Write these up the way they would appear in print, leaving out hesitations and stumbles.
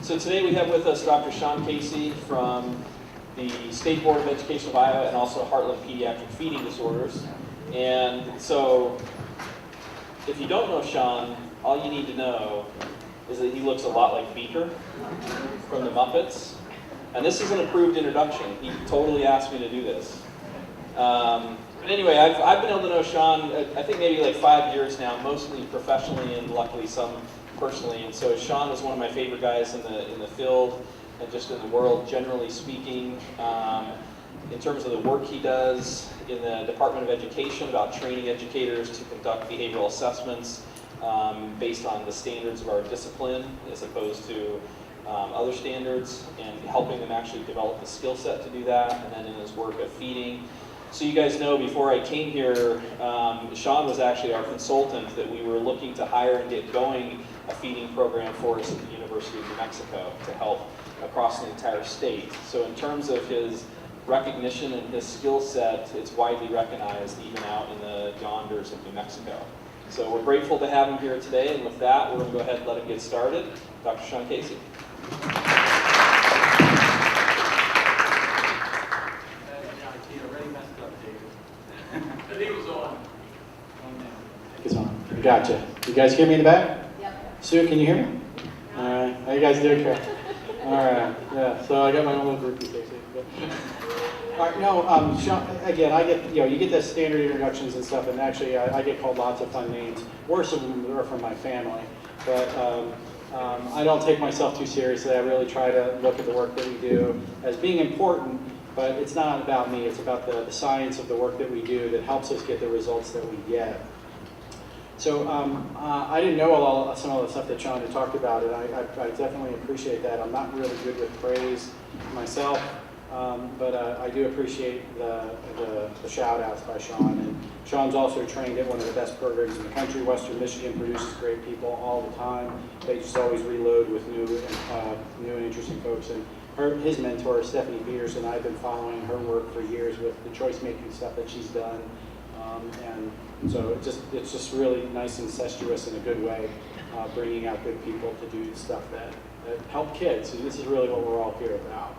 So today we have with us Dr. Sean Casey from the State Board of Education of Iowa and also Heartland Pediatric Feeding Disorders. And so if you don't know Sean, all you need to know is that he looks a lot like Beaker from the Muppets. And this is an approved introduction. He totally asked me to do this. But anyway, I've been able to know Sean, I think maybe like 5 years now, mostly professionally and luckily some personally. And so Sean is one of my favorite guys in the field and just in the world, generally speaking. In terms of the work he does in the Department of Education about training educators to conduct behavioral assessments based on the standards of our discipline as opposed to other standards, and helping them actually develop the skill set to do that, and then in his work of feeding. So you guys know, before I came here, Sean was actually our consultant that we were looking to hire and get going a feeding program for us at the University of New Mexico to help across the entire state. So in terms of his recognition and his skill set, it's widely recognized even out in the yonders of New Mexico. So we're grateful to have him here today, and with that, we're going to go ahead and let him get started. Dr. Sean Casey. It's on. Gotcha. You guys hear me in the back? Yep. Sue, can you hear me? All right. How you guys doing? All right. Yeah. So I got my own little group. All right. No. Sean, again, I get you get the standard introductions and stuff, and actually I get called lots of fun names. Worst of them are from my family, but I don't take myself too seriously. I really try to look at the work that we do as being important. But it's not about me, it's about the science of the work that we do that helps us get the results that we get. So I didn't know some of the stuff that Sean had talked about, and I definitely appreciate that. I'm not really good with praise myself, but I do appreciate the shout outs by Sean. And Sean's also trained at one of the best programs in the country. Western Michigan produces great people all the time. They just always reload with new and interesting folks. And his mentor, Stephanie Peterson, I've been following her work for years with the choice-making stuff that she's done. And so it's just really nice and incestuous in a good way, bringing out good people to do stuff that help kids. And this is really what we're all here about.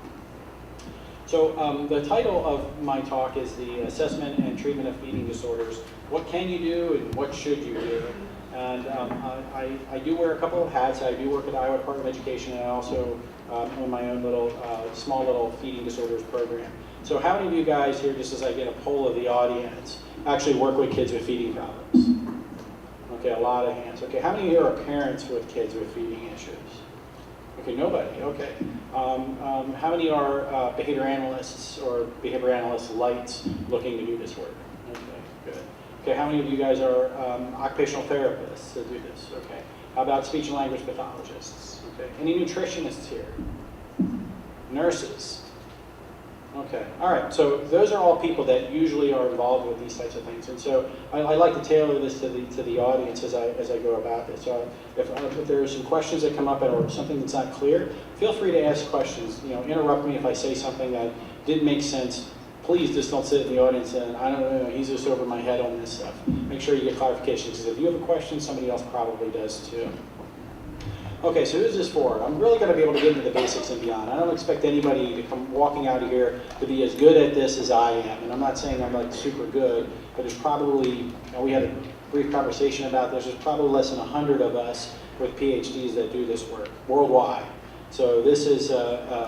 So the title of my talk is the Assessment and Treatment of Feeding Disorders. What can you do and what should you do? And I do wear a couple of hats. I do work at Iowa Department of Education, and I also own my own little, small little feeding disorders program. So how many of you guys here, just as I get a poll of the audience, actually work with kids with feeding problems? Okay, a lot of hands. Okay, how many here are parents with kids with feeding issues? Okay, nobody. Okay. How many are behavior analysts or behavior analyst lights looking to do this work? Okay, good. Okay, how many of you guys are occupational therapists that do this? Okay. How about speech and language pathologists? Okay. Any nutritionists here? Nurses? Okay. All right. So those are all people that usually are involved with these types of things. And so I like to tailor this to the audience as I go about this. So if there are some questions that come up or something that's not clear, feel free to ask questions. Interrupt me if I say something that didn't make sense. Please just don't sit in the audience and I don't know, he's just over my head on this stuff. Make sure you get clarification, because if you have a question, somebody else probably does too. Okay, so who's this for? I'm really going to be able to get into the basics and beyond. I don't expect anybody to come walking out of here to be as good at this as I am. And I'm not saying I'm like super good, but there's probably, we had a brief conversation about this, there's probably less than 100 of us with PhDs that do this work worldwide. So this is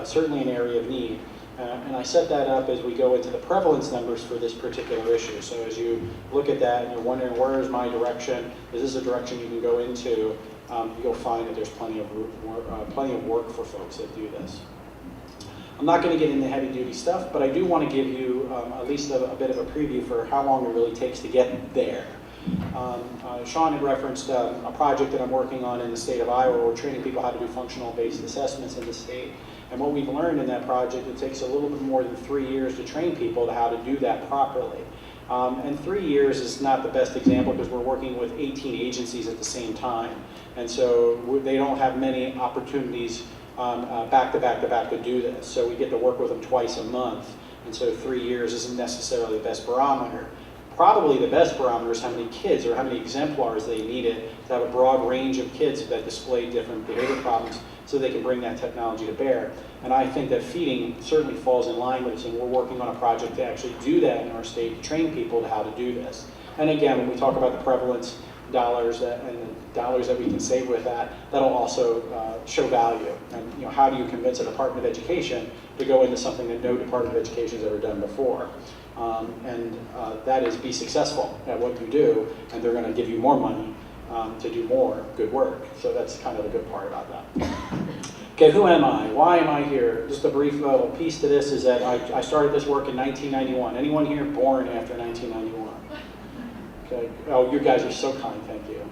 certainly an area of need. And I set that up as we go into the prevalence numbers for this particular issue. So as you look at that and you're wondering, where is my direction? Is this a direction you can go into? You'll find that there's plenty of work for folks that do this. I'm not going to get into heavy-duty stuff, but I do want to give you at least a bit of a preview for how long it really takes to get there. Sean had referenced a project that I'm working on in the state of Iowa. We're training people how to do functional-based assessments in the state. And what we've learned in that project, it takes a little bit more than 3 years to train people to how to do that properly. And 3 years is not the best example because we're working with 18 agencies at the same time. And so they don't have many opportunities back to do this. So we get to work with them twice a month. And so 3 years isn't necessarily the best barometer. Probably the best barometer is how many kids or how many exemplars they needed to have a broad range of kids that display different behavior problems so they can bring that technology to bear. And I think that feeding certainly falls in line with this, and we're working on a project to actually do that in our state, to train people to how to do this. And again, when we talk about the prevalence dollars and the dollars that we can save with that, that'll also show value. And how do you convince a Department of Education to go into something that no Department of Education has ever done before? That is, be successful at what you do, and they're going to give you more money to do more good work. So that's kind of the good part about that. Okay, who am I? Why am I here? Just a brief little piece to this is that I started this work in 1991. Anyone here born after 1991? Okay. Oh, you guys are so kind, thank you.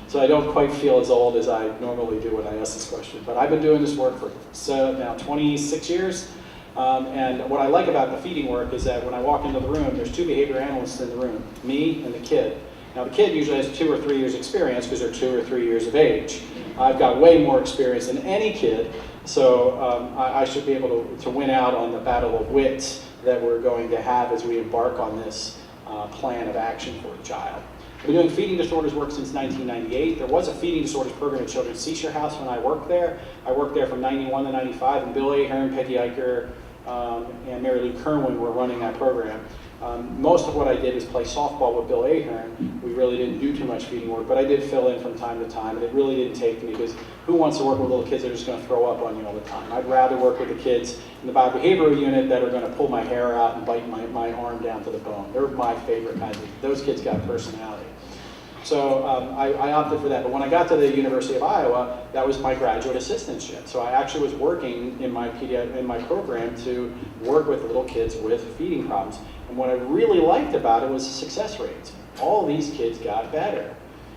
So I don't quite feel as old as I normally do when I ask this question. But I've been doing this work for now 26 years. And what I like about the feeding work is that when I walk into the room, there's 2 behavior analysts in the room, me and the kid. Now the kid usually has 2 or 3 years experience because they're 2 or 3 years of age. I've got way more experience than any kid, so I should be able to win out on the battle of wits that we're going to have as we embark on this plan of action for the child. I've been doing feeding disorders work since 1998. There was a feeding disorders program at Children's Seashore House when I worked there. I worked there from 91 to 95, and Bill Ahern, Peggy Eicher, and Mary Lou Kerwin were running that program. Most of what I did was play softball with Bill Ahern. We really didn't do too much feeding work, but I did fill in from time to time, and it really didn't take me, because who wants to work with little kids that are just going to throw up on you all the time? I'd rather work with the kids in the biobehavioral unit that are going to pull my hair out and bite my arm down to the bone. They're my favorite kinds of, those kids got personality. So I opted for that. But when I got to the University of Iowa, that was my graduate assistantship. So I actually was working in my program to work with little kids with feeding problems. And what I really liked about it was the success rates. All these kids got better.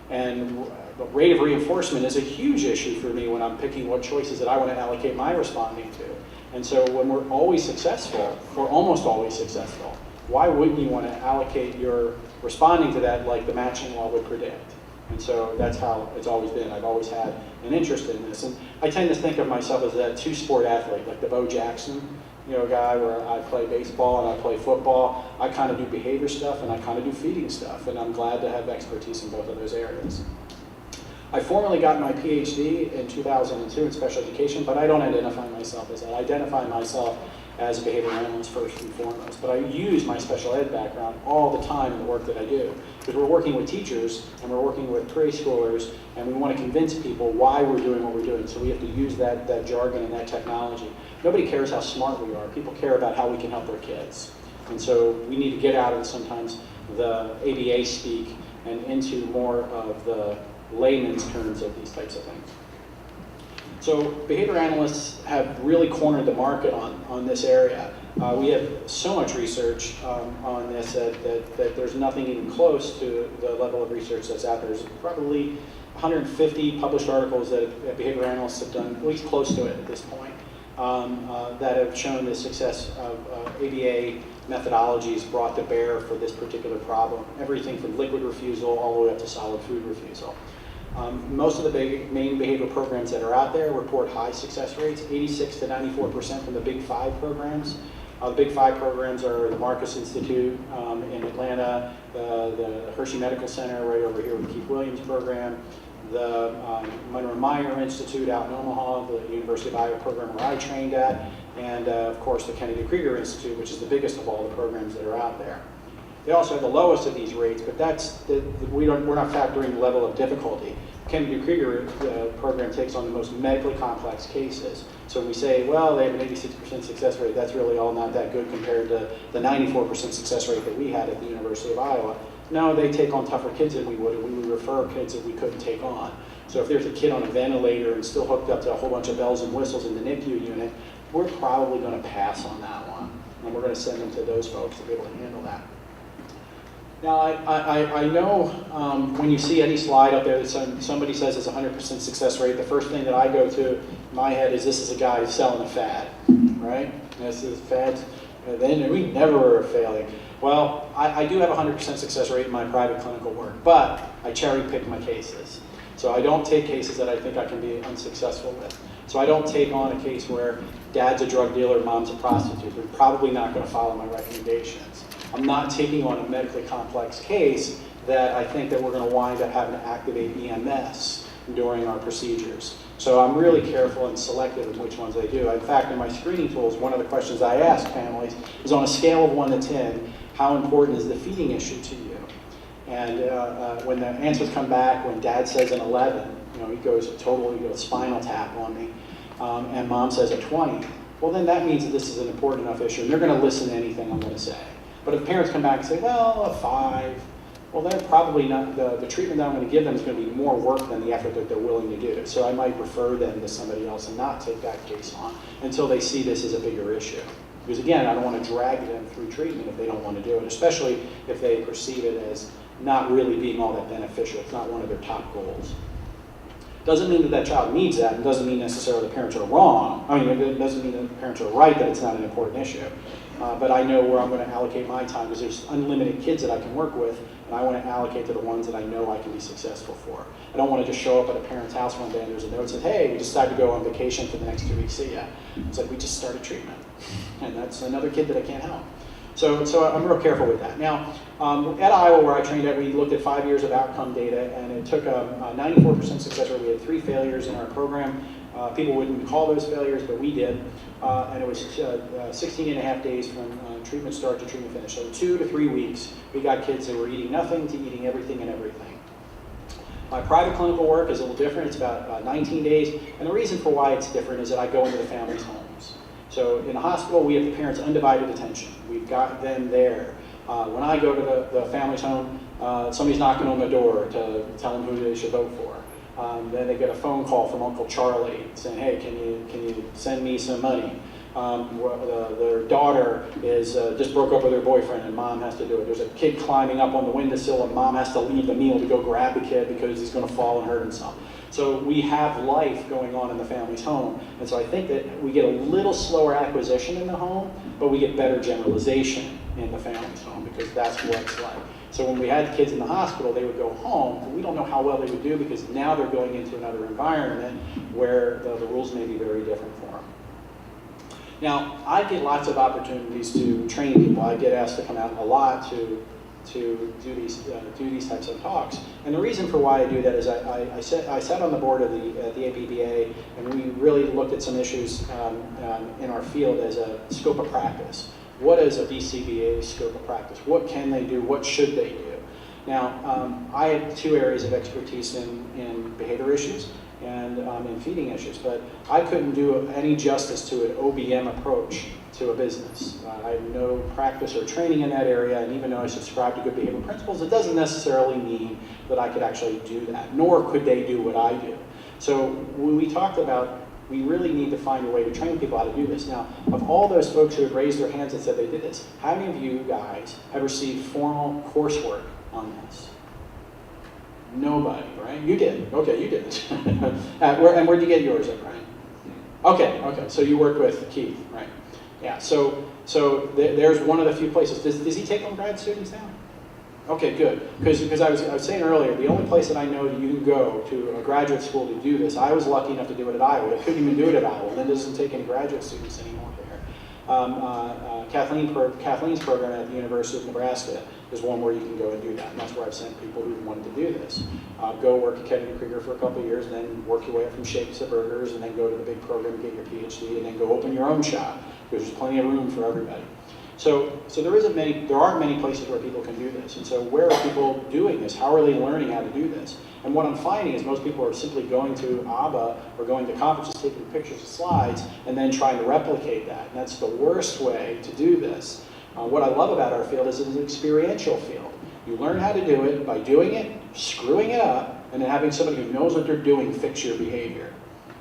And the rate of reinforcement is a huge issue for me when I'm picking what choices that I want to allocate my responding to. And so when we're always successful, or almost always successful, why wouldn't you want to allocate your responding to that like the matching law would predict? And so that's how it's always been. I've always had an interest in this. And I tend to think of myself as a 2-sport athlete, like the Bo Jackson guy, where I play baseball and I play football. I kind of do behavior stuff and I kind of do feeding stuff, and I'm glad to have expertise in both of those areas. I formally got my PhD in 2002 in special education, but I don't identify myself as that. I identify myself as a behavior analyst first and foremost, but I use my special ed background all the time in the work that I do, because we're working with teachers and we're working with preschoolers, and we want to convince people why we're doing what we're doing, so we have to use that jargon and that technology. Nobody cares how smart we are. People care about how we can help their kids. And so we need to get out of sometimes the ABA speak and into more of the layman's terms of these types of things. So behavior analysts have really cornered the market on this area. We have so much research on this that there's nothing even close to the level of research that's out there. There's probably 150 published articles that behavior analysts have done, at least close to it at this point, that have shown the success of ABA methodologies brought to bear for this particular problem. Everything from liquid refusal all the way up to solid food refusal. Most of the main behavioral programs that are out there report high success rates, 86 to 94% from the Big 5 programs. The Big 5 programs are the Marcus Institute in Atlanta, the Hershey Medical Center right over here with the Keith Williams program, the Monroe Meyer Institute out in Omaha, the University of Iowa program where I trained at, and of course the Kennedy Krieger Institute, which is the biggest of all the programs that are out there. They also have the lowest of these rates, but we're not factoring the level of difficulty. Kennedy Krieger program takes on the most medically complex cases. So we say, well, they have an 86% success rate. That's really all not that good compared to the 94% success rate that we had at the University of Iowa. No, they take on tougher kids than we would, and we would refer kids that we couldn't take on. So if there's a kid on a ventilator and still hooked up to a whole bunch of bells and whistles in the NICU unit, we're probably going to pass on that one. And we're going to send them to those folks to be able to handle that. Now, I know when you see any slide up there that somebody says it's 100% success rate, the first thing that I go to in my head is this is a guy selling a fad, right? This is fads, then we never are failing. Well, I do have a 100% success rate in my private clinical work, but I cherry pick my cases. So I don't take cases that I think I can be unsuccessful with. So I don't take on a case where dad's a drug dealer, mom's a prostitute. They're probably not going to follow my recommendations. I'm not taking on a medically complex case that I think that we're going to wind up having to activate EMS during our procedures. So I'm really careful and selective in which ones I do. In fact, in my screening tools, one of the questions I ask families is on a scale of 1 to 10, how important is the feeding issue to you? And when the answers come back, when dad says an 11, he goes spinal tap on me, and mom says a 20, well then that means that this is an important enough issue, and they're going to listen to anything I'm going to say. But if parents come back and say, well, a 5, well, they're probably not, the treatment that I'm going to give them is going to be more work than the effort that they're willing to do. So I might refer them to somebody else and not take that case on until they see this as a bigger issue. Because again, I don't want to drag them through treatment if they don't want to do it, especially if they perceive it as not really being all that beneficial. It's not one of their top goals. Doesn't mean that that child needs that, and doesn't mean necessarily the parents are wrong. I mean, it doesn't mean that the parents are right that it's not an important issue. But I know where I'm going to allocate my time, because there's unlimited kids that I can work with, and I want to allocate to the ones that I know I can be successful for. I don't want to just show up at a parent's house one day and there's a note that says, hey, we decided to go on vacation for the next 2 weeks, see ya. It's like, we just started treatment. And that's another kid that I can't help. So I'm real careful with that. Now, at Iowa, where I trained at, we looked at 5 years of outcome data, and it took a 94% success rate. We had 3 failures in our program. People wouldn't call those failures, but we did. And it was 16 and a half days from treatment start to treatment finish. So 2 to 3 weeks, we got kids that were eating nothing to eating everything and everything. My private clinical work is a little different. It's about 19 days. And the reason for why it's different is that I go into the families' homes. So in the hospital, we have the parents' undivided attention. We've got them there. When I go to the family's home, somebody's knocking on the door to tell them who they should vote for. Then they get a phone call from Uncle Charlie saying, hey, can you send me some money? Their daughter is just broke up with her boyfriend and mom has to do it. There's a kid climbing up on the windowsill and mom has to leave the meal to go grab the kid because he's going to fall and hurt himself. So we have life going on in the family's home. And so I think that we get a little slower acquisition in the home, but we get better generalization in the family's home because that's what it's like. So when we had kids in the hospital, they would go home, and we don't know how well they would do because now they're going into another environment where the rules may be very different for them. Now, I get lots of opportunities to train people. I get asked to come out a lot to do these types of talks. And the reason for why I do that is I sat on the board of the APBA, and we really looked at some issues in our field as a scope of practice. What is a BCBA scope of practice? What can they do? What should they do? Now, I have 2 areas of expertise in behavior issues and in feeding issues, but I couldn't do any justice to an OBM approach to a business. I have no practice or training in that area, and even though I subscribe to good behavioral principles, it doesn't necessarily mean that I could actually do that, nor could they do what I do. So when we talked about, we really need to find a way to train people how to do this. Now, of all those folks who had raised their hands and said they did this, how many of you guys have received formal coursework on this? Nobody, right? You did. Okay, you did. And where'd you get yours at, Brian? Okay, so you worked with Keith, right? Yeah, so there's one of the few places. Does he take on grad students now? Okay, good. Because I was saying earlier, the only place that I know that you can go to a graduate school to do this, I was lucky enough to do it at Iowa. I couldn't even do it at Iowa, and it doesn't take any graduate students anymore there. Kathleen's program at the University of Nebraska is one where you can go and do that, and that's where I've sent people who wanted to do this. Go work at Kennedy Krieger for a couple of years, and then work your way up from shakes to burgers, and then go to the big program and get your PhD, and then go open your own shop, because there's plenty of room for everybody. So there aren't many places where people can do this. And so where are people doing this? How are they learning how to do this? And what I'm finding is most people are simply going to ABA or going to conferences, taking pictures of slides, and then trying to replicate that. And that's the worst way to do this. What I love about our field is it's an experiential field. You learn how to do it by doing it, screwing it up, and then having somebody who knows what they're doing fix your behavior.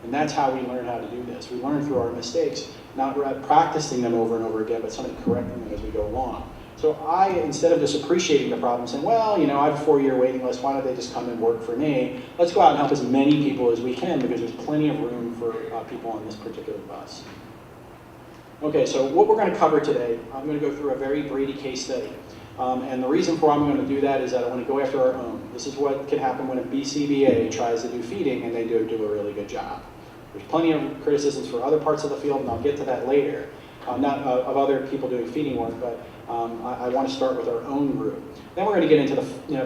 And that's how we learn how to do this. We learn through our mistakes, not practicing them over and over again, but somebody correcting them as we go along. So instead of just appreciating the problem, saying, well, I have a 4-year waiting list, why don't they just come and work for me? Let's go out and help as many people as we can, because there's plenty of room for people on this particular bus. Okay, so what we're going to cover today, I'm going to go through a very Brady case study. And the reason for why I'm going to do that is that I want to go after our own. This is what can happen when a BCBA tries to do feeding and they do a really good job. There's plenty of criticisms for other parts of the field, and I'll get to that later. of other people doing feeding work, but I want to start with our own group. Then we're going to get into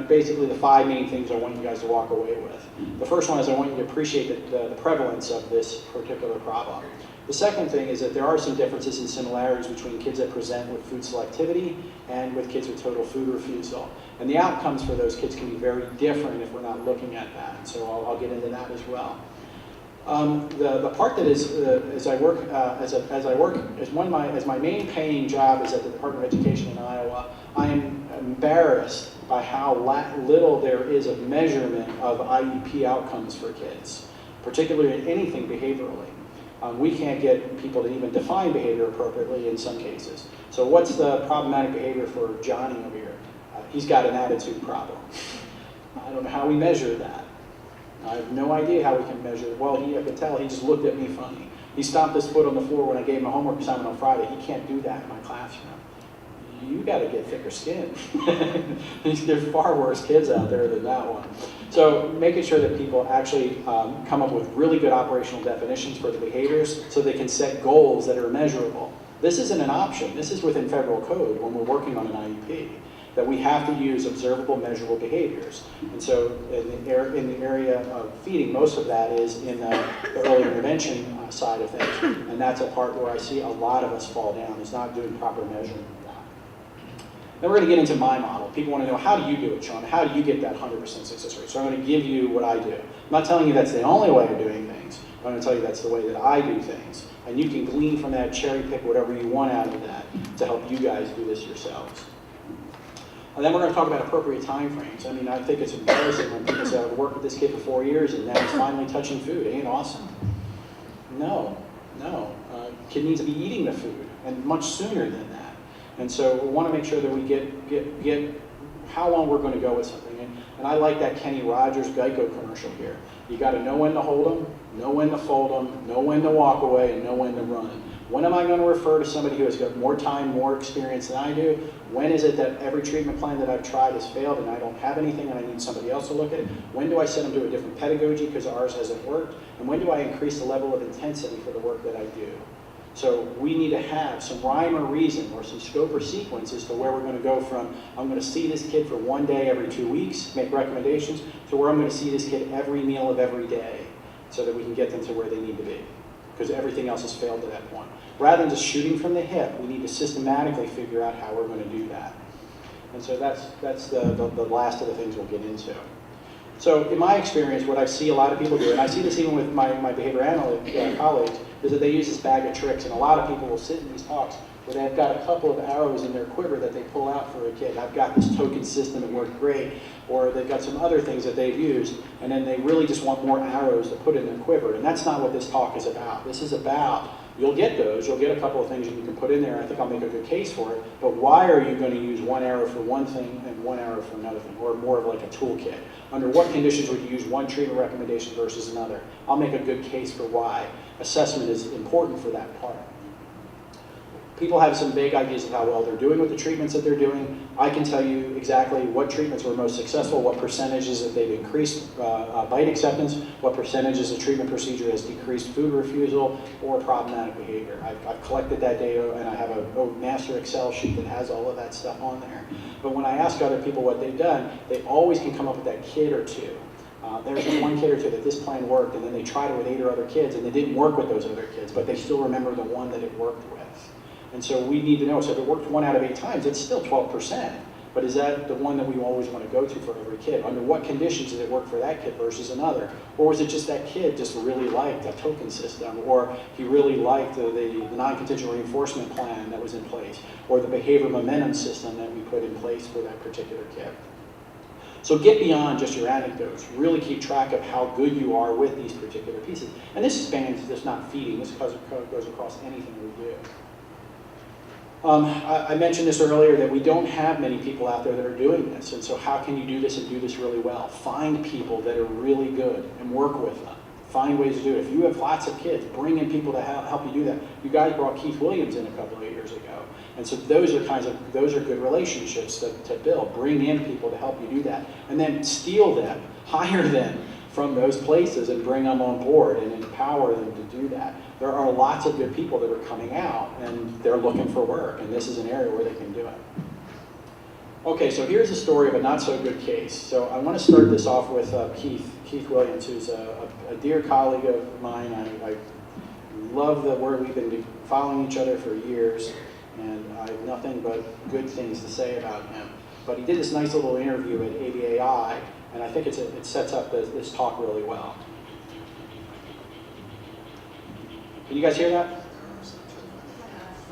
basically the 5 main things I want you guys to walk away with. The first one is I want you to appreciate the prevalence of this particular problem. The second thing is that there are some differences and similarities between kids that present with food selectivity and with kids with total food refusal. And the outcomes for those kids can be very different if we're not looking at that. And so I'll get into that as well. The part that is, as my main paying job is at the Department of Education in Iowa, I am embarrassed by how little there is of measurement of IEP outcomes for kids, particularly in anything behaviorally. We can't get people to even define behavior appropriately in some cases. So what's the problematic behavior for Johnny over here? He's got an attitude problem. I don't know how we measure that. I have no idea how we can measure it. Well, I could tell he just looked at me funny. He stomped his foot on the floor when I gave him a homework assignment on Friday. He can't do that in my classroom. You got to get thicker skin. There's far worse kids out there than that one. So making sure that people actually come up with really good operational definitions for the behaviors so they can set goals that are measurable. This isn't an option. This is within federal code when we're working on an IEP, that we have to use observable, measurable behaviors. And so in the area of feeding, most of that is in the early intervention side of things. And that's a part where I see a lot of us fall down, is not doing proper measurement. Then we're going to get into my model. People want to know, how do you do it, Sean? How do you get that 100% success rate? So I'm going to give you what I do. I'm not telling you that's the only way of doing things. I'm going to tell you that's the way that I do things. And you can glean from that, cherry pick whatever you want out of that to help you guys do this yourselves. And then we're going to talk about appropriate time frames. I mean, I think it's embarrassing when people say, I've worked with this kid for 4 years and now he's finally touching food. Ain't awesome? No. Kid needs to be eating the food, and much sooner than that. And so we want to make sure that we get how long we're going to go with something. And I like that Kenny Rogers Geico commercial here. You got to know when to hold them, know when to fold them, know when to walk away, and know when to run. When am I going to refer to somebody who has got more time, more experience than I do? When is it that every treatment plan that I've tried has failed and I don't have anything and I need somebody else to look at it? When do I send them to a different pedagogy because ours hasn't worked? And when do I increase the level of intensity for the work that I do? So we need to have some rhyme or reason or some scope or sequence as to where we're going to go from, I'm going to see this kid for 1 day every 2 weeks, make recommendations, to where I'm going to see this kid every meal of every day so that we can get them to where they need to be. Because everything else has failed to that point. Rather than just shooting from the hip, we need to systematically figure out how we're going to do that. And so that's the last of the things we'll get into. So in my experience, what I see a lot of people do, and I see this even with my behavior analyst colleagues, is that they use this bag of tricks, and a lot of people will sit in these talks where they've got a couple of arrows in their quiver that they pull out for a kid. I've got this token system, it worked great. Or they've got some other things that they've used, and then they really just want more arrows to put in their quiver. And that's not what this talk is about. This is about, you'll get those, you'll get a couple of things that you can put in there, I think I'll make a good case for it, but why are you going to use one arrow for one thing and one arrow for another thing, or more of like a toolkit? Under what conditions would you use one treatment recommendation versus another? I'll make a good case for why assessment is important for that part. People have some vague ideas of how well they're doing with the treatments that they're doing. I can tell you exactly what treatments were most successful, what percentages that they've increased bite acceptance, what percentages of treatment procedure has decreased food refusal or problematic behavior. I've collected that data, and I have a master Excel sheet that has all of that stuff on there. But when I ask other people what they've done, they always can come up with that kid or two. There's been one kid or two that this plan worked, and then they tried it with 8 or other kids, and they didn't work with those other kids, but they still remember the one that it worked with. And so we need to know, so if it worked 1 out of 8 times, it's still 12%. But is that the one that we always want to go to for every kid? Under what conditions did it work for that kid versus another? Or was it just that kid just really liked a token system, or he really liked the non-contingent reinforcement plan that was in place, or the behavior momentum system that we put in place for that particular kid? So get beyond just your anecdotes. Really keep track of how good you are with these particular pieces. And this spans just not feeding. This goes across anything we do. I mentioned this earlier that we don't have many people out there that are doing this, and so how can you do this and do this really well? Find people that are really good and work with them. Find ways to do it. If you have lots of kids, bring in people to help you do that. You guys brought Keith Williams in a couple of years ago, and so those are good relationships to build. Bring in people to help you do that, and then steal them, hire them, from those places and bring them on board and empower them to do that. There are lots of good people that are coming out and they're looking for work, and this is an area where they can do it. Okay, so here's a story of a not so good case. So I want to start this off with Keith Williams, who's a dear colleague of mine. I love the work. We've been following each other for years, and I have nothing but good things to say about him. But he did this nice little interview at ABAI, and I think it sets up this talk really well. Can you guys hear that?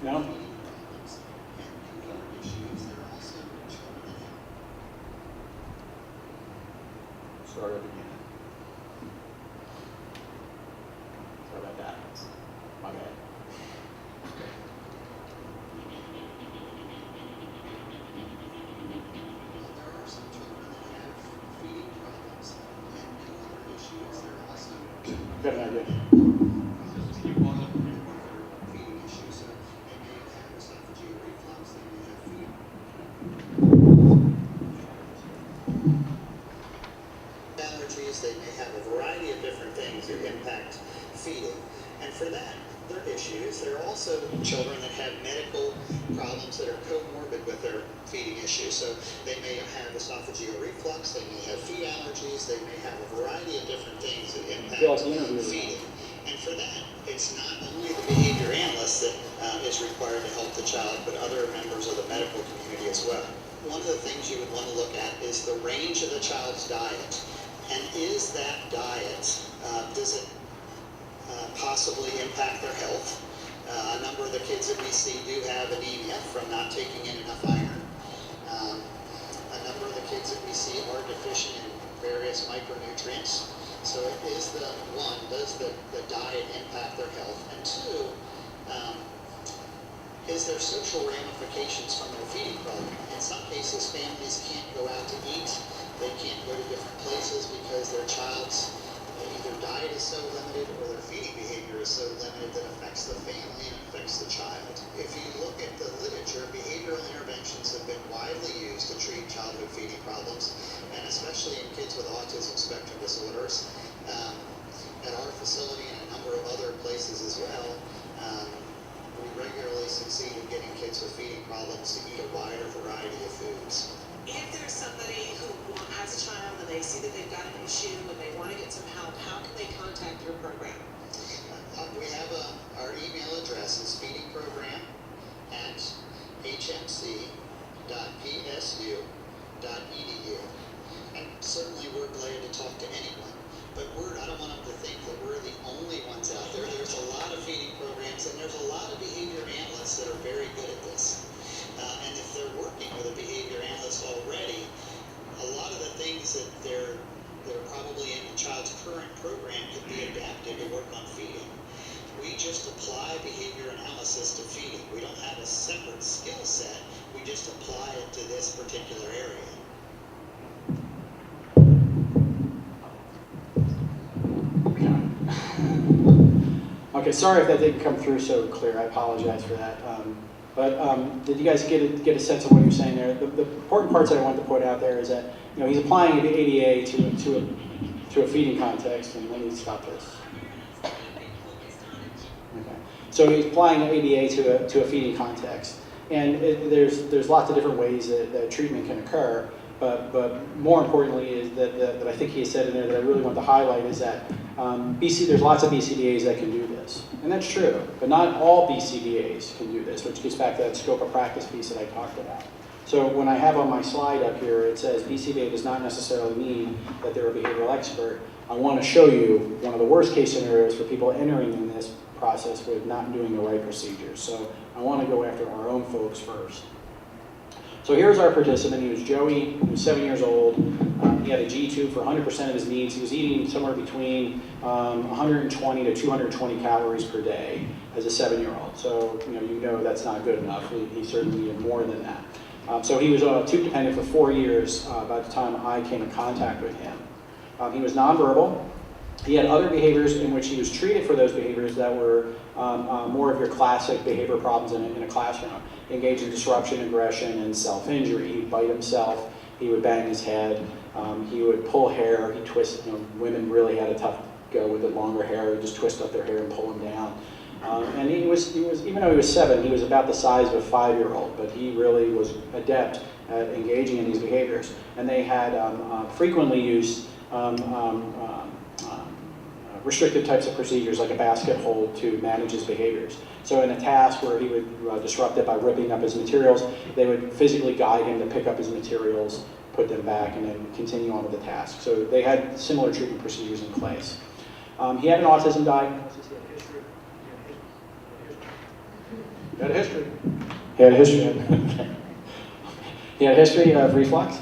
No? Start up again. Sorry about that. My bad. Got an idea. Allergies, they may have a variety of different things that impact feeding. And for that, there are issues. There are also children that have medical problems that are comorbid with their feeding issues. So they may have esophageal reflux, they may have food allergies, they may have a variety of different things that impact feeding. And for that, it's not only the behavior analyst that is required to help the child, but other members of the medical community as well. One of the things you would want to look at is the range of the child's diet. And is that diet, does it possibly impact their health? A number of the kids that we see do have anemia from not taking in enough iron. A number of the kids that we see are deficient in various micronutrients. So is the one, does the diet impact their health? And two, is there social ramifications from their feeding problem? In some cases, families can't go out to eat. They can't go to different places because their child's either diet is so limited or their feeding behavior is so limited that affects the family and affects the child. If you look at the literature, behavioral interventions have been widely used to treat childhood feeding problems, and especially in kids with autism spectrum disorders. At our facility and a number of other places as well, we regularly succeed in getting kids with feeding problems to eat a wider variety of foods. If there's somebody who has a child and they see that they've got an issue and they want to get some help, how can they contact your program? We have our email address is feedingprogram@hmc.psu.edu. And certainly we're glad to talk to anyone. But I don't want them to think that we're the only ones out there. There's a lot of feeding programs and there's a lot of behavior analysts that are very good at this. And if they're working with a behavior analyst already, a lot of the things that they're probably in the child's current program could be adapted to work on feeding. We just apply behavior analysis to feeding. We don't have a separate skill set. We just apply it to this particular area. Okay, sorry if that didn't come through so clear. I apologize for that. But did you guys get a sense of what you're saying there? The important parts that I wanted to point out there is that he's applying the ADA to a feeding context. And let me stop this. Okay. So he's applying the ADA to a feeding context, and there's lots of different ways that treatment can occur. But more importantly is that I think he said in there that I really want to highlight is that there's lots of BCDAs that can do this. And that's true, but not all BCDAs can do this, which gets back to that scope of practice piece that I talked about. So when I have on my slide up here, it says BCDA does not necessarily mean that they're a behavioral expert. I want to show you one of the worst case scenarios for people entering in this process with not doing the right procedures. So I want to go after our own folks first. So here's our participant. He was Joey. He was 7 years old. He had a G-tube for 100% of his needs. He was eating somewhere between 120 to 220 calories per day as a 7-year-old. So you know that's not good enough. He certainly needed more than that. So he was tube dependent for 4 years by the time I came in contact with him. He was nonverbal. He had other behaviors in which he was treated for those behaviors that were more of your classic behavior problems in a classroom. Engage in disruption, aggression, and self-injury. He'd bite himself. He would bang his head. He would pull hair. He twist. Women really had a tough go with the longer hair. He'd just twist up their hair and pull them down. And he was even though he was 7, he was about the size of a 5-year-old. But he really was adept at engaging in these behaviors. And they had frequently used restrictive types of procedures like a basket hold to manage his behaviors. So in a task where he would disrupt it by ripping up his materials, they would physically guide him to pick up his materials, put them back, and then continue on with the task. So they had similar treatment procedures in place. He had an autism diagnosis. He had a history. He had a history. He had a history of reflux.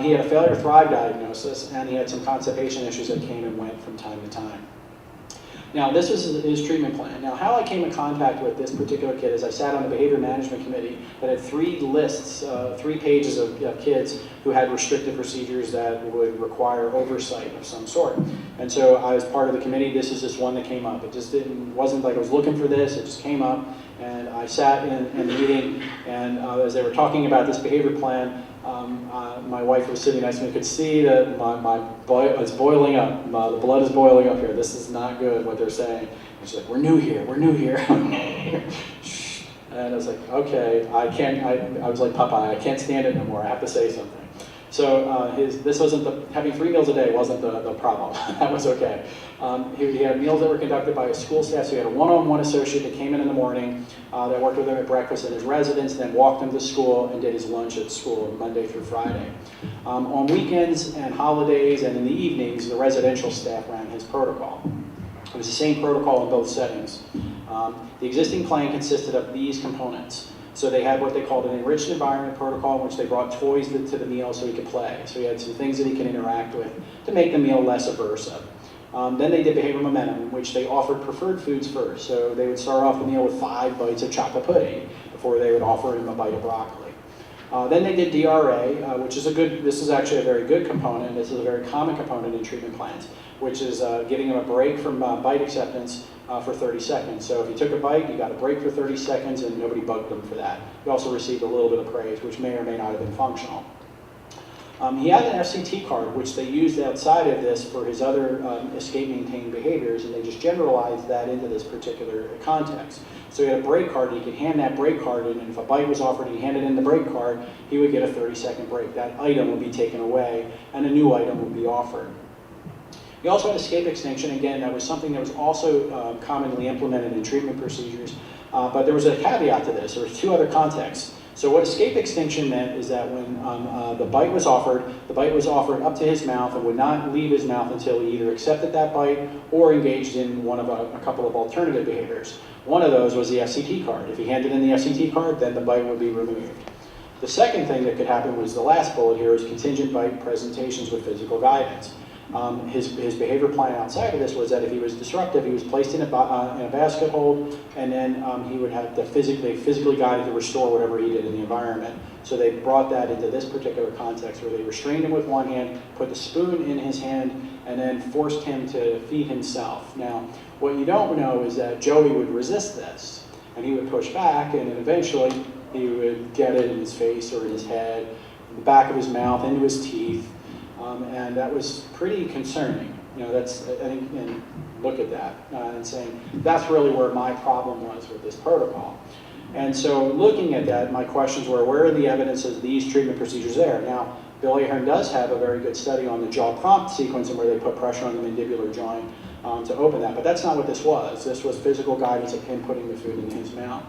He had a failure to thrive diagnosis, and he had some constipation issues that came and went from time to time. Now, this is his treatment plan. Now, how I came in contact with this particular kid is I sat on the behavior management committee that had 3 lists, 3 pages of kids who had restrictive procedures that would require oversight of some sort. And so I was part of the committee. This is just one that came up. It just wasn't like I was looking for this. It just came up, and I sat in the meeting, and as they were talking about this behavior plan, my wife was sitting next to me. Could see that it's boiling up. The blood is boiling up here. This is not good what they're saying. And she's like, "We're new here. We're new here." And I was like, "Okay, I can't." I was like, "Popeye, I can't stand it no more. I have to say something." So this wasn't having 3 meals a day wasn't the problem. That was okay. He had meals that were conducted by his school staff. So he had a one-on-one associate that came in the morning, that worked with him at breakfast in his residence, then walked him to school and did his lunch at school Monday through Friday. On weekends and holidays and in the evenings, the residential staff ran his protocol. It was the same protocol in both settings. The existing plan consisted of these components. So they had what they called an enriched environment protocol, in which they brought toys to the meal so he could play. So he had some things that he could interact with to make the meal less aversive. Then they did behavior momentum, in which they offered preferred foods first. So they would start off the meal with 5 bites of chocolate pudding before they would offer him a bite of broccoli. Then they did DRA, which is this is actually a very good component. This is a very common component in treatment plans, which is giving him a break from bite acceptance for 30 seconds. So if he took a bite, he got a break for 30 seconds, and nobody bugged him for that. He also received a little bit of praise, which may or may not have been functional. He had an FCT card, which they used outside of this for his other escape-maintain behaviors, and they just generalized that into this particular context. So he had a break card, and he could hand that break card in, and if a bite was offered and he handed in the break card, he would get a 30-second break. That item would be taken away, and a new item would be offered. He also had escape extinction. Again, that was something that was also commonly implemented in treatment procedures, but there was a caveat to this. There was 2 other contexts. So what escape extinction meant is that when the bite was offered up to his mouth and would not leave his mouth until he either accepted that bite or engaged in one of a couple of alternative behaviors. One of those was the FCT card. If he handed in the FCT card, then the bite would be removed. The second thing that could happen was the last bullet here, is contingent bite presentations with physical guidance. His behavior plan outside of this was that if he was disruptive, he was placed in a basket hold, and then he would have to physically guided to restore whatever he did in the environment. So they brought that into this particular context, where they restrained him with one hand, put the spoon in his hand, and then forced him to feed himself. Now, what you don't know is that Joey would resist this, and he would push back, and then eventually he would get it in his face or in his head, in the back of his mouth, into his teeth. And that was pretty concerning. That's, I think, and look at that, and saying, that's really where my problem was with this protocol. And so looking at that, my questions were, where are the evidences of these treatment procedures there? Now, Bill Ahern does have a very good study on the jaw prompt sequence, and where they put pressure on the mandibular joint to open that, but that's not what this was. This was physical guidance of him putting the food in his mouth.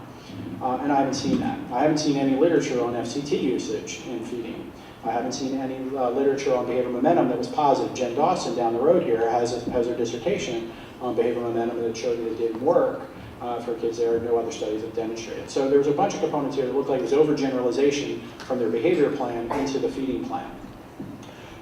And I haven't seen that. I haven't seen any literature on FCT usage in feeding. I haven't seen any literature on behavior momentum that was positive. Jen Dawson down the road here has her dissertation on behavior momentum that showed that it didn't work for kids there. No other studies have demonstrated. So there was a bunch of components here that looked like it was overgeneralization from their behavior plan into the feeding plan.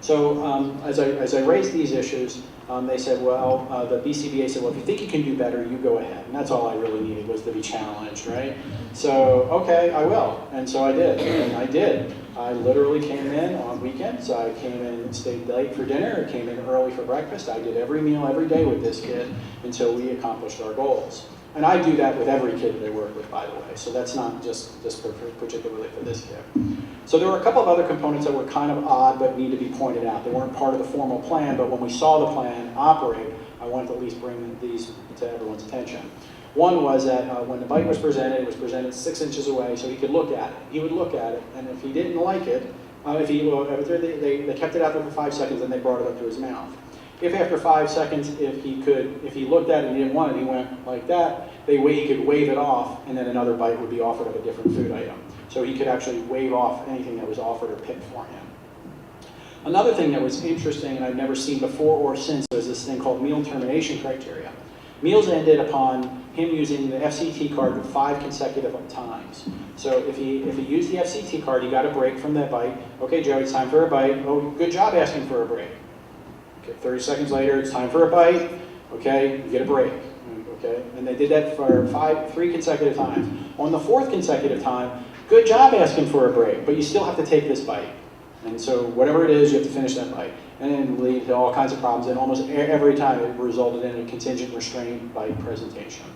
So as I raised these issues, they said, well, the BCBA said, well, if you think you can do better, you go ahead. And that's all I really needed, was to be challenged, right? So, okay, I will. And so I did, and I did. I literally came in on weekends. I came in and stayed late for dinner. I came in early for breakfast. I did every meal every day with this kid until we accomplished our goals. And I do that with every kid that I work with, by the way, so that's not just particularly for this kid. So there were a couple of other components that were kind of odd but need to be pointed out. They weren't part of the formal plan, but when we saw the plan operate, I wanted to at least bring these to everyone's attention. One was that when the bite was presented 6 inches away so he could look at it. He would look at it, and if he didn't like it, they kept it out there for 5 seconds and they brought it up to his mouth. If after 5 seconds, if he looked at it and he didn't want it, he went like that, he could wave it off, and then another bite would be offered of a different food item. So he could actually wave off anything that was offered or picked for him. Another thing that was interesting and I've never seen before or since was this thing called meal termination criteria. Meals ended upon him using the FCT card 5 consecutive times. So if he used the FCT card, he got a break from that bite. Okay, Joe, it's time for a bite. Oh, good job asking for a break. Okay, 30 seconds later, it's time for a bite. Okay, you get a break. Okay, and they did that for 3 consecutive times. On the 4th consecutive time, good job asking for a break, but you still have to take this bite. And so whatever it is, you have to finish that bite. And then lead to all kinds of problems, and almost every time it resulted in a contingent restraint bite presentation.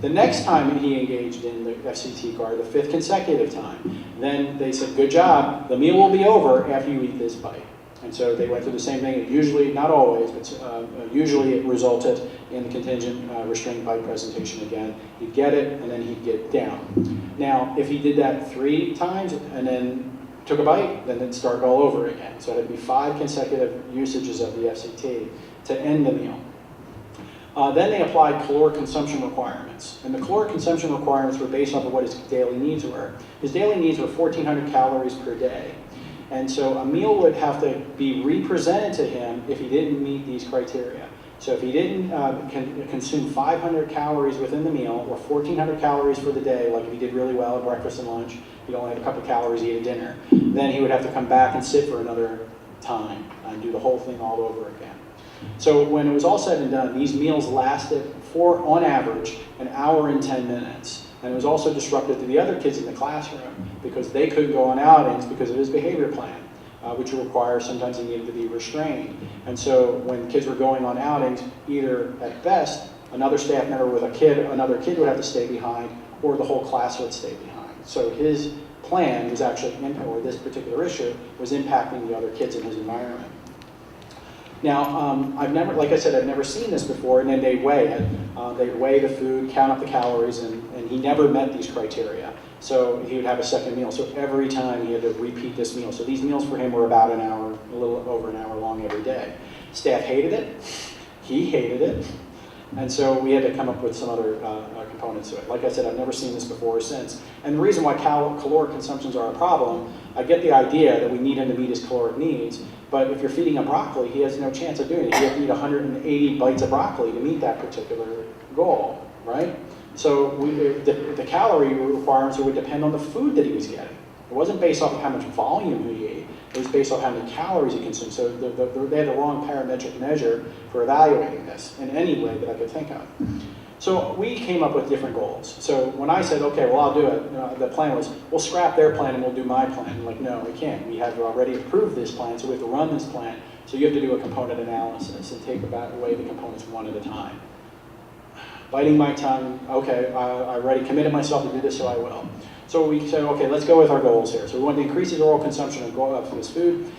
The next time he engaged in the FCT card, the 5th consecutive time, then they said, good job, the meal will be over after you eat this bite. And so they went through the same thing. Usually, not always, but usually it resulted in the contingent restraint bite presentation again. He'd get it, and then he'd get down. Now, if he did that 3 times and then took a bite, then it'd start all over again. So it'd be 5 consecutive usages of the FCT to end the meal. Then they applied caloric consumption requirements. And the caloric consumption requirements were based off of what his daily needs were. His daily needs were 1,400 calories per day. And so a meal would have to be represented to him if he didn't meet these criteria. So if he didn't consume 500 calories within the meal, or 1,400 calories for the day, like if he did really well at breakfast and lunch, he'd only have a couple calories to eat at dinner, then he would have to come back and sit for another time and do the whole thing all over again. So when it was all said and done, these meals lasted on average, 1 hour and 10 minutes. And it was also disruptive to the other kids in the classroom because they couldn't go on outings because of his behavior plan, which requires sometimes he needed to be restrained. And so when kids were going on outings, either at best, another staff member with another kid would have to stay behind, or the whole class would stay behind. So his plan was actually, or this particular issue, was impacting the other kids in his environment. Now, like I said, I've never seen this before, and then they'd weigh it. They'd weigh the food, count up the calories, and he never met these criteria. So he would have a second meal. So every time he had to repeat this meal. So these meals for him were about an hour, a little over an hour long every day. Staff hated it. He hated it. And so we had to come up with some other components to it. Like I said, I've never seen this before or since. And the reason why caloric consumptions are a problem, I get the idea that we need him to meet his caloric needs, but if you're feeding him broccoli, he has no chance of doing it. You have to eat 180 bites of broccoli to meet that particular goal, right? So the calorie requirements would depend on the food that he was getting. It wasn't based off of how much volume he ate. It was based off how many calories he consumed. So they had the wrong parametric measure for evaluating this in any way that I could think of. So we came up with different goals. So when I said, okay, well, I'll do it, the plan was, we'll scrap their plan and we'll do my plan. I'm like, no, we can't. We have already approved this plan, so we have to run this plan. So you have to do a component analysis and take away the components one at a time. Biting my tongue, okay, I already committed myself to do this, so I will. So we said, okay, let's go with our goals here. So we wanted to increase his oral consumption of his food.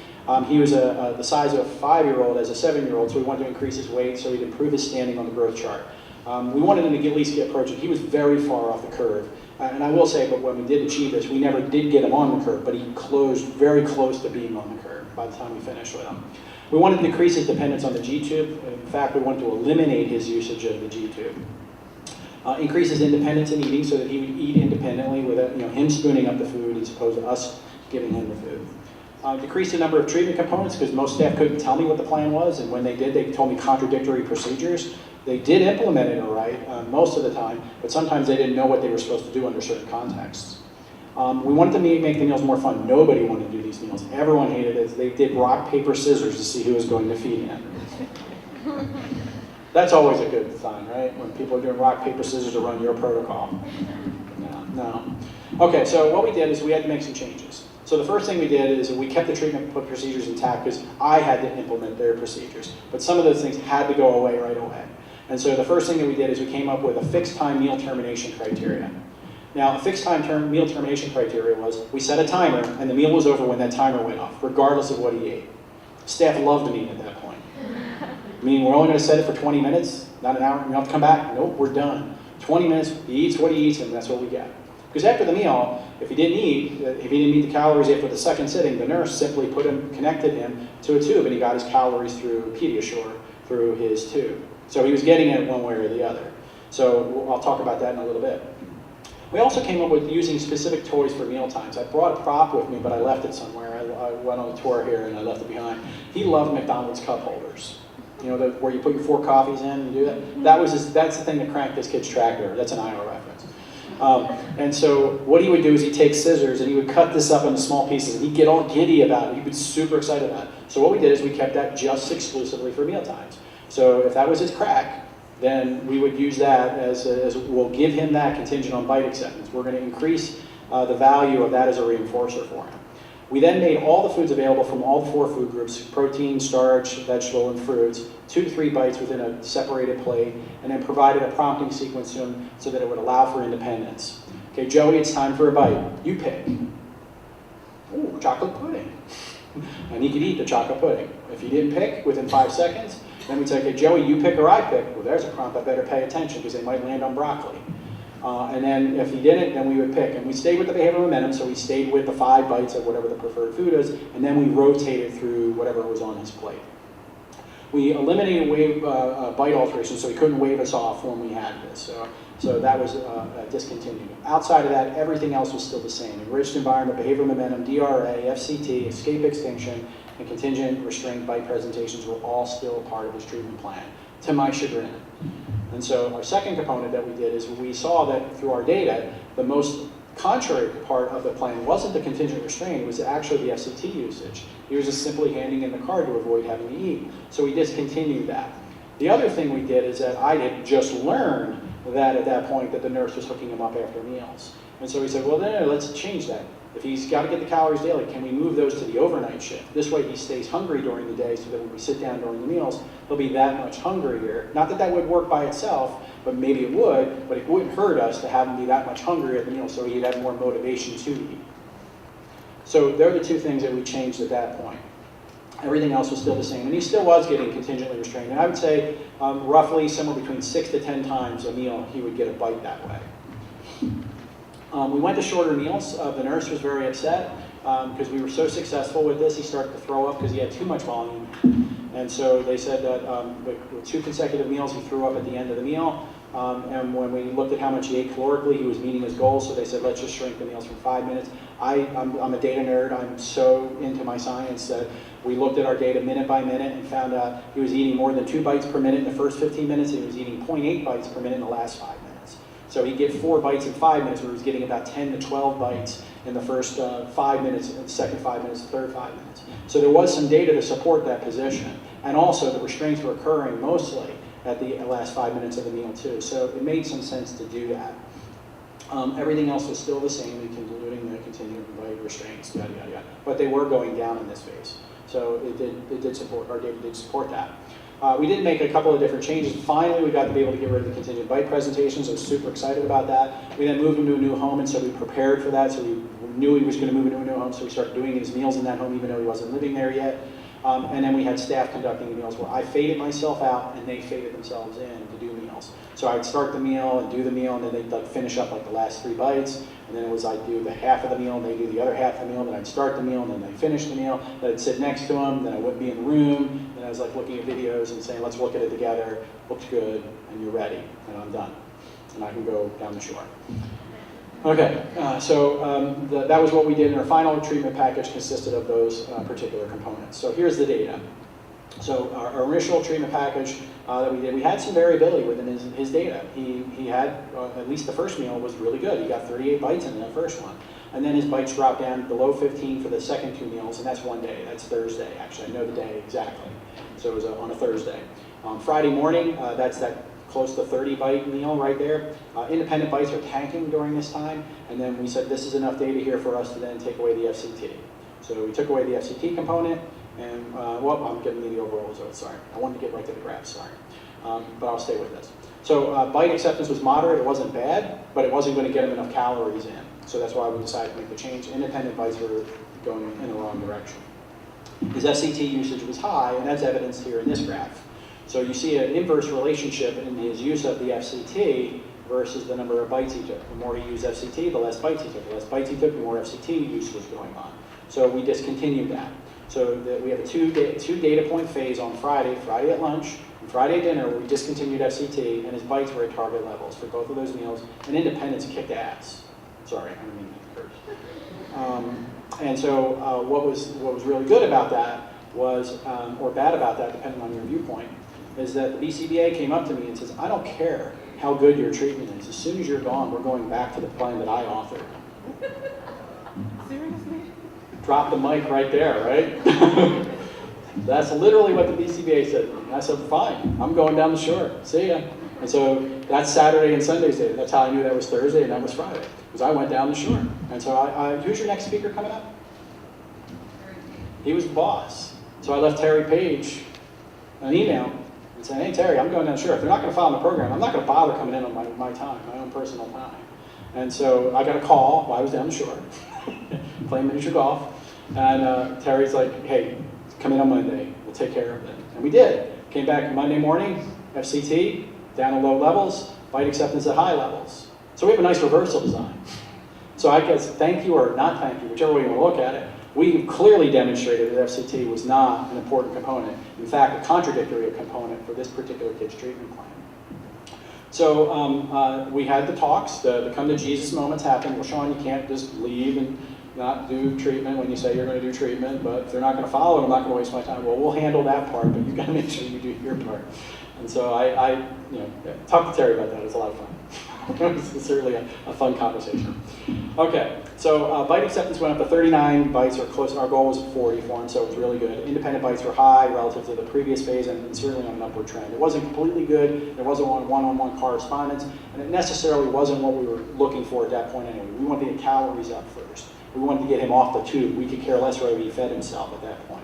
He was the size of a 5-year-old as a 7-year-old, so we wanted to increase his weight so he'd improve his standing on the growth chart. We wanted him to at least get approaching. He was very far off the curve. And I will say, but when we did achieve this, we never did get him on the curve, but he closed very close to being on the curve by the time we finished with him. We wanted to decrease his dependence on the G-tube. In fact, we wanted to eliminate his usage of the G-tube. Increase his independence in eating so that he would eat independently without him spooning up the food as opposed to us giving him the food. Decrease the number of treatment components because most staff couldn't tell me what the plan was, and when they did, they told me contradictory procedures. They did implement it all right most of the time, but sometimes they didn't know what they were supposed to do under certain contexts. We wanted to make the meals more fun. Nobody wanted to do these meals. Everyone hated it. They did rock, paper, scissors to see who was going to feed him. That's always a good sign, right? When people are doing rock, paper, scissors to run your protocol. No. Okay, so what we did is we had to make some changes. So the first thing we did is we kept the treatment procedures intact because I had to implement their procedures. But some of those things had to go away right away. And so the first thing that we did is we came up with a fixed time meal termination criteria. Now, a fixed time meal termination criteria was we set a timer, and the meal was over when that timer went off, regardless of what he ate. Staff loved me at that point. Meaning we're only going to set it for 20 minutes, not an hour. You don't have to come back. Nope, we're done. 20 minutes, he eats what he eats, and that's what we get. Because after the meal, if he didn't meet the calories after the second sitting, the nurse simply connected him to a tube, and he got his calories through Pediasure, through his tube. So he was getting it one way or the other. So I'll talk about that in a little bit. We also came up with using specific toys for meal times. I brought a prop with me, but I left it somewhere. I went on a tour here and I left it behind. He loved McDonald's cup holders. You know, where you put your 4 coffees in, you do that? That's the thing that cranked this kid's tractor. That's an IO reference. And so what he would do is he'd take scissors and he would cut this up into small pieces, and he'd get all giddy about it. He'd be super excited about it. So what we did is we kept that just exclusively for meal times. So if that was his crack, then we would use that as we'll give him that contingent on bite acceptance. We're going to increase the value of that as a reinforcer for him. We then made all the foods available from all 4 food groups, protein, starch, vegetable, and fruits, 2 to 3 bites within a separated plate, and then provided a prompting sequence to him so that it would allow for independence. Okay, Joey, it's time for a bite. You pick. Ooh, chocolate pudding. And he could eat the chocolate pudding. If he didn't pick within 5 seconds, then we'd say, okay, Joey, you pick or I pick. Well, there's a prompt, I better pay attention because they might land on broccoli. And then if he didn't, then we would pick. And we stayed with the behavioral momentum, so we stayed with the 5 bites of whatever the preferred food is, and then we rotated through whatever was on his plate. We eliminated bite alterations, so he couldn't wave us off when we had this. So that was discontinued. Outside of that, everything else was still the same. Enriched environment, behavioral momentum, DRA, FCT, escape extinction, and contingent restraint bite presentations were all still part of his treatment plan, to my chagrin. And so our second component that we did is we saw that through our data, the most contrary part of the plan wasn't the contingent restraint, it was actually the FCT usage. He was just simply handing in the card to avoid having to eat. So we discontinued that. The other thing we did is that I had just learned that at that point that the nurse was hooking him up after meals. And so we said, well, no, let's change that. If he's got to get the calories daily, can we move those to the overnight shift? This way he stays hungry during the day so that when we sit down during the meals, he'll be that much hungrier. Not that that would work by itself, but maybe it would, but it wouldn't hurt us to have him be that much hungrier at the meal so he'd have more motivation to eat. So they're the 2 things that we changed at that point. Everything else was still the same, and he still was getting contingently restrained. And I would say roughly somewhere between 6 to 10 times a meal he would get a bite that way. We went to shorter meals. The nurse was very upset because we were so successful with this. He started to throw up because he had too much volume. And so they said that with 2 consecutive meals, he threw up at the end of the meal. And when we looked at how much he ate calorically, he was meeting his goals. So they said, let's just shrink the meals from 5 minutes. I'm a data nerd. I'm so into my science that we looked at our data minute by minute and found out he was eating more than 2 bites per minute in the first 15 minutes. And he was eating 0.8 bites per minute in the last 5 minutes. So he'd get 4 bites in 5 minutes, where he was getting about 10 to 12 bites in the first 5 minutes, and the second 5 minutes, the third 5 minutes. So there was some data to support that position. And also the restraints were occurring mostly at the last 5 minutes of the meal too. So it made some sense to do that. Everything else was still the same, including the continued bite restraints, yada, yada, yada. But they were going down in this phase. So it did support, our data did support that. We did make a couple of different changes. Finally, we got to be able to get rid of the contingent bite presentations. I was super excited about that. We then moved him to a new home, and so we prepared for that. So we knew he was going to move into a new home, so we started doing his meals in that home, even though he wasn't living there yet. And then we had staff conducting the meals where I faded myself out, and they faded themselves in to do meals. So I'd start the meal and do the meal, and then they'd finish up like the last 3 bites. And then it was I'd do the half of the meal, and they'd do the other half of the meal, then I'd start the meal, and then they'd finish the meal. Then I'd sit next to them, then I wouldn't be in the room, and I was like looking at videos and saying, let's look at it together, looks good, and you're ready, and I'm done. And I can go down the shore. Okay, that was what we did, and our final treatment package consisted of those particular components. So here's the data. So our initial treatment package that we did, we had some variability within his data. He had, at least the first meal was really good. He got 38 bites in that first one. And then his bites dropped down below 15 for the second 2 meals, and that's one day. That's Thursday, actually. I know the day exactly. So it was on a Thursday. Friday morning, that's that close to 30 bite meal right there. Independent bites are tanking during this time, and then we said this is enough data here for us to then take away the FCT. So we took away the FCT component, and well, I'm getting the overall results, sorry. I wanted to get right to the graph, sorry. but I'll stay with this. So bite acceptance was moderate. It wasn't bad, but it wasn't going to get him enough calories in. So that's why we decided to make the change. Independent bites were going in the wrong direction. His FCT usage was high, and that's evidenced here in this graph. So you see an inverse relationship in his use of the FCT versus the number of bites he took. The more he used FCT, the less bites he took. The less bites he took, the more FCT use was going on. So we discontinued that. So we have a two data point phase on Friday at lunch, and Friday at dinner, where we discontinued FCT, and his bites were at target levels for both of those meals, and independence kicked ass. Sorry, I didn't mean to curse. And so what was really good about that was, or bad about that, depending on your viewpoint, is that the BCBA came up to me and says, I don't care how good your treatment is. As soon as you're gone, we're going back to the plan that I authored. Seriously? Drop the mic right there, right? That's literally what the BCBA said to me. I said, fine, I'm going down the shore. See ya. And so that's Saturday and Sunday's data. That's how I knew that was Thursday and that was Friday, because I went down the shore. And so who's your next speaker coming up? He was the boss. So I left Terry Page an email and said, hey Terry, I'm going down the shore. If they're not going to follow my program, I'm not going to bother coming in on my time, my own personal time. And so I got a call while I was down the shore, playing miniature golf. And Terry's like, hey, come in on Monday. We'll take care of it. And we did. Came back Monday morning, FCT, down at low levels, bite acceptance at high levels. So we have a nice reversal design. So I guess thank you or not thank you, whichever way you want to look at it, we clearly demonstrated that FCT was not an important component. In fact, a contradictory component for this particular kid's treatment plan. So we had the talks, the come to Jesus moments happened. Well, Sean, you can't just leave and not do treatment when you say you're going to do treatment, but if they're not going to follow it, I'm not going to waste my time. Well, we'll handle that part, but you've got to make sure you do your part. And so I talked to Terry about that. It was a lot of fun. It was certainly a fun conversation. Okay, so bite acceptance went up to 39 bites, or close. Our goal was 40 for him, so it was really good. Independent bites were high relative to the previous phase, and certainly on an upward trend. It wasn't completely good. There wasn't one-on-one correspondence, and it necessarily wasn't what we were looking for at that point anyway. We wanted to get calories up first. We wanted to get him off the tube. We could care less whether he fed himself at that point.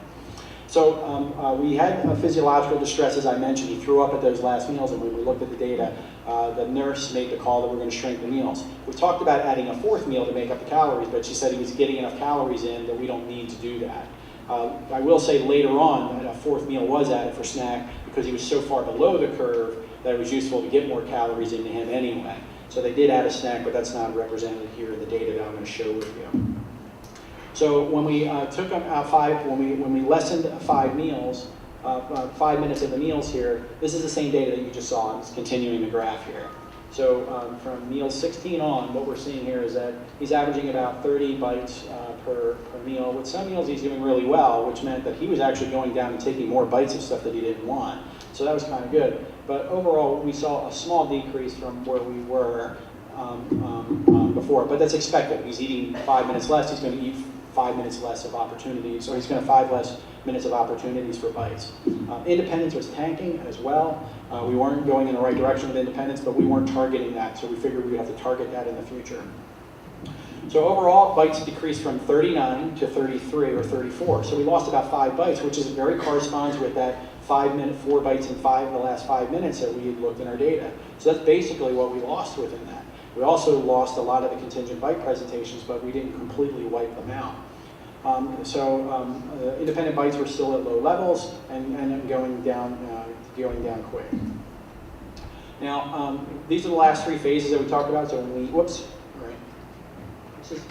So we had physiological distress, as I mentioned. He threw up at those last meals, and when we looked at the data, the nurse made the call that we're going to shrink the meals. We talked about adding a fourth meal to make up the calories, but she said he was getting enough calories in that we don't need to do that. I will say later on that a fourth meal was added for snack because he was so far below the curve that it was useful to get more calories into him anyway. So they did add a snack, but that's not represented here in the data that I'm going to show with you. So when we took out when we lessened 5 meals, 5 minutes of the meals here, this is the same data that you just saw. It's continuing the graph here. So from meal 16 on, what we're seeing here is that he's averaging about 30 bites per meal. With some meals, he's doing really well, which meant that he was actually going down and taking more bites of stuff that he didn't want. So that was kind of good. But overall, we saw a small decrease from where we were before. But that's expected. He's eating 5 minutes less. He's going to eat 5 minutes less of opportunities, so he's going to have 5 less minutes of opportunities for bites. Independence was tanking as well. We weren't going in the right direction with independence, but we weren't targeting that, so we figured we'd have to target that in the future. So overall, bites decreased from 39 to 33 or 34. So we lost about 5 bites, which is very corresponds with that 4 bites in the last 5 minutes that we had looked in our data. So that's basically what we lost within that. We also lost a lot of the contingent bite presentations, but we didn't completely wipe them out. Independent bites were still at low levels and going down quick. Now, these are the last 3 phases that we talked about. So when we, whoops, all right. This is,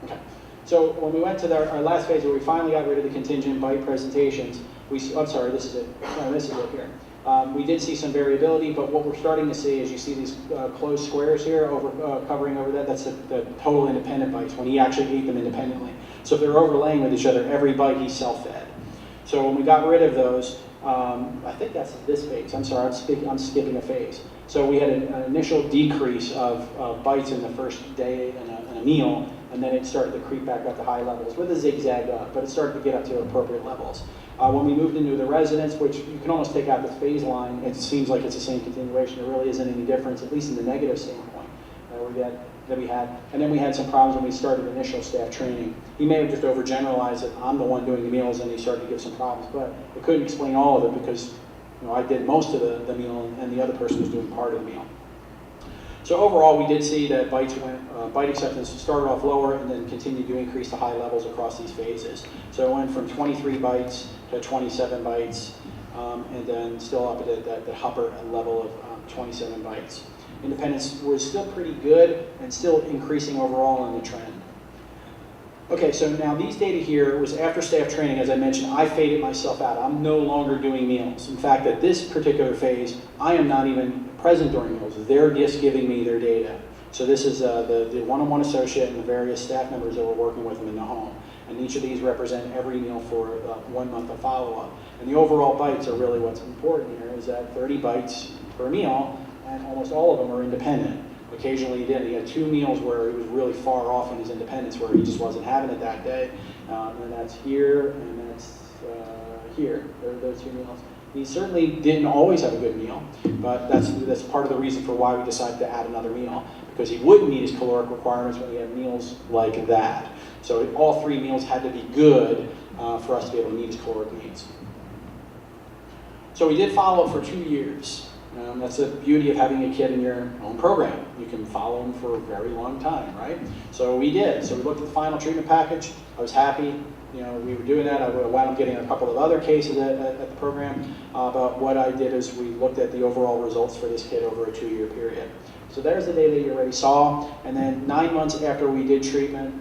okay. So when we went to our last phase where we finally got rid of the contingent bite presentations, I'm sorry, this is it. No, this is it here. We did see some variability, but what we're starting to see is you see these closed squares here covering over that. That's the total independent bites when he actually ate them independently. So if they're overlaying with each other, every bite he self-fed. So when we got rid of those, I think that's this phase. I'm sorry, I'm skipping a phase. So we had an initial decrease of bites in the first day and a meal, and then it started to creep back up to high levels with a zigzag up, but it started to get up to appropriate levels. When we moved into the residence, which you can almost take out the phase line, it seems like it's the same continuation. There really isn't any difference, at least in the negative standpoint. We get that we had. And then we had some problems when we started initial staff training. He may have just overgeneralized it. I'm the one doing the meals, and he started to give some problems. But I couldn't explain all of it because I did most of the meal, and the other person was doing part of the meal. So overall, we did see that bite acceptance started off lower and then continued to increase to high levels across these phases. So it went from 23 bites to 27 bites, and then still up at the upper level of 27 bites. Independence was still pretty good and still increasing overall in the trend. Okay, so now these data here was after staff training. As I mentioned, I faded myself out. I'm no longer doing meals. In fact, at this particular phase, I am not even present during meals. They're just giving me their data. So this is the one-on-one associate and the various staff members that we're working with them in the home. And each of these represent every meal for 1 month of follow-up. And the overall bites are really what's important here, is that 30 bites per meal, and almost all of them are independent. Occasionally he didn't. He had 2 meals where he was really far off in his independence, where he just wasn't having it that day. And that's here, and that's here. Those 2 meals. He certainly didn't always have a good meal, but that's part of the reason for why we decided to add another meal, because he wouldn't meet his caloric requirements when he had meals like that. So all 3 meals had to be good for us to be able to meet his caloric needs. So we did follow up for 2 years. That's the beauty of having a kid in your own program. You can follow them for a very long time, right? So we did. So we looked at the final treatment package. I was happy. We were doing that. I wound up getting a couple of other cases at the program. But what I did is we looked at the overall results for this kid over a 2-year period. So there's the data you already saw. And then 9 months after we did treatment,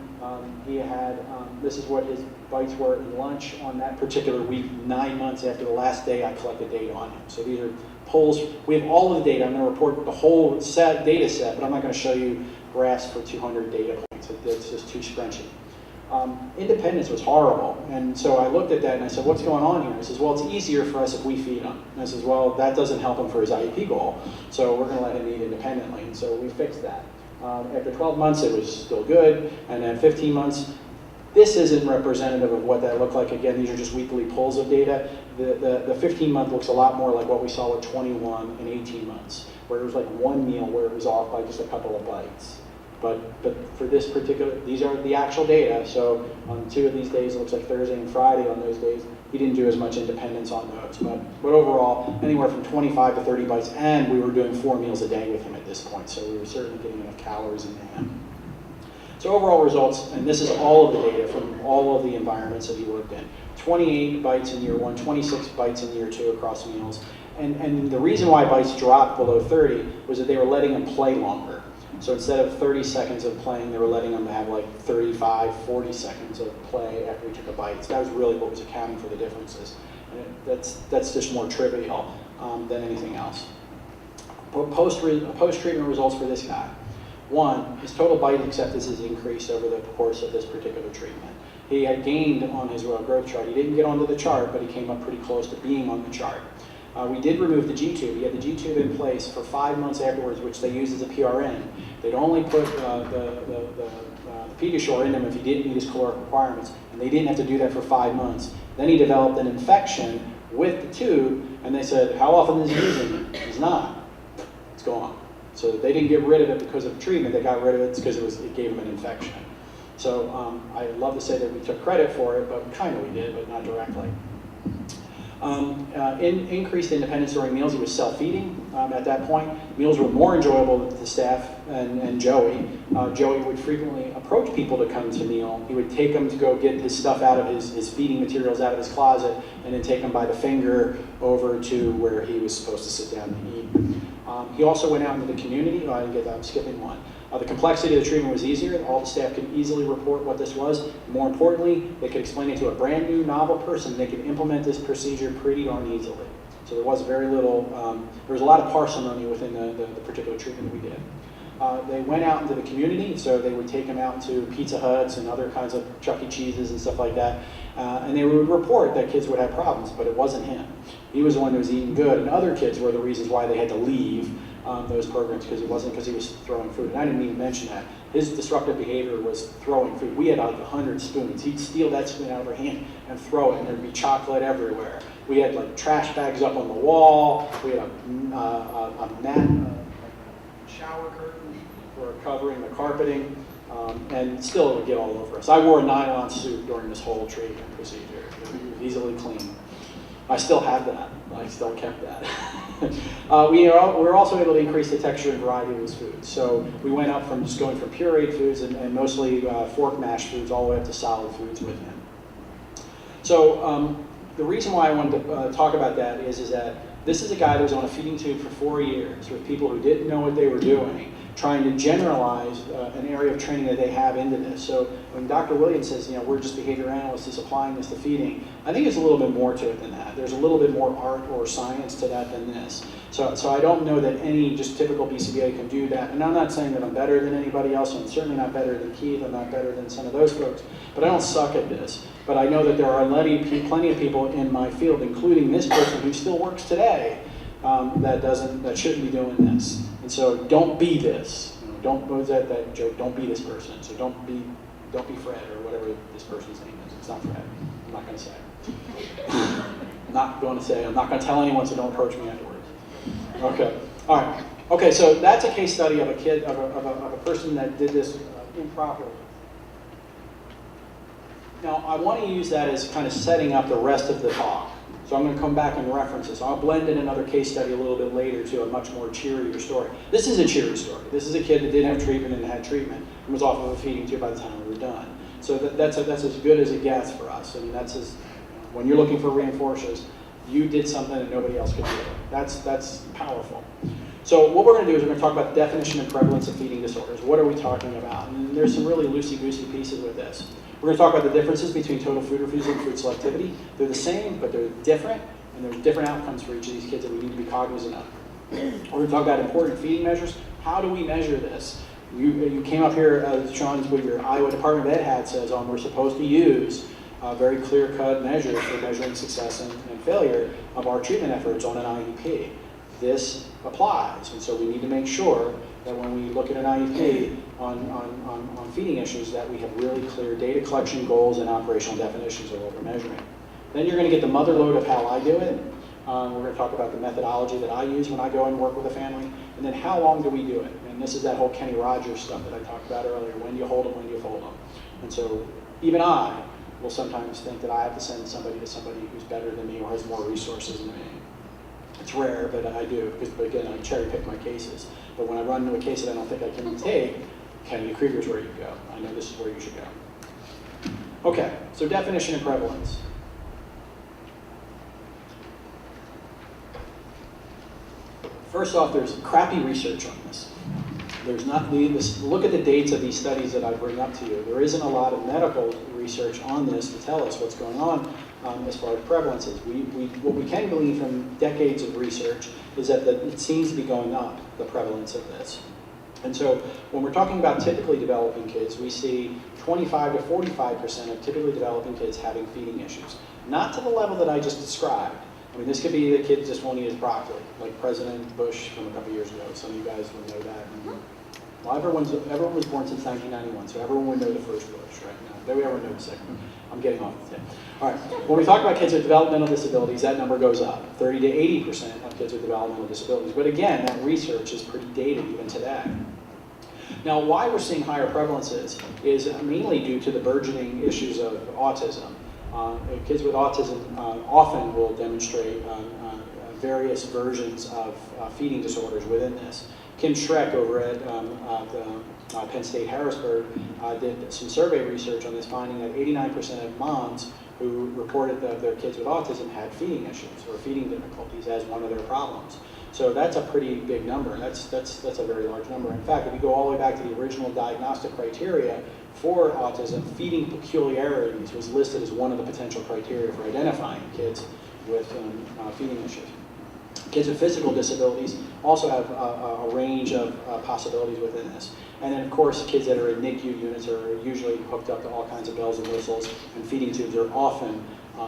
he had, this is what his bites were in lunch on that particular week, 9 months after the last day I collected data on him. So these are polls. We have all of the data. I'm going to report the whole data set, but I'm not going to show you graphs for 200 data points. It's just too scrunchy. Independence was horrible, and so I looked at that and I said, what's going on here? I says, well, it's easier for us if we feed him. And I says, well, that doesn't help him for his IEP goal, so we're going to let him eat independently, and so we fixed that. After 12 months, it was still good, and then 15 months, this isn't representative of what that looked like. Again, these are just weekly polls of data. The 15-month looks a lot more like what we saw with 21 and 18 months, where it was like 1 meal where it was off by just a couple of bites. But for this particular, these are the actual data. So on 2 of these days, it looks like Thursday and Friday on those days, he didn't do as much independence on those. But overall, anywhere from 25 to 30 bites, and we were doing 4 meals a day with him at this point, so we were certainly getting enough calories into him. So overall results, and this is all of the data from all of the environments that he worked in. 28 bites in year 1, 26 bites in year 2 across meals. And the reason why bites dropped below 30 was that they were letting him play longer. So instead of 30 seconds of playing, they were letting him have like 35, 40 seconds of play after he took a bite. So that was really what was accounting for the differences. And that's just more trivial than anything else. Post-treatment results for this guy. 1, his total bite acceptance has increased over the course of this particular treatment. He had gained on his growth chart. He didn't get onto the chart, but he came up pretty close to being on the chart. We did remove the G-tube. He had the G-tube in place for 5 months afterwards, which they used as a PRN. They'd only put the Pediasure in him if he didn't meet his caloric requirements, and they didn't have to do that for 5 months. Then he developed an infection with the tube, and they said, how often is he using it? He's not. It's gone. So they didn't get rid of it because of treatment. They got rid of it because it gave him an infection. So I'd love to say that we took credit for it, but kind of we did, but not directly. Increased independence during meals. He was self-feeding at that point. Meals were more enjoyable to the staff and Joey. Joey would frequently approach people to come to meal. He would take them to go get his stuff out of his feeding materials out of his closet, and then take them by the finger over to where he was supposed to sit down and eat. He also went out into the community. Oh, I didn't get that. I'm skipping one. The complexity of the treatment was easier. All the staff could easily report what this was. More importantly, they could explain it to a brand new, novel person. They could implement this procedure pretty darn easily. So there was very little, there was a lot of parsimony within the particular treatment that we did. They went out into the community, so they would take him out to Pizza Huts and other kinds of Chuck E. Cheese's and stuff like that. And they would report that kids would have problems, but it wasn't him. He was the one who was eating good, and other kids were the reasons why they had to leave those programs, because it wasn't because he was throwing food. And I didn't even mention that. His disruptive behavior was throwing food. We had like 100 spoons. He'd steal that spoon out of her hand and throw it, and there'd be chocolate everywhere. We had like trash bags up on the wall. We had a mat, shower curtain or covering, the carpeting, and still it would get all over us. I wore a nylon suit during this whole treatment procedure. It was easily clean. I still have that. I still kept that. We're also able to increase the texture and variety of these foods. So we went up from just going from pureed foods and mostly fork mashed foods all the way up to solid foods with him. So the reason why I wanted to talk about that is that this is a guy that was on a feeding tube for 4 years with people who didn't know what they were doing, trying to generalize an area of training that they have into this. So when Dr. Williams says, we're just behavior analysts who's applying this to feeding, I think there's a little bit more to it than that. There's a little bit more art or science to that than this. So I don't know that any just typical BCBA can do that. And I'm not saying that I'm better than anybody else. I'm certainly not better than Keith. I'm not better than some of those folks. But I don't suck at this. But I know that there are plenty of people in my field, including this person who still works today, that shouldn't be doing this. And so don't be this. Don't what was that joke? Don't be this person. So don't be Fred or whatever this person's name is. It's not Fred. I'm not going to say. I'm not going to tell anyone. So don't approach me afterwards. Okay. All right. Okay. So that's a case study of a kid of a person that did this improperly. Now I want to use that as kind of setting up the rest of the talk. So I'm going to come back and reference this. I'll blend in another case study a little bit later to a much more cheerier story. This is a cheery story. This is a kid that didn't have treatment and had treatment and was off of a feeding tube by the time we were done. So that's as good as it gets for us. I mean, when you're looking for reinforcers, you did something that nobody else could do. That's powerful. So what we're going to do is we're going to talk about the definition and prevalence of feeding disorders. What are we talking about? And there's some really loosey-goosey pieces with this. We're going to talk about the differences between total food refusal and food selectivity. They're the same, but they're different, and there's different outcomes for each of these kids that we need to be cognizant of. We're going to talk about important feeding measures. How do we measure this? You came up here, Sean, with your Iowa Department of Ed hat says we're supposed to use very clear-cut measures for measuring success and failure of our treatment efforts on an IEP. This applies, and so we need to make sure that when we look at an IEP on feeding issues that we have really clear data collection goals and operational definitions of what we're measuring. Then you're going to get the mother lode of how I do it. We're going to talk about the methodology that I use when I go and work with a family, and then how long do we do it? And this is that whole Kenny Rogers stuff that I talked about earlier. When do you hold them, when do you fold them? And so even I will sometimes think that I have to send somebody to somebody who's better than me or has more resources than me. It's rare, but I do, because again, I cherry pick my cases. But when I run into a case that I don't think I can take, Kenny Krieger's where you go. I know this is where you should go. Okay, so definition and prevalence. First off, there's crappy research on this. There's not, look at the dates of these studies that I bring up to you. There isn't a lot of medical research on this to tell us what's going on as far as prevalences. What we can glean from decades of research is that it seems to be going up, the prevalence of this. And so when we're talking about typically developing kids, we see 25 to 45% of typically developing kids having feeding issues. Not to the level that I just described. I mean, this could be the kid just won't eat his broccoli, like President Bush from a couple years ago. Some of you guys would know that. Well, everyone was born since 1991, so everyone would know the first Bush, right? No, we ever know the second one. I'm getting off the tip. All right, when we talk about kids with developmental disabilities, that number goes up. 30 to 80% of kids with developmental disabilities. But again, that research is pretty dated even today. Now, why we're seeing higher prevalences is mainly due to the burgeoning issues of autism. Kids with autism often will demonstrate various versions of feeding disorders within this. Kim Schreck over at Penn State Harrisburg did some survey research on this, finding that 89% of moms who reported that their kids with autism had feeding issues or feeding difficulties as one of their problems. So that's a pretty big number. That's a very large number. In fact, if you go all the way back to the original diagnostic criteria for autism, feeding peculiarities was listed as one of the potential criteria for identifying kids with feeding issues. Kids with physical disabilities also have a range of possibilities within this. And then, of course, kids that are in NICU units are usually hooked up to all kinds of bells and whistles, and feeding tubes are often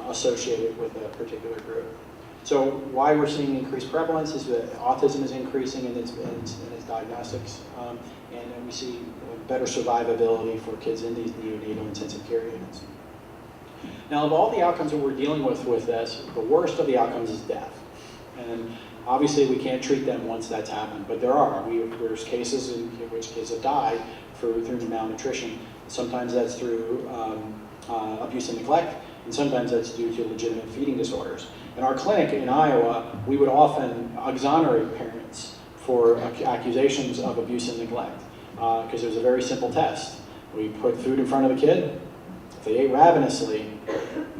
associated with a particular group. So why we're seeing increased prevalence is that autism is increasing in its diagnostics, and we see better survivability for kids in these neonatal intensive care units. Now, of all the outcomes that we're dealing with this, the worst of the outcomes is death. And obviously we can't treat them once that's happened, but there's cases in which kids have died through malnutrition. Sometimes that's through abuse and neglect, and sometimes that's due to legitimate feeding disorders. In our clinic in Iowa, we would often exonerate parents for accusations of abuse and neglect, because there's a very simple test. We put food in front of the kid. If they ate ravenously,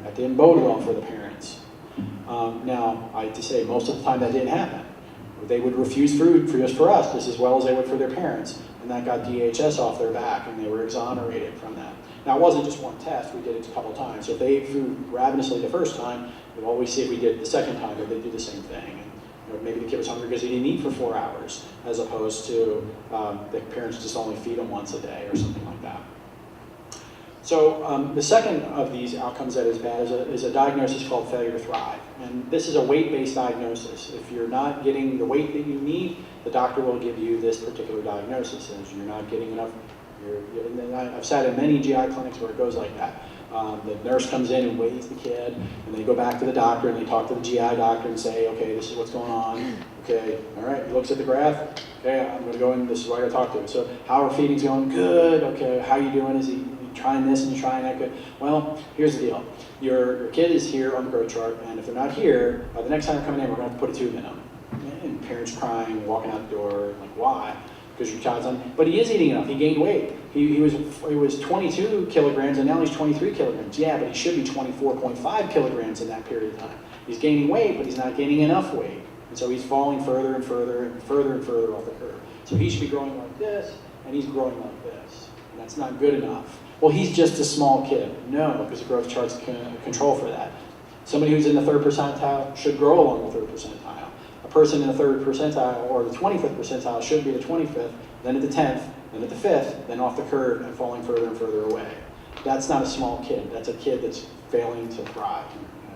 that didn't bode well for the parents. Now, I have to say, most of the time that didn't happen. They would refuse food just for us, just as well as they would for their parents, and that got DHS off their back, and they were exonerated from that. Now, it wasn't just one test, we did it a couple times. So if they ate food ravenously the first time, we'd always see if we did it the second time, if they do the same thing. And, maybe the kid was hungry because he didn't eat for 4 hours, as opposed to the parents just only feed him once a day or something like that. So the second of these outcomes that is bad is a diagnosis called failure to thrive. And this is a weight-based diagnosis. If you're not getting the weight that you need, the doctor will give you this particular diagnosis. And if you're not getting enough, I've sat in many GI clinics where it goes like that. The nurse comes in and weighs the kid, and they go back to the doctor and they talk to the GI doctor and say, okay, this is what's going on. Okay, all right, he looks at the graph. Okay, I'm going to go in, this is what I got to talk to him. So how are feedings going? Good. Okay, how you doing? Is he trying this and you trying that? Good. Well, here's the deal. Your kid is here on the growth chart, and if they're not here, the next time they're coming in, we're going to have to put a tube in them. And parents crying, walking out the door, like, why? Because your child's on, but he is eating enough. He gained weight. He was 22 kilograms, and now he's 23 kilograms. Yeah, but he should be 24.5 kilograms in that period of time. He's gaining weight, but he's not gaining enough weight. And so he's falling further and further and further and further off the curve. So he should be growing like this, and he's growing like this. And that's not good enough. Well, he's just a small kid. No, because the growth charts can control for that. Somebody who's in the 3rd percentile should grow along the 3rd percentile. A person in the 3rd percentile or the 25th percentile should be the 25th, then at the 10th, then at the 5th, then off the curve and falling further and further away. That's not a small kid. That's a kid that's failing to thrive.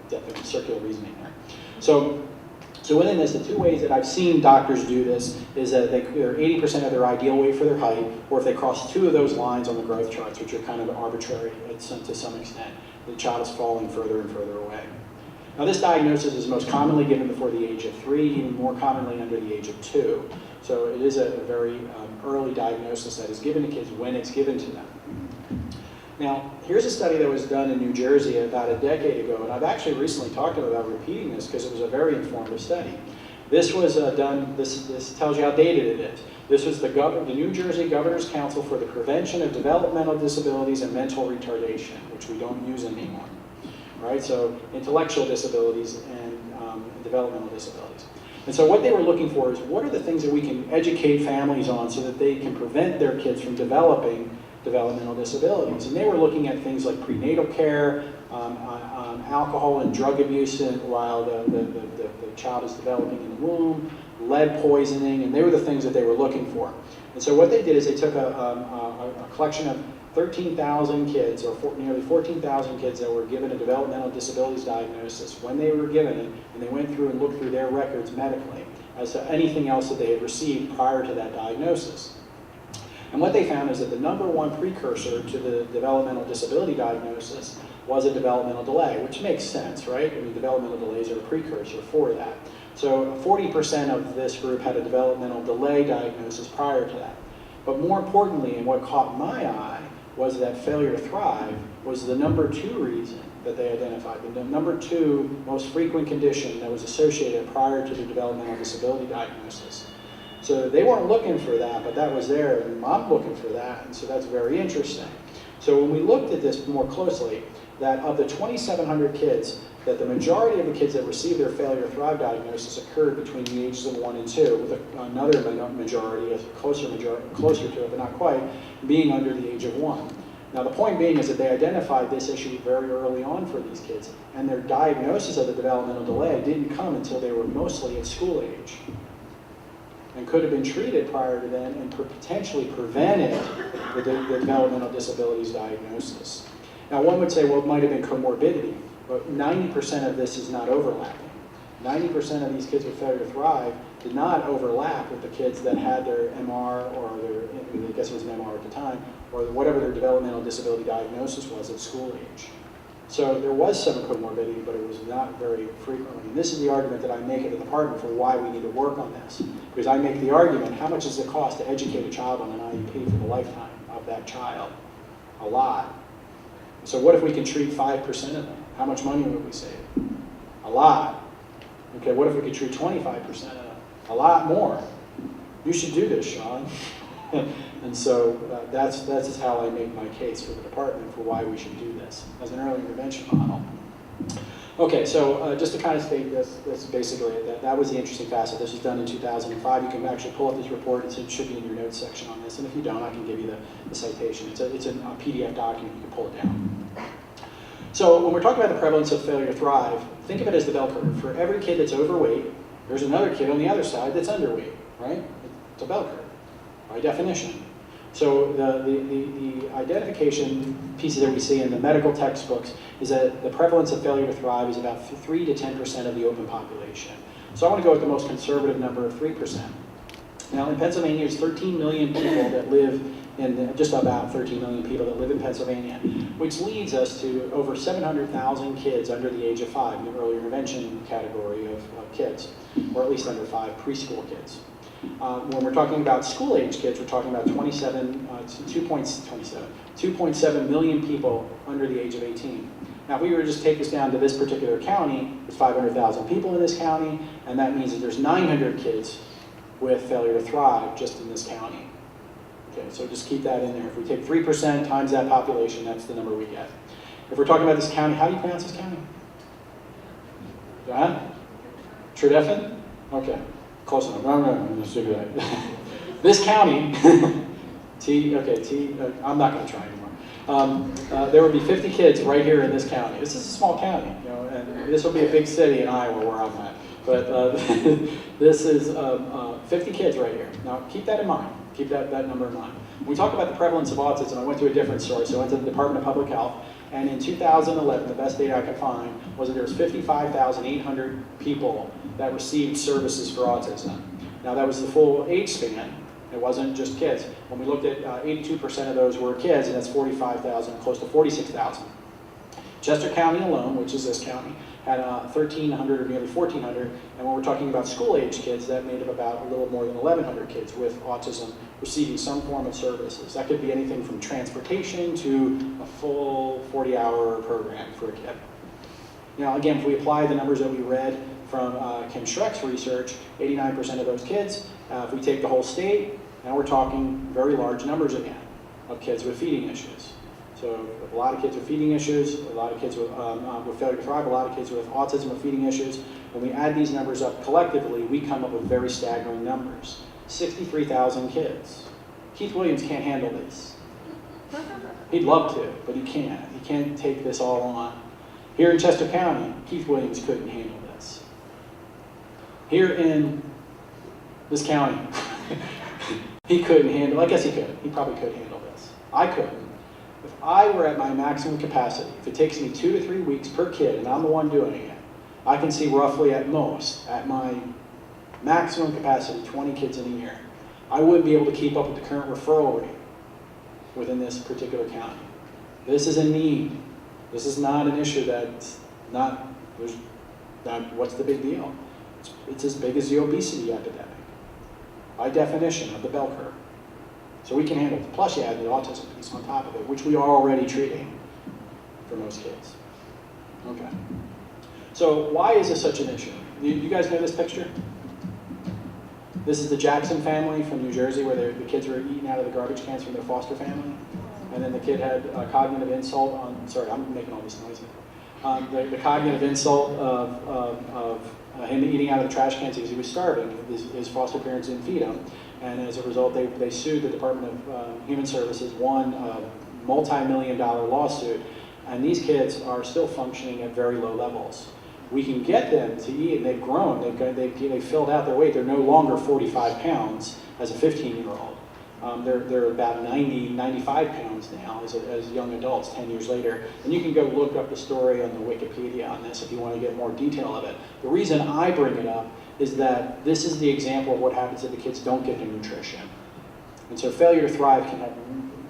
Definitely circular reasoning there. So within this, the two ways that I've seen doctors do this is that they're 80% of their ideal weight for their height, or if they cross 2 of those lines on the growth charts, which are kind of arbitrary to some extent, the child is falling further and further away. Now, this diagnosis is most commonly given before the age of 3, even more commonly under the age of 2. So it is a very early diagnosis that is given to kids when it's given to them. Now, here's a study that was done in New Jersey about a decade ago, and I've actually recently talked to them about repeating this because it was a very informative study. This was done, this tells you how dated it is. This was the New Jersey Governor's Council for the Prevention of Developmental Disabilities and Mental Retardation, which we don't use anymore. Right? So intellectual disabilities and developmental disabilities. And so what they were looking for is what are the things that we can educate families on so that they can prevent their kids from developing developmental disabilities. And they were looking at things like prenatal care, alcohol and drug abuse while the child is developing in the womb, lead poisoning, and they were the things that they were looking for. And so what they did is they took a collection of 13,000 kids, or nearly 14,000 kids that were given a developmental disabilities diagnosis when they were given it, and they went through and looked through their records medically as to anything else that they had received prior to that diagnosis. And what they found is that the #1 precursor to the developmental disability diagnosis was a developmental delay, which makes sense, right? I mean, developmental delays are a precursor for that. So 40% of this group had a developmental delay diagnosis prior to that. But more importantly, and what caught my eye, was that failure to thrive was the #2 reason that they identified, the #2 most frequent condition that was associated prior to the developmental disability diagnosis. So they weren't looking for that, but that was there, and I'm looking for that, and so that's very interesting. So when we looked at this more closely, that of the 2,700 kids, that the majority of the kids that received their failure to thrive diagnosis occurred between the ages of 1 and 2, with another majority, a closer to it, but not quite, being under the age of 1. Now the point being is that they identified this issue very early on for these kids, and their diagnosis of the developmental delay didn't come until they were mostly at school age, and could have been treated prior to then and potentially prevented the developmental disabilities diagnosis. Now one would say, well, it might have been comorbidity, but 90% of this is not overlapping. 90% of these kids with failure to thrive did not overlap with the kids that had their MR, or their, I guess it was an MR at the time, or whatever their developmental disability diagnosis was at school age. So there was some comorbidity, but it was not very frequently. And this is the argument that I make at the department for why we need to work on this. Because I make the argument, how much does it cost to educate a child on an IEP for the lifetime of that child? A lot. So what if we can treat 5% of them? How much money would we save? A lot. Okay, what if we could treat 25% of them? A lot more. You should do this, Sean. And so that's how I make my case for the department for why we should do this as an early intervention model. Okay, so just to kind of state this basically, that was the interesting facet. This was done in 2005. You can actually pull up this report. It should be in your notes section on this. And if you don't, I can give you the citation. It's a PDF document. You can pull it down. So when we're talking about the prevalence of failure to thrive, think of it as the bell curve. For every kid that's overweight, there's another kid on the other side that's underweight, right? It's a bell curve, by definition. So the identification pieces that we see in the medical textbooks is that the prevalence of failure to thrive is about 3 to 10% of the open population. So I want to go with the most conservative number of 3%. Now in Pennsylvania, there's 13 million people that live in, just about 13 million people that live in Pennsylvania, which leads us to over 700,000 kids under the age of 5 in the early intervention category of kids, or at least under 5 preschool kids. When we're talking about school-age kids, we're talking about 2.7 million people under the age of 18. Now, if we were to just take this down to this particular county, there's 500,000 people in this county, and that means that there's 900 kids with failure to thrive just in this county. Okay, so just keep that in there. If we take 3% times that population, that's the number we get. If we're talking about this county, how do you pronounce this county? John? Tredeffen? Okay. Close enough. No, let's figure that. This county, I'm not going to try anymore. There would be 50 kids right here in this county. This is a small county, you know, and this will be a big city in Iowa where I'm at. But this is 50 kids right here. Now, keep that in mind. Keep that number in mind. When we talk about the prevalence of autism, I went to a different source. I went to the Department of Public Health. And in 2011, the best data I could find was that there was 55,800 people that received services for autism. Now that was the full age span. It wasn't just kids. When we looked at 82% of those were kids, and that's 45,000, close to 46,000. Chester County alone, which is this county, had 1,300 or nearly 1,400. And when we're talking about school-age kids, that made up about a little more than 1,100 kids with autism receiving some form of services. That could be anything from transportation to a full 40-hour program for a kid. Now, again, if we apply the numbers that we read from Kim Schreck's research, 89% of those kids, if we take the whole state, now we're talking very large numbers again of kids with feeding issues. So a lot of kids with feeding issues, a lot of kids with failure to thrive, a lot of kids with autism with feeding issues. When we add these numbers up collectively, we come up with very staggering numbers. 63,000 kids. Keith Williams can't handle this. He'd love to, but he can't. He can't take this all on. Here in Chester County, Keith Williams couldn't handle this. Here in this county, he couldn't handle, I guess he could. He probably could handle this. I couldn't. If I were at my maximum capacity, if it takes me 2 to 3 weeks per kid and I'm the one doing it, I can see roughly at most, at my maximum capacity, 20 kids in a year. I wouldn't be able to keep up with the current referral rate within this particular county. This is a need. This is not an issue that's not, what's the big deal? It's as big as the obesity epidemic, by definition of the bell curve. So we can handle it. Plus you add the autism piece on top of it, which we are already treating for most kids. Okay. So why is this such an issue? You guys know this picture? This is the Jackson family from New Jersey where the kids were eating out of the garbage cans from their foster family. And then the kid had a cognitive insult on, sorry, I'm making all this noise. The cognitive insult of him eating out of the trash cans because he was starving. His foster parents didn't feed him. And as a result, they sued the Department of Human Services, won a multi-million-dollar lawsuit. And these kids are still functioning at very low levels. We can get them to eat, and they've grown, they've filled out their weight. They're no longer 45 pounds as a 15-year-old. They're about 90, 95 pounds now as young adults 10 years later. And you can go look up the story on the Wikipedia on this if you want to get more detail of it. The reason I bring it up is that this is the example of what happens if the kids don't get their nutrition. And so failure to thrive can have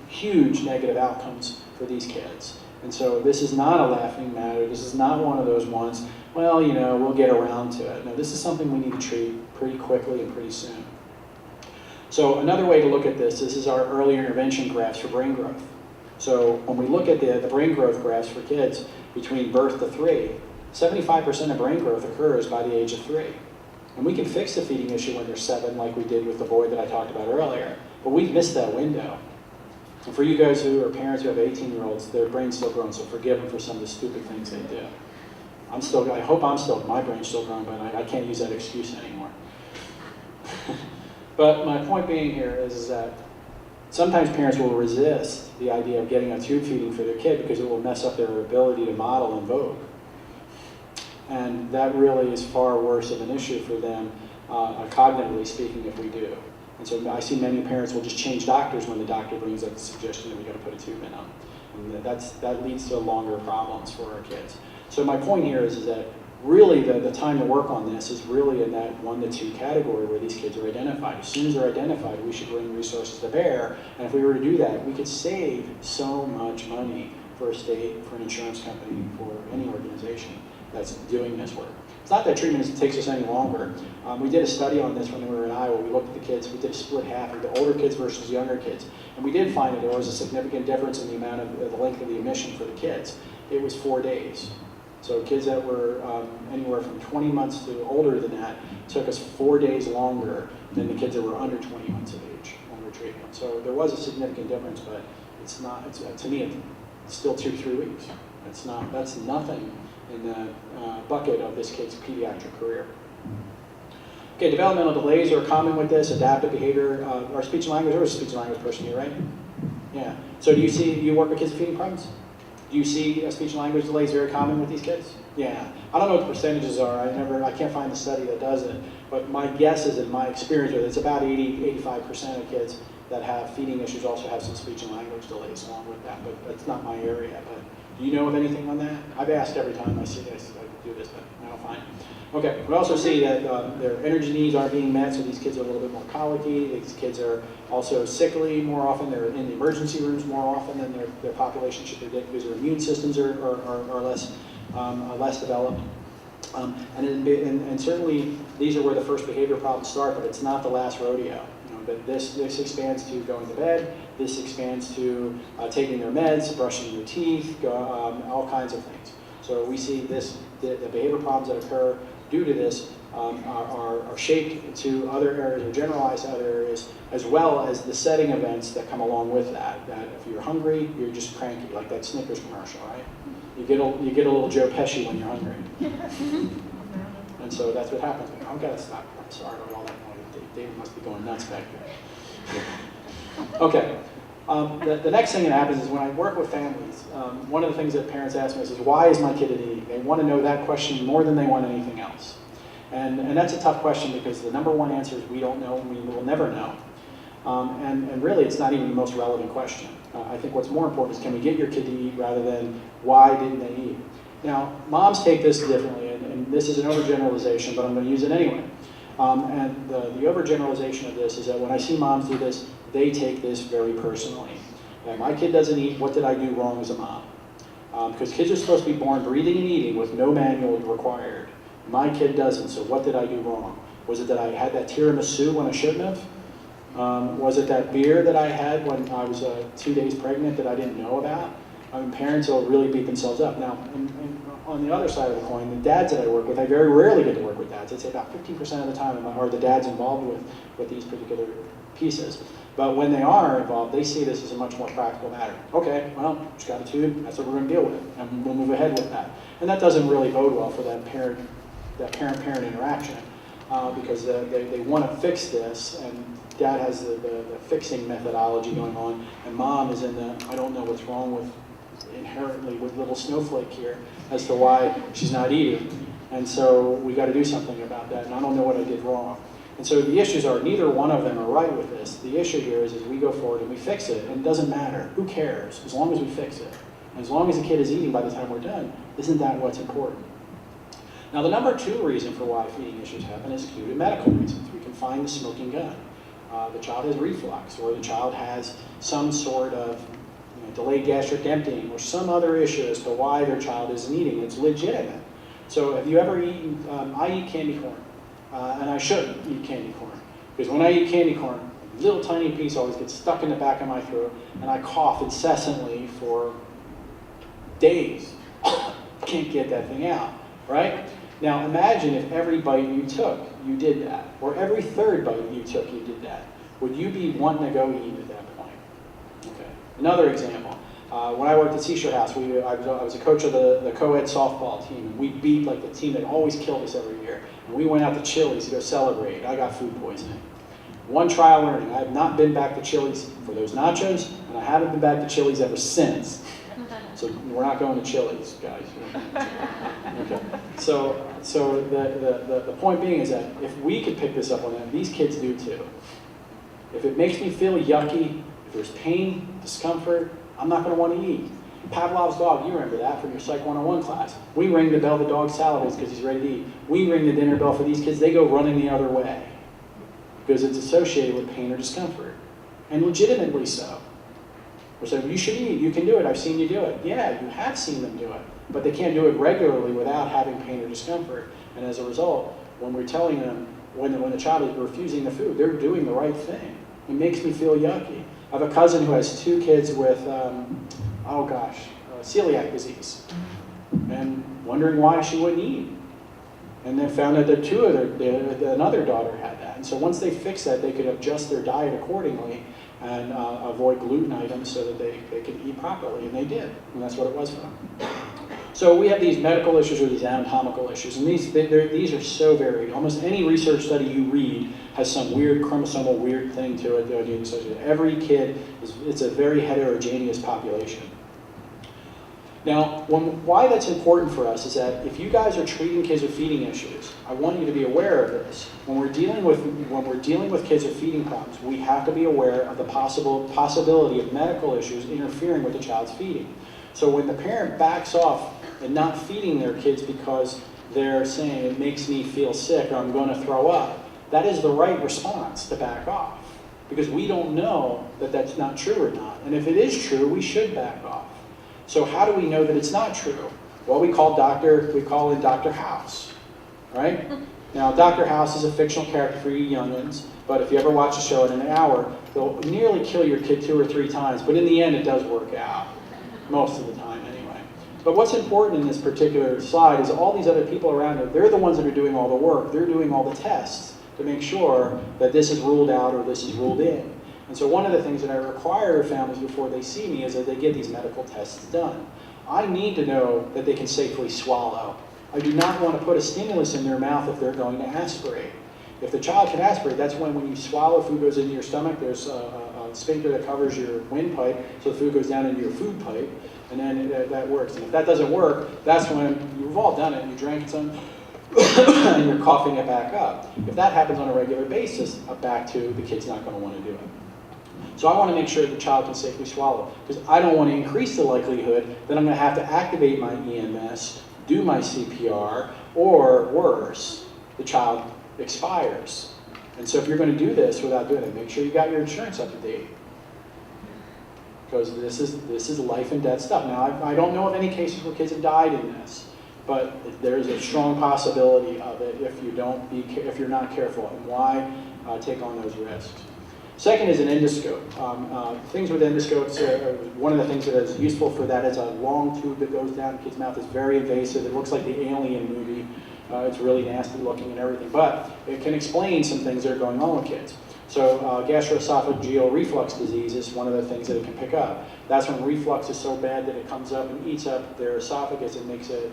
huge negative outcomes for these kids. And so this is not a laughing matter. This is not one of those ones, well, you know, we'll get around to it. No, this is something we need to treat pretty quickly and pretty soon. So another way to look at this is our early intervention graphs for brain growth. So when we look at the brain growth graphs for kids between birth to 3, 75% of brain growth occurs by the age of 3. And we can fix the feeding issue when they're 7, like we did with the boy that I talked about earlier. But we've missed that window. And for you guys who are parents who have 18-year-olds, their brain's still growing, so forgive them for some of the stupid things they do. I hope my brain's still growing, but I can't use that excuse anymore. But my point being here is that sometimes parents will resist the idea of getting a tube feeding for their kid because it will mess up their ability to model and vogue. And that really is far worse of an issue for them, cognitively speaking, if we do. And so I see many parents will just change doctors when the doctor brings up the suggestion that we got to put a tube in them. And that leads to longer problems for our kids. So my point here is that really the time to work on this is really in that 1 to 2 category where these kids are identified. As soon as they're identified, we should bring resources to bear. And if we were to do that, we could save so much money for a state, for an insurance company, for any organization that's doing this work. It's not that treatment takes us any longer. We did a study on this when we were in Iowa. We looked at the kids, we did a split half of the older kids versus younger kids. And we did find that there was a significant difference in the amount of the length of the admission for the kids. It was 4 days. So kids that were anywhere from 20 months to older than that took us 4 days longer than the kids that were under 20 months of age under treatment. So there was a significant difference, but it's not, to me, it's still 2-3 weeks. That's nothing in the bucket of this kid's pediatric career. Okay, developmental delays are common with this, adaptive behavior, or speech and language. There was a speech and language person here, right? Yeah. So do you work with kids with feeding problems? Do you see speech and language delays very common with these kids? Yeah. I don't know what the percentages are. I can't find the study that does it. But my guess is, in my experience with it, it's about 85% of kids that have feeding issues also have some speech and language delays along with that. But that's not my area. But do you know of anything on that? I've asked every time I see this, I do this, but I don't find it. Okay, we also see that their energy needs aren't being met, so these kids are a little bit more colicky. These kids are also sickly more often. They're in the emergency rooms more often than their population should predict because their immune systems are less developed. And certainly these are where the first behavior problems start, but it's not the last rodeo. But this expands to going to bed. This expands to taking their meds, brushing their teeth, all kinds of things. So we see the behavior problems that occur due to this are shaped to other areas or generalized to other areas, as well as the setting events that come along with that. That if you're hungry, you're just cranky, like that Snickers commercial, right? You get a little Joe Pesci when you're hungry. And so that's what happens. I've got to stop. I'm sorry about all that noise. David must be going nuts back there. Okay. The next thing that happens is when I work with families, one of the things that parents ask me is, why is my kid eating? They want to know that question more than they want anything else. And that's a tough question because the number one answer is we don't know and we will never know. And really, it's not even the most relevant question. I think what's more important is, can we get your kid to eat rather than why didn't they eat? Now, moms take this differently, and this is an overgeneralization, but I'm going to use it anyway. And the overgeneralization of this is that when I see moms do this, they take this very personally. My kid doesn't eat, what did I do wrong as a mom? Because kids are supposed to be born breathing and eating with no manual required. My kid doesn't, so what did I do wrong? Was it that I had that tiramisu when I shouldn't have? Was it that beer that I had when I was 2 days pregnant that I didn't know about? I mean, parents will really beat themselves up. Now, and on the other side of the coin, the dads that I work with, I very rarely get to work with dads. I'd say about 15% of the time are the dads involved with these particular pieces. But when they are involved, they see this as a much more practical matter. Okay, well, just got a tube, that's what we're going to deal with, and we'll move ahead with that. And that doesn't really bode well for that parent-parent interaction because they want to fix this, and dad has the fixing methodology going on, and mom is in the, I don't know what's wrong with inherently with little snowflake here as to why she's not eating. And so we got to do something about that, and I don't know what I did wrong. And so the issues are, neither one of them are right with this. The issue here is we go forward and we fix it, and it doesn't matter. Who cares? As long as we fix it. And as long as the kid is eating by the time we're done, isn't that what's important? Now, the number 2 reason for why feeding issues happen is due to medical reasons. We can find the smoking gun. The child has reflux, or the child has some sort of delayed gastric emptying, or some other issue as to why their child isn't eating. It's legitimate. So have you ever eaten, I eat candy corn, and I shouldn't eat candy corn, because when I eat candy corn, a little tiny piece always gets stuck in the back of my throat, and I cough incessantly for days. Can't get that thing out, right? Now imagine if every bite you took, you did that, or every third bite you took, you did that. Would you be wanting to go eat at that point? Okay. Another example. When I worked at Seashore House, I was a coach of the co-ed softball team, and we beat like the team that always killed us every year. And we went out to Chili's to go celebrate. I got food poisoning. One trial learning. I have not been back to Chili's for those nachos, and I haven't been back to Chili's ever since. So we're not going to Chili's, guys. Okay. So the point being is that if we could pick this up on them, these kids do too. If it makes me feel yucky, if there's pain, discomfort, I'm not going to want to eat. Pavlov's dog, you remember that from your Psych 101 class. We ring the bell, the dog salivates because he's ready to eat. We ring the dinner bell for these kids, they go running the other way because it's associated with pain or discomfort, and legitimately so. We're saying, you should eat, you can do it, I've seen you do it. Yeah, you have seen them do it, but they can't do it regularly without having pain or discomfort. And as a result, when we're telling them, when the child is refusing the food, they're doing the right thing. It makes me feel yucky. I have a cousin who has 2 kids with, celiac disease, and wondering why she wouldn't eat. And then found out that another daughter had that. And so once they fixed that, they could adjust their diet accordingly and avoid gluten items so that they could eat properly, and they did, and that's what it was for them. So we have these medical issues or these anatomical issues, and these are so varied. Almost any research study you read has some weird chromosomal weird thing to it. Every kid, it's a very heterogeneous population. Now, why that's important for us is that if you guys are treating kids with feeding issues, I want you to be aware of this. When we're dealing with kids with feeding problems, we have to be aware of the possibility of medical issues interfering with the child's feeding. So when the parent backs off and not feeding their kids because they're saying it makes me feel sick or I'm going to throw up, that is the right response to back off, because we don't know that that's not true or not. And if it is true, we should back off. So how do we know that it's not true? Well, we call in Dr. House, right? Now, Dr. House is a fictional character for you youngins, but if you ever watch a show in an hour, they'll nearly kill your kid 2 or 3 times, but in the end, it does work out, most of the time anyway. But what's important in this particular slide is all these other people around it, they're the ones that are doing all the work, they're doing all the tests to make sure that this is ruled out or this is ruled in. And so one of the things that I require of families before they see me is that they get these medical tests done. I need to know that they can safely swallow. I do not want to put a stimulus in their mouth if they're going to aspirate. If the child can aspirate, that's when you swallow, food goes into your stomach, there's a sphincter that covers your windpipe, so the food goes down into your food pipe, and then that works. And if that doesn't work, that's when you've all done it, you drank some, and you're coughing it back up. If that happens on a regular basis, back to the kid's not going to want to do it. So I want to make sure the child can safely swallow, because I don't want to increase the likelihood that I'm going to have to activate my EMS, do my CPR, or worse, the child expires. And so if you're going to do this without doing it, make sure you got your insurance up to date, because this is life and death stuff. Now, I don't know of any cases where kids have died in this, but there's a strong possibility of it if you're not careful. And why take on those risks? Second is an endoscope. Things with endoscopes, one of the things that is useful for that is a long tube that goes down the kid's mouth. It's very invasive. It looks like the Alien movie. It's really nasty looking and everything, but it can explain some things that are going on with kids. So gastroesophageal reflux disease is one of the things that it can pick up. That's when reflux is so bad that it comes up and eats up their esophagus and makes it,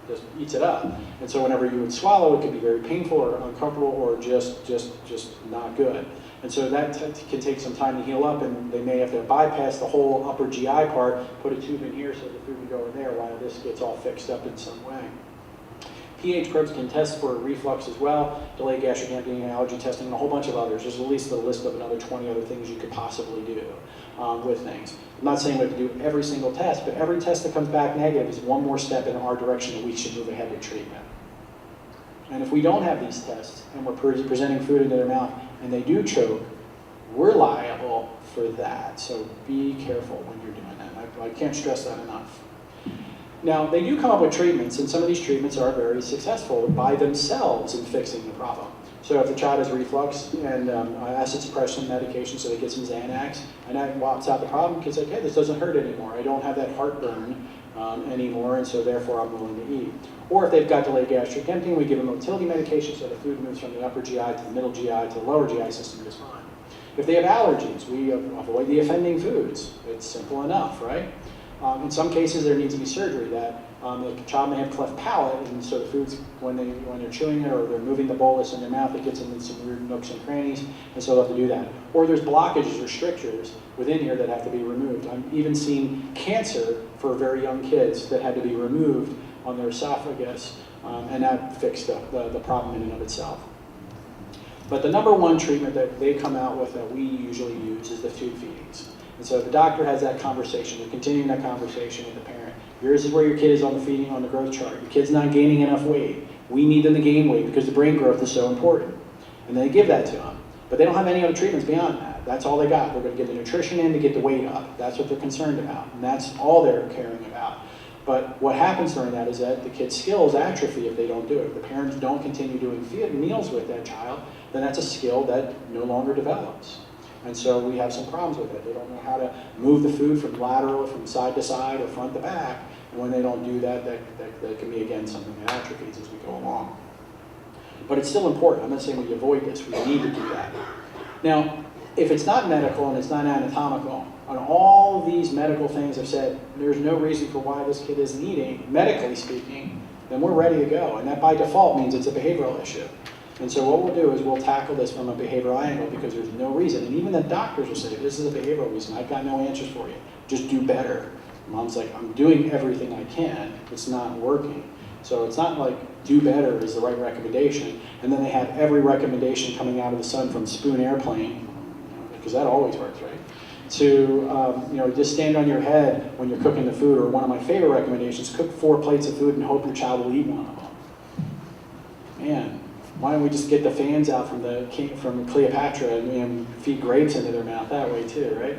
just eats it up. And so whenever you would swallow, it could be very painful or uncomfortable or just not good. And so that can take some time to heal up, and they may have to bypass the whole upper GI part, put a tube in here so the food can go in there while this gets all fixed up in some way. pH probes can test for reflux as well, delayed gastric emptying, allergy testing, and a whole bunch of others. There's at least a list of another 20 other things you could possibly do with things. I'm not saying we have to do every single test, but every test that comes back negative is one more step in our direction that we should move ahead with treatment. And if we don't have these tests, and we're presenting food into their mouth, and they do choke, we're liable for that. So be careful when you're doing that. I can't stress that enough. Now, they do come up with treatments, and some of these treatments are very successful by themselves in fixing the problem. So if the child has reflux and acid suppression medication, so they get some Xanax, and that wipes out the problem, kids say, okay, this doesn't hurt anymore. I don't have that heartburn anymore, and so therefore I'm willing to eat. Or if they've got delayed gastric emptying, we give them motility medication so the food moves from the upper GI to the middle GI to the lower GI system just fine. If they have allergies, we avoid the offending foods. It's simple enough, right? In some cases, there needs to be surgery. That the child may have cleft palate, and so the foods, when they're chewing it or they're moving the bolus in their mouth, it gets into some weird nooks and crannies, and so they'll have to do that. Or there's blockages or strictures within here that have to be removed. I've even seen cancer for very young kids that had to be removed on their esophagus, and that fixed the problem in and of itself. But the number one treatment that they come out with that we usually use is the tube feedings. And so the doctor has that conversation, they're continuing that conversation with the parent. Here's where your kid is on the feeding on the growth chart. Your kid's not gaining enough weight. We need them to gain weight because the brain growth is so important. And they give that to them. But they don't have any other treatments beyond that. That's all they got. They're going to get the nutrition in to get the weight up. That's what they're concerned about. And that's all they're caring about. But what happens during that is that the kid's skills atrophy if they don't do it. If the parents don't continue doing meals with that child, then that's a skill that no longer develops. And so we have some problems with it. They don't know how to move the food from lateral, from side to side, or front to back. And when they don't do that, that can be, again, something that atrophies as we go along. But it's still important. I'm not saying we avoid this. We need to do that. Now, if it's not medical and it's not anatomical, on all of these medical things have said there's no reason for why this kid isn't eating, medically speaking, then we're ready to go. And that by default means it's a behavioral issue. And so what we'll do is we'll tackle this from a behavioral angle because there's no reason. And even the doctors will say, this is a behavioral reason. I've got no answers for you. Just do better. Mom's like, I'm doing everything I can. It's not working. So it's not like do better is the right recommendation. And then they have every recommendation coming out of the sun from Spoon Airplane, because that always works, right? To just stand on your head when you're cooking the food. Or one of my favorite recommendations, cook 4 plates of food and hope your child will eat one of them. Man. Why don't we just get the fans out from Cleopatra and feed grapes into their mouth that way too, right?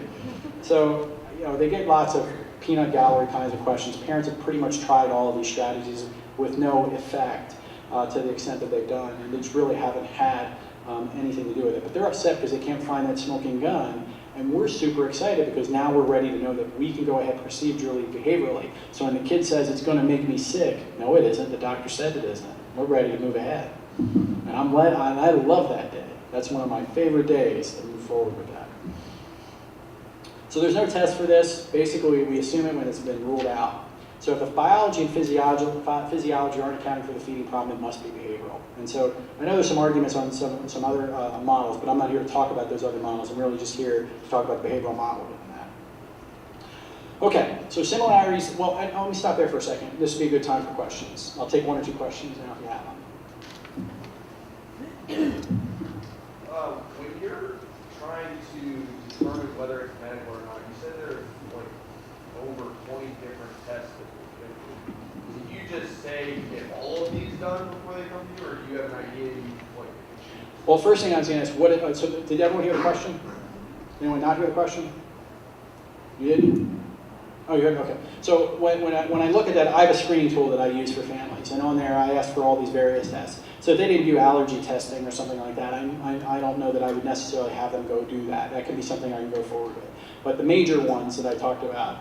So, they get lots of peanut gallery kinds of questions. Parents have pretty much tried all of these strategies with no effect to the extent that they've done, and they just really haven't had anything to do with it. But they're upset because they can't find that smoking gun, and we're super excited because now we're ready to know that we can go ahead procedurally, behaviorally. So when the kid says it's going to make me sick, no it isn't, the doctor said it isn't. We're ready to move ahead. And I love that day. That's one of my favorite days to move forward with that. So there's no test for this. Basically, we assume it when it's been ruled out. So if the biology and physiology aren't accounting for the feeding problem, it must be behavioral. And so I know there's some arguments on some other models, but I'm not here to talk about those other models. I'm really just here to talk about the behavioral model within that. Okay, so similarities. Well, let me stop there for a second. This would be a good time for questions. I'll take 1 or 2 questions now if you have them. When you're trying to determine whether it's medical or not, you said there's like over 20 different tests that did you just say get all of these done before they come to you, or do you have an idea what you can choose? Well, first thing I was going to ask, so did everyone hear the question? Anyone not hear the question? You did? Oh, you heard? Okay. So when I look at that, I have a screening tool that I use for families, and on there I ask for all these various tests. So if they didn't do allergy testing or something like that, I don't know that I would necessarily have them go do that. That could be something I can go forward with. But the major ones that I talked about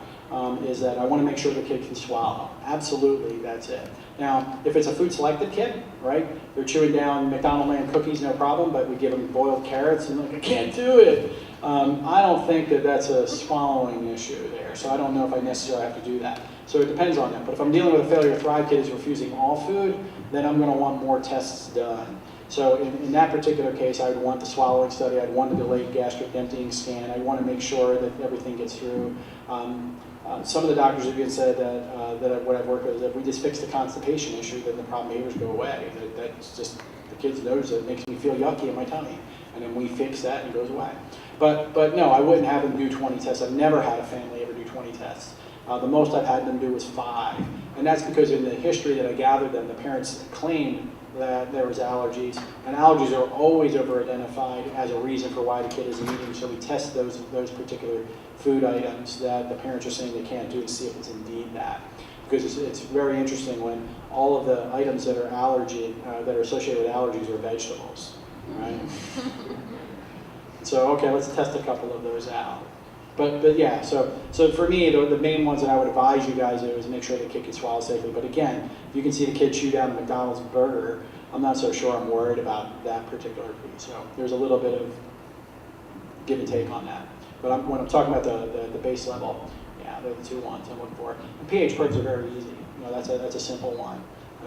is that I want to make sure the kid can swallow. Absolutely, that's it. Now, if it's a food-selected kid, right, they're chewing down McDonald's land cookies, no problem, but we give them boiled carrots and like, I can't do it. I don't think that that's a swallowing issue there, so I don't know if I necessarily have to do that. So it depends on that. But if I'm dealing with a failure to thrive kid who's refusing all food, then I'm going to want more tests done. So in that particular case, I would want the swallowing study, I'd want a delayed gastric emptying scan, I'd want to make sure that everything gets through. Some of the doctors have even said that what I've worked with is if we just fix the constipation issue, then the problem behaviors go away. That's just, the kids notice it makes me feel yucky in my tummy. And then we fix that and it goes away. But no, I wouldn't have them do 20 tests. I've never had a family ever do 20 tests. The most I've had them do was 5. And that's because in the history that I gathered them, the parents claimed that there was allergies, and allergies are always over-identified as a reason for why the kid isn't eating, so we test those particular food items that the parents are saying they can't do to see if it's indeed that. Because it's very interesting when all of the items that are that are associated with allergies are vegetables, right? So, okay, let's test a couple of those out. But yeah, so for me, the main ones that I would advise you guys do is make sure the kid can swallow safely. But again, if you can see the kid chew down a McDonald's burger, I'm not so sure I'm worried about that particular food. So there's a little bit of give and take on that. But when I'm talking about the base level, yeah, they're the two ones I'm looking for. And pH perks are very easy. You know, that's a simple one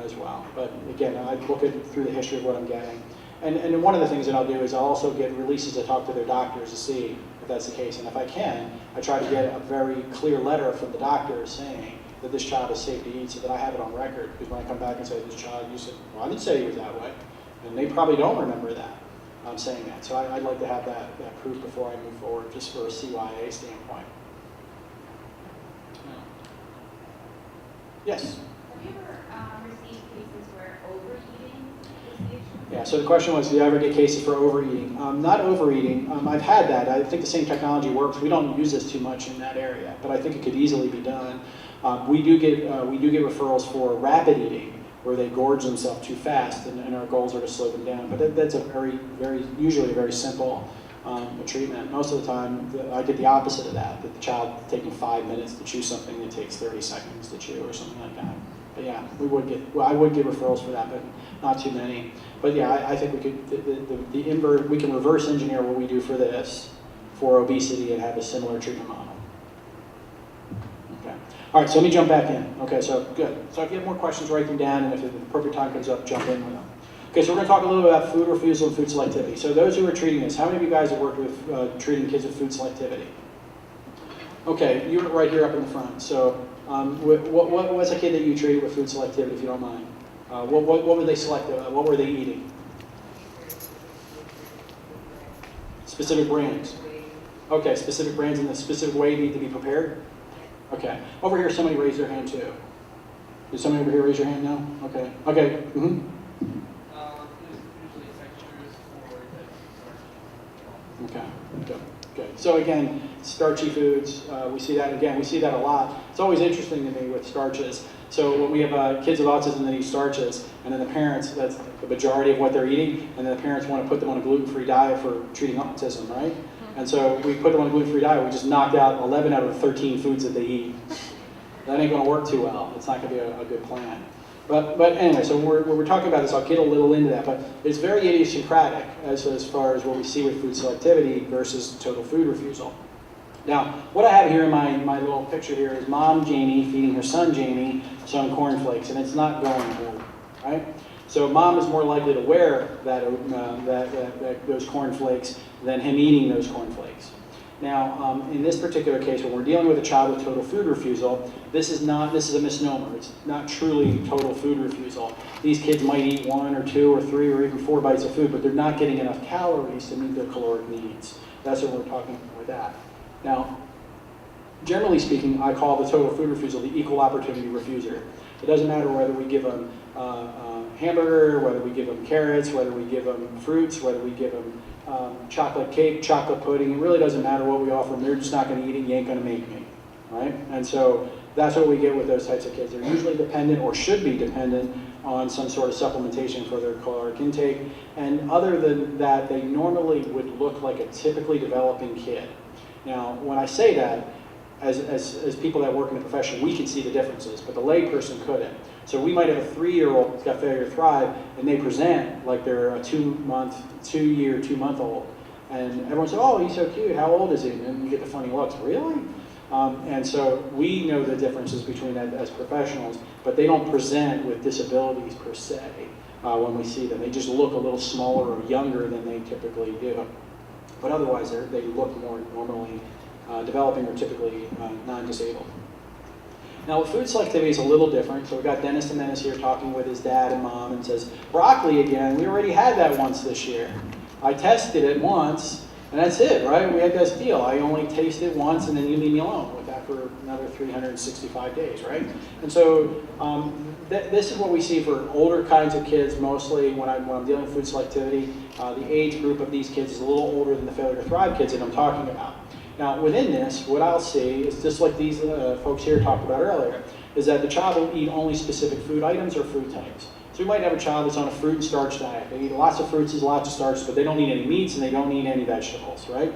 as well. But again, I look through the history of what I'm getting. And one of the things that I'll do is I'll also get releases to talk to their doctors to see if that's the case. And if I can, I try to get a very clear letter from the doctor saying that this child is safe to eat so that I have it on record. Because when I come back and say, this child, you said, well, I didn't say he was that way. And they probably don't remember that, I'm saying that. So I'd like to have that proof before I move forward, just for a CYA standpoint. Yes? Have you ever received cases where overeating is the issue? Yeah, so the question was, do you ever get cases for overeating? Not overeating, I've had that. I think the same technology works. We don't use this too much in that area, but I think it could easily be done. We do get referrals for rapid eating, where they gorge themselves too fast, and our goals are to slow them down. But that's a usually a very simple treatment. Most of the time, I get the opposite of that the child taking 5 minutes to chew something that takes 30 seconds to chew or something like that. But yeah, I would get referrals for that, but not too many. But yeah, I think we could, we can reverse engineer what we do for this, for obesity, and have a similar treatment model. Okay. All right, so let me jump back in. Okay, so good. So if you have more questions, write them down, and if the appropriate time comes up, jump in with them. Okay, so we're going to talk a little bit about food refusal and food selectivity. So those who are treating this, how many of you guys have worked with treating kids with food selectivity? Okay, you're right here up in the front. So what was a kid that you treated with food selectivity, if you don't mind? What were they selective? What were they eating? Specific brands. Okay, specific brands in the specific way need to be prepared? Okay. Over here, somebody raised their hand too. Did somebody over here raise your hand? No? Okay. Okay. Mm-hmm. Okay. Good. Good. So again, starchy foods, we see that again. We see that a lot. It's always interesting to me with starches. So when we have kids with autism that eat starches, and then the parents, that's the majority of what they're eating, and then the parents want to put them on a gluten-free diet for treating autism, right? And so we put them on a gluten-free diet. We just knocked out 11 out of the 13 foods that they eat. That ain't going to work too well. It's not going to be a good plan. But anyway, so when we're talking about this, I'll get a little into that. But it's very idiosyncratic as far as what we see with food selectivity versus total food refusal. Now, what I have here in my little picture here is Mom Jamie feeding her son Jamie some cornflakes, and it's not going well, right? So Mom is more likely to wear those cornflakes than him eating those cornflakes. Now, in this particular case, when we're dealing with a child with total food refusal, this is a misnomer. It's not truly total food refusal. These kids might eat 1 or 2 or 3 or even 4 bites of food, but they're not getting enough calories to meet their caloric needs. That's what we're talking with that. Now, generally speaking, I call the total food refusal the equal opportunity refuser. It doesn't matter whether we give them hamburger, whether we give them carrots, whether we give them fruits, whether we give them chocolate cake, chocolate pudding. It really doesn't matter what we offer them. They're just not going to eat it. You ain't going to make me, right? And so that's what we get with those types of kids. They're usually dependent, or should be dependent, on some sort of supplementation for their caloric intake. And other than that, they normally would look like a typically developing kid. Now, when I say that, as people that work in the profession, we can see the differences, but the lay person couldn't. So we might have a 3-year-old who's got failure to thrive, and they present like they're a 2-year, 2-month-old. And everyone says, oh, he's so cute, how old is he? And you get the funny looks, really? And so we know the differences between that as professionals, but they don't present with disabilities per se when we see them. They just look a little smaller or younger than they typically do. But otherwise, they look more normally developing or typically non-disabled. Now, with food selectivity is a little different. So we've got Dennis and Menace here talking with his dad and mom and says, broccoli again, we already had that once this year. I tested it once And that's it, right? We had this deal. I only taste it once, and then you leave me alone with that for another 365 days, right? And so this is what we see for older kinds of kids, mostly when I'm dealing with food selectivity. The age group of these kids is a little older than the Failure to Thrive kids that I'm talking about. Now, within this, what I'll see is just like these folks here talked about earlier, is that the child will eat only specific food items or food types. So we might have a child that's on a fruit and starch diet. They eat lots of fruits and lots of starch, but they don't eat any meats and they don't eat any vegetables, right?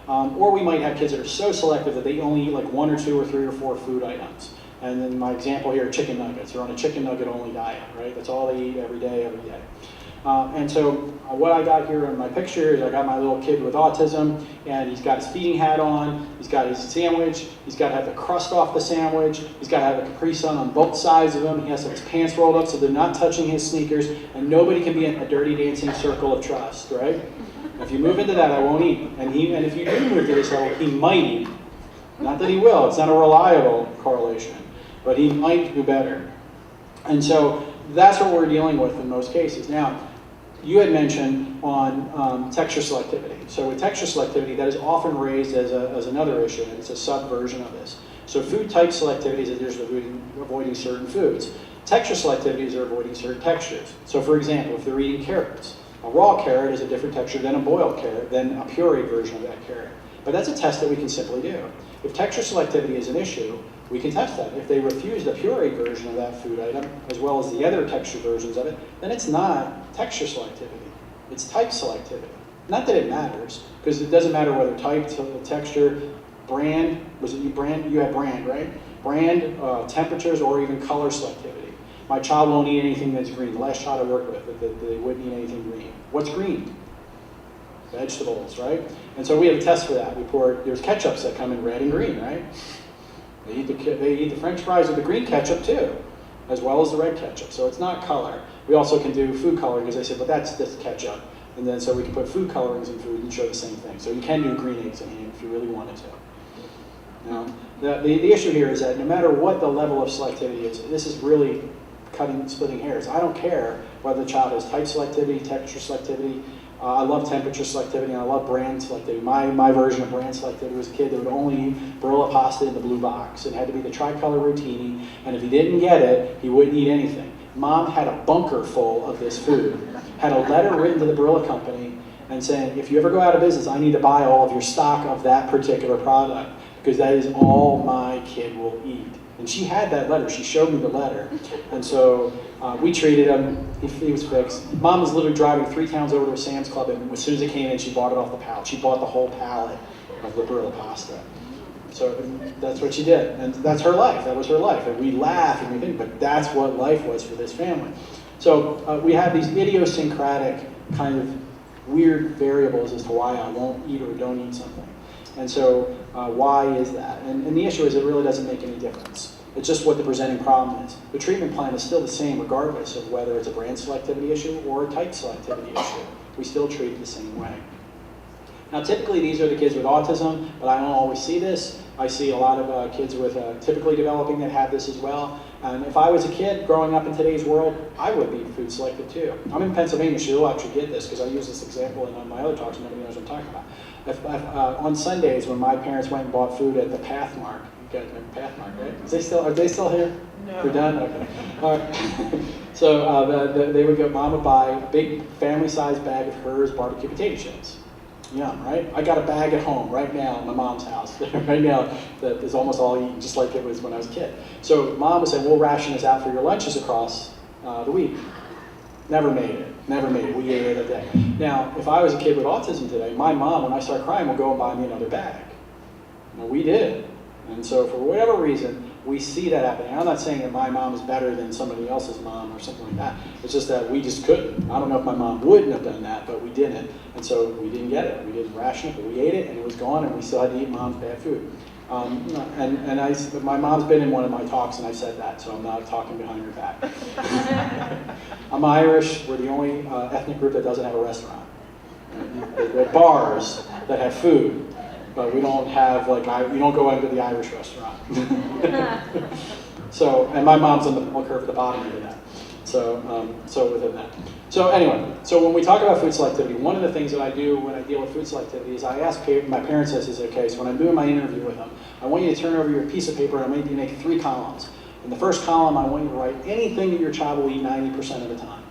Or we might have kids that are so selective that they only eat like 1 or 2 or 3 or 4 food items. And then my example here, chicken nuggets. They're on a chicken nugget only diet, right? That's all they eat every day, every day. And so what I got here in my picture is I got my little kid with autism, and he's got his feeding hat on, he's got his sandwich, he's got to have the crust off the sandwich, he's got to have a Capri Sun on both sides of him, he has to have his pants rolled up so they're not touching his sneakers, and nobody can be in a dirty dancing circle of trust, right? If you move into that, I won't eat. And if you do move to this level, he might eat. Not that he will, it's not a reliable correlation, but he might do better. And so that's what we're dealing with in most cases. Now, you had mentioned on texture selectivity. So with texture selectivity, that is often raised as another issue, and it's a subversion of this. So food type selectivity is that there's avoiding certain foods. Texture selectivity is they're avoiding certain textures. So for example, if they're eating carrots, a raw carrot is a different texture than a boiled carrot, than a puree version of that carrot. But that's a test that we can simply do. If texture selectivity is an issue, we can test that. If they refuse the puree version of that food item, as well as the other texture versions of it, then it's not texture selectivity. It's type selectivity. Not that it matters, because it doesn't matter whether type, texture, brand, was it brand? You had brand, right? Brand, temperatures, or even color selectivity. My child won't eat anything that's green. The last child I worked with, they wouldn't eat anything green. What's green? Vegetables, right? And so we have a test for that. There's ketchups that come in red and green, right? They eat the French fries with the green ketchup too, as well as the red ketchup. So it's not color. We also can do food coloring, because they said, but that's ketchup. And then so we can put food colorings in food and show the same thing. So you can do green eggs in ham if you really wanted to. Now, the issue here is that no matter what the level of selectivity is, this is really splitting hairs. I don't care whether the child has type selectivity, texture selectivity. I love temperature selectivity, and I love brand selectivity. My version of brand selectivity was a kid that would only eat Barilla pasta in the blue box. It had to be the tricolor rotini, and if he didn't get it, he wouldn't eat anything. Mom had a bunker full of this food, had a letter written to the Barilla company and saying, if you ever go out of business, I need to buy all of your stock of that particular product, because that is all my kid will eat. And she had that letter. She showed me the letter. And so we treated him. He was fixed. Mom was literally driving 3 towns over to a Sam's Club, and as soon as it came in, she bought it off the pallet. She bought the whole pallet of the Barilla pasta. So that's what she did. And that's her life. That was her life. And we laugh and we think, but that's what life was for this family. So we have these idiosyncratic kind of weird variables as to why I won't eat or don't eat something. And so why is that? And the issue is it really doesn't make any difference. It's just what the presenting problem is. The treatment plan is still the same regardless of whether it's a brand selectivity issue or a type selectivity issue. We still treat it the same way. Now typically these are the kids with autism, but I don't always see this. I see a lot of kids with typically developing that have this as well. And if I was a kid growing up in today's world, I would be food selective too. I'm in Pennsylvania, so you'll actually get this because I use this example in my other talks and nobody knows what I'm talking about. On Sundays when my parents went and bought food at the Pathmark, you guys remember Pathmark, right? Are they still here? No. They're done? Okay. All right. So they would go, Mom would buy a big family-sized bag of Hers barbecue potato chips. Yum, right? I got a bag at home right now at my mom's house. Right now, that is almost all eaten, just like it was when I was a kid. So Mom would say, we'll ration this out for your lunches across the week. Never made it. Never made it. We ate it a day. Now, if I was a kid with autism today, my mom, when I start crying, will go and buy me another bag. Now, we did. And so for whatever reason, we see that happening. I'm not saying that my mom is better than somebody else's mom or something like that. It's just that we just couldn't. I don't know if my mom wouldn't have done that, but we didn't. And so we didn't get it. We didn't ration it, but we ate it, and it was gone, and we still had to eat mom's bad food. My mom's been in one of my talks, and I said that, so I'm not talking behind her back. I'm Irish. We're the only ethnic group that doesn't have a restaurant. There are bars that have food, but we don't have, we don't go into the Irish restaurant. So, and my mom's on the curve at the bottom of that. So within that. So anyway, so when we talk about food selectivity, one of the things that I do when I deal with food selectivity is I ask my parents this, okay, so when I'm doing my interview with them, I want you to turn over your piece of paper and I want you to make 3 columns. In the first column, I want you to write anything that your child will eat 90% of the time.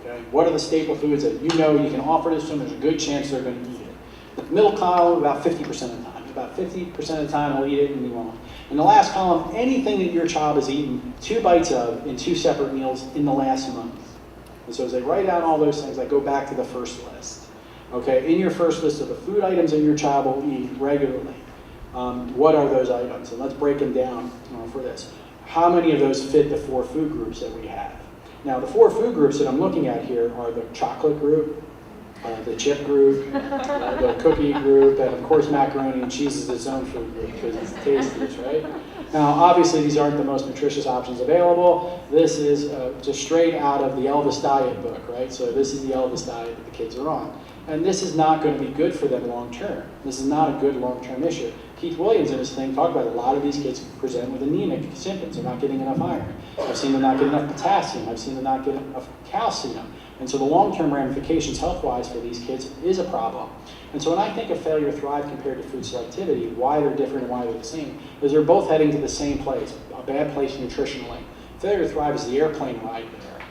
Okay? What are the staple foods that you know you can offer to them, there's a good chance they're going to eat it. The middle column, about 50% of the time. About 50% of the time, they'll eat it and you won't. In the last column, anything that your child has eaten 2 bites of in 2 separate meals in the last month. And so as they write down all those things, I go back to the first list. Okay, in your first list of the food items that your child will eat regularly, what are those items? And let's break them down for this. How many of those fit the 4 food groups that we have? Now, the 4 food groups that I'm looking at here are the chocolate group, the chip group, the cookie group, and of course macaroni and cheese is its own food group because it's the tastiest, right? Now, obviously, these aren't the most nutritious options available. This is just straight out of the Elvis diet book, right? So this is the Elvis diet that the kids are on. And this is not going to be good for them long term. This is not a good long-term issue. Keith Williams in his thing talked about a lot of these kids present with anemic symptoms. They're not getting enough iron. I've seen them not get enough potassium. I've seen them not get enough calcium. And so the long-term ramifications health-wise for these kids is a problem. And so when I think of failure to thrive compared to food selectivity, why they're different and why they're the same, is they're both heading to the same place, a bad place nutritionally. Failure to thrive is the airplane ride there.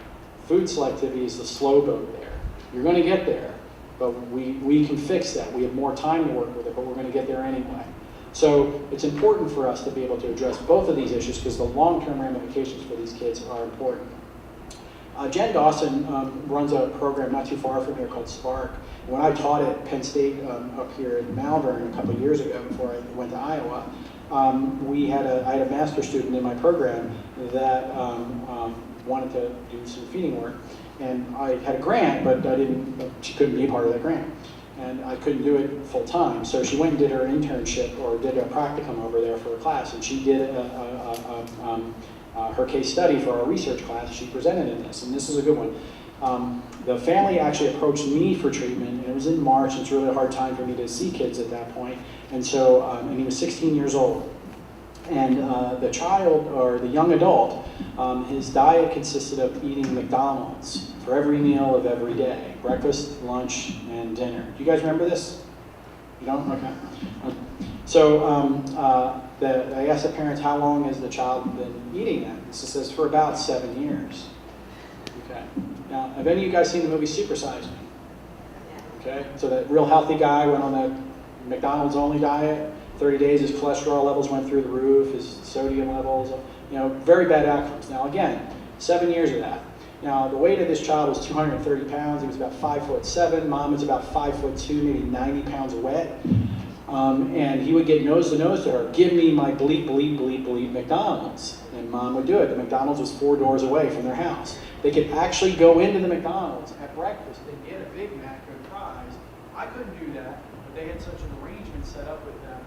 Food selectivity is the slow boat there. You're going to get there, but we can fix that. We have more time to work with it, but we're going to get there anyway. So it's important for us to be able to address both of these issues because the long-term ramifications for these kids are important. Jen Dawson runs a program not too far from here called Spark. When I taught at Penn State up here in Malvern a couple of years ago before I went to Iowa, I had a master's student in my program that wanted to do some feeding work. And I had a grant, but she couldn't be a part of that grant. And I couldn't do it full time. So she went and did her internship or did a practicum over there for a class. And she did her case study for our research class. She presented in this, and this is a good one. The family actually approached me for treatment, and it was in March. It's really a hard time for me to see kids at that point. And so, and he was 16 years old. And the child, or the young adult, his diet consisted of eating McDonald's for every meal of every day. Breakfast, lunch, and dinner. Do you guys remember this? You don't? Okay. So I asked the parents, how long has the child been eating that? It says for about 7 years. Okay. Now, have any of you guys seen the movie Super Size Me? Okay. So that real healthy guy went on the McDonald's only diet. 30 days, his cholesterol levels went through the roof, his sodium levels, very bad outcomes. Now again, 7 years of that. Now the weight of this child was 230 pounds. He was about 5'7". Mom was about 5'2", maybe 90 pounds wet. And he would get nose to her, give me my bleep McDonald's. And Mom would do it. The McDonald's was 4 doors away from their house. They could actually go into the McDonald's at breakfast and get a Big Mac and fries. I couldn't do that, but they had such an arrangement set up with them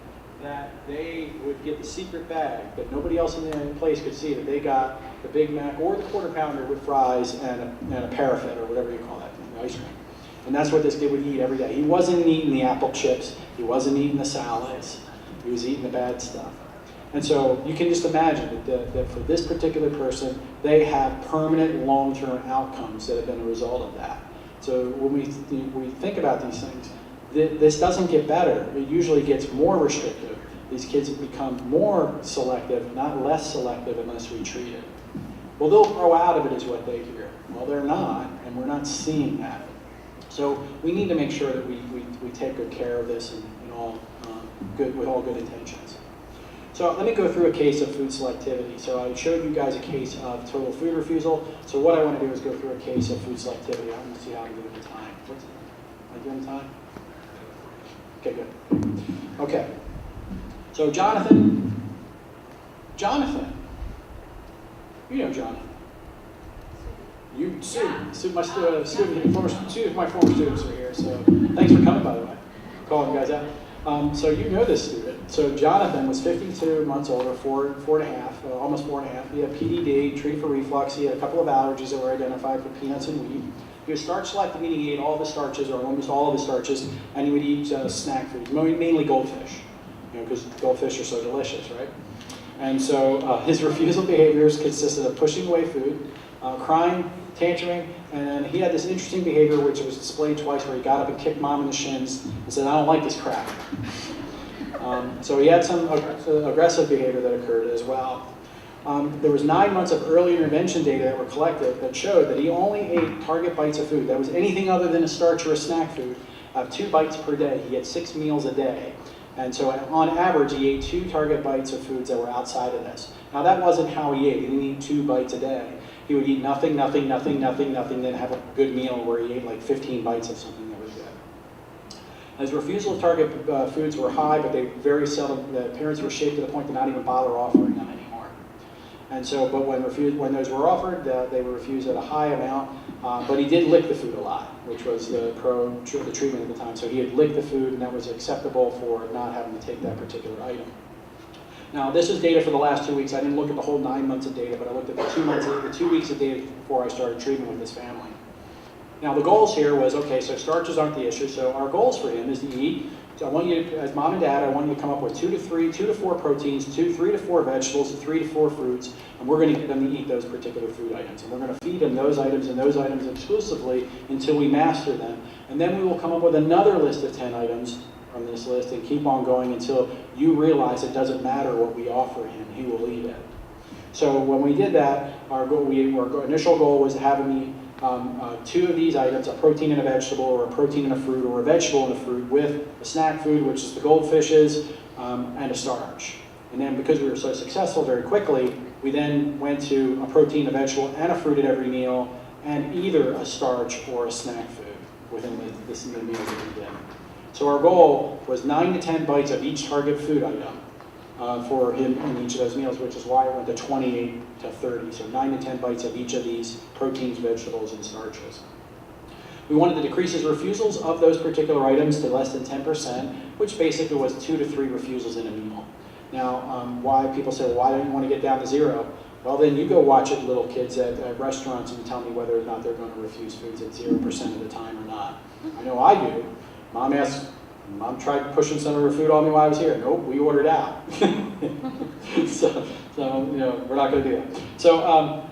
that they would get the secret bag that nobody else in the place could see, that they got the Big Mac or the quarter pounder with fries and a paraffin or whatever you call that thing, the ice cream. And that's what this kid would eat every day. He wasn't eating the apple chips. He wasn't eating the salads. He was eating the bad stuff. And so you can just imagine that for this particular person, they have permanent long-term outcomes that have been a result of that. So when we think about these things, this doesn't get better. It usually gets more restrictive. These kids become more selective, not less selective unless we treat it. Well, they'll grow out of it is what they hear. Well, they're not, and we're not seeing that. So we need to make sure that we take good care of this and all with all good intentions. So let me go through a case of food selectivity. So I showed you guys a case of total food refusal. So what I want to do is go through a case of food selectivity. I want to see how I'm doing the time. Am I doing time? Okay, good. Okay. So Jonathan. You know Jonathan. My former students are here, so thanks for coming, by the way. Calling you guys out. So you know this student. So Jonathan was 52 months old, or four and a half, almost 4.5. He had PDD, treated for reflux. He had a couple of allergies that were identified for peanuts and wheat. He was starch selective, meaning he ate all the starches, or almost all of the starches, and he would eat snack foods, mainly goldfish, because goldfish are so delicious, right? And so his refusal behaviors consisted of pushing away food, crying tantruming, and then he had this interesting behavior which was displayed twice where he got up and kicked mom in the shins and said, I don't like this crap. So he had some aggressive behavior that occurred as well. There was 9 months of early intervention data that were collected that showed that he only ate target bites of food. That was anything other than a starch or a snack food of 2 bites per day. He had 6 meals a day. And so on average, he ate 2 target bites of foods that were outside of this. Now that wasn't how he ate. He didn't eat 2 bites a day. He would eat nothing, nothing, nothing, nothing, nothing, then have a good meal where he ate like 15 bites of something that was good. His refusal of target foods were high, but they very seldom, the parents were shaped to the point to not even bother offering them anymore. And so, but when those were offered, they were refused at a high amount, but he did lick the food a lot, which was the treatment at the time. So he had licked the food, and that was acceptable for not having to take that particular item. Now, this is data for the last 2 weeks. I didn't look at the whole 9 months of data, but I looked at the 2 weeks of data before I started treatment with this family. Now, the goals here was, okay, so starches aren't the issue, so our goals for him is to eat. So I want you to, as mom and dad, I want you to come up with 2 to 4 proteins, 3 to 4 vegetables, 3 to 4 fruits, and we're going to get them to eat those particular food items. And we're going to feed them those items and those items exclusively until we master them. And then we will come up with another list of 10 items from this list and keep on going until you realize it doesn't matter what we offer him, he will eat it. So when we did that, our initial goal was to have him eat 2 of these items, a protein and a vegetable, or a protein and a fruit, or a vegetable and a fruit, with a snack food, which is the goldfishes, and a starch. And then because we were so successful very quickly, we then went to a protein, a vegetable, and a fruit at every meal, and either a starch or a snack food within the meals that we did. So our goal was 9 to 10 bites of each target food item for him in each of those meals, which is why I went to 28 to 30. So 9 to 10 bites of each of these proteins, vegetables, and starches. We wanted to decrease his refusals of those particular items to less than 10%, which basically was 2 to 3 refusals in a meal. Now, why people say, well, why don't you want to get down to 0? Well, then you go watch it, little kids at restaurants, and tell me whether or not they're going to refuse foods at 0% of the time or not. I know I do. Mom tried pushing some of her food on me while I was here. Nope, we ordered out. so you know, we're not going to do that. So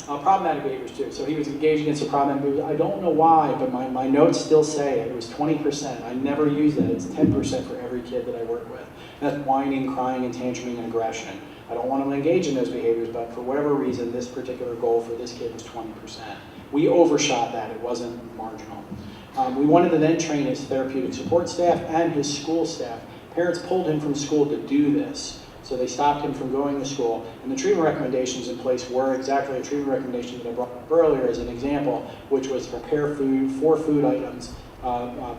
problematic behaviors too. So he was engaged in some problematic behaviors. I don't know why, but my notes still say it. It was 20%. I never use that. It's 10% for every kid that I work with. And that's whining, crying, and tantruming, and aggression. I don't want to engage in those behaviors, but for whatever reason, this particular goal for this kid was 20%. We overshot that. It wasn't marginal. We wanted to then train his therapeutic support staff and his school staff. Parents pulled him from school to do this. So they stopped him from going to school. And the treatment recommendations in place were exactly a treatment recommendation that I brought up earlier as an example, which was prepare food, 4 food items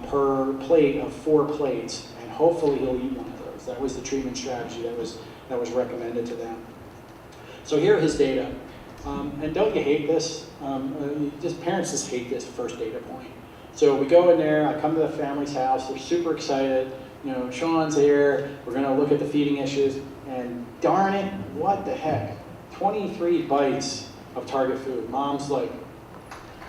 per plate of 4 plates, and hopefully he'll eat one of those. That was the treatment strategy that was recommended to them. So here are his data. And don't you hate this? Parents just hate this first data point. So we go in there, I come to the family's house, they're super excited, you know, Sean's here, we're gonna look at the feeding issues, and darn it, what the heck, 23 bites of target food. Mom's like,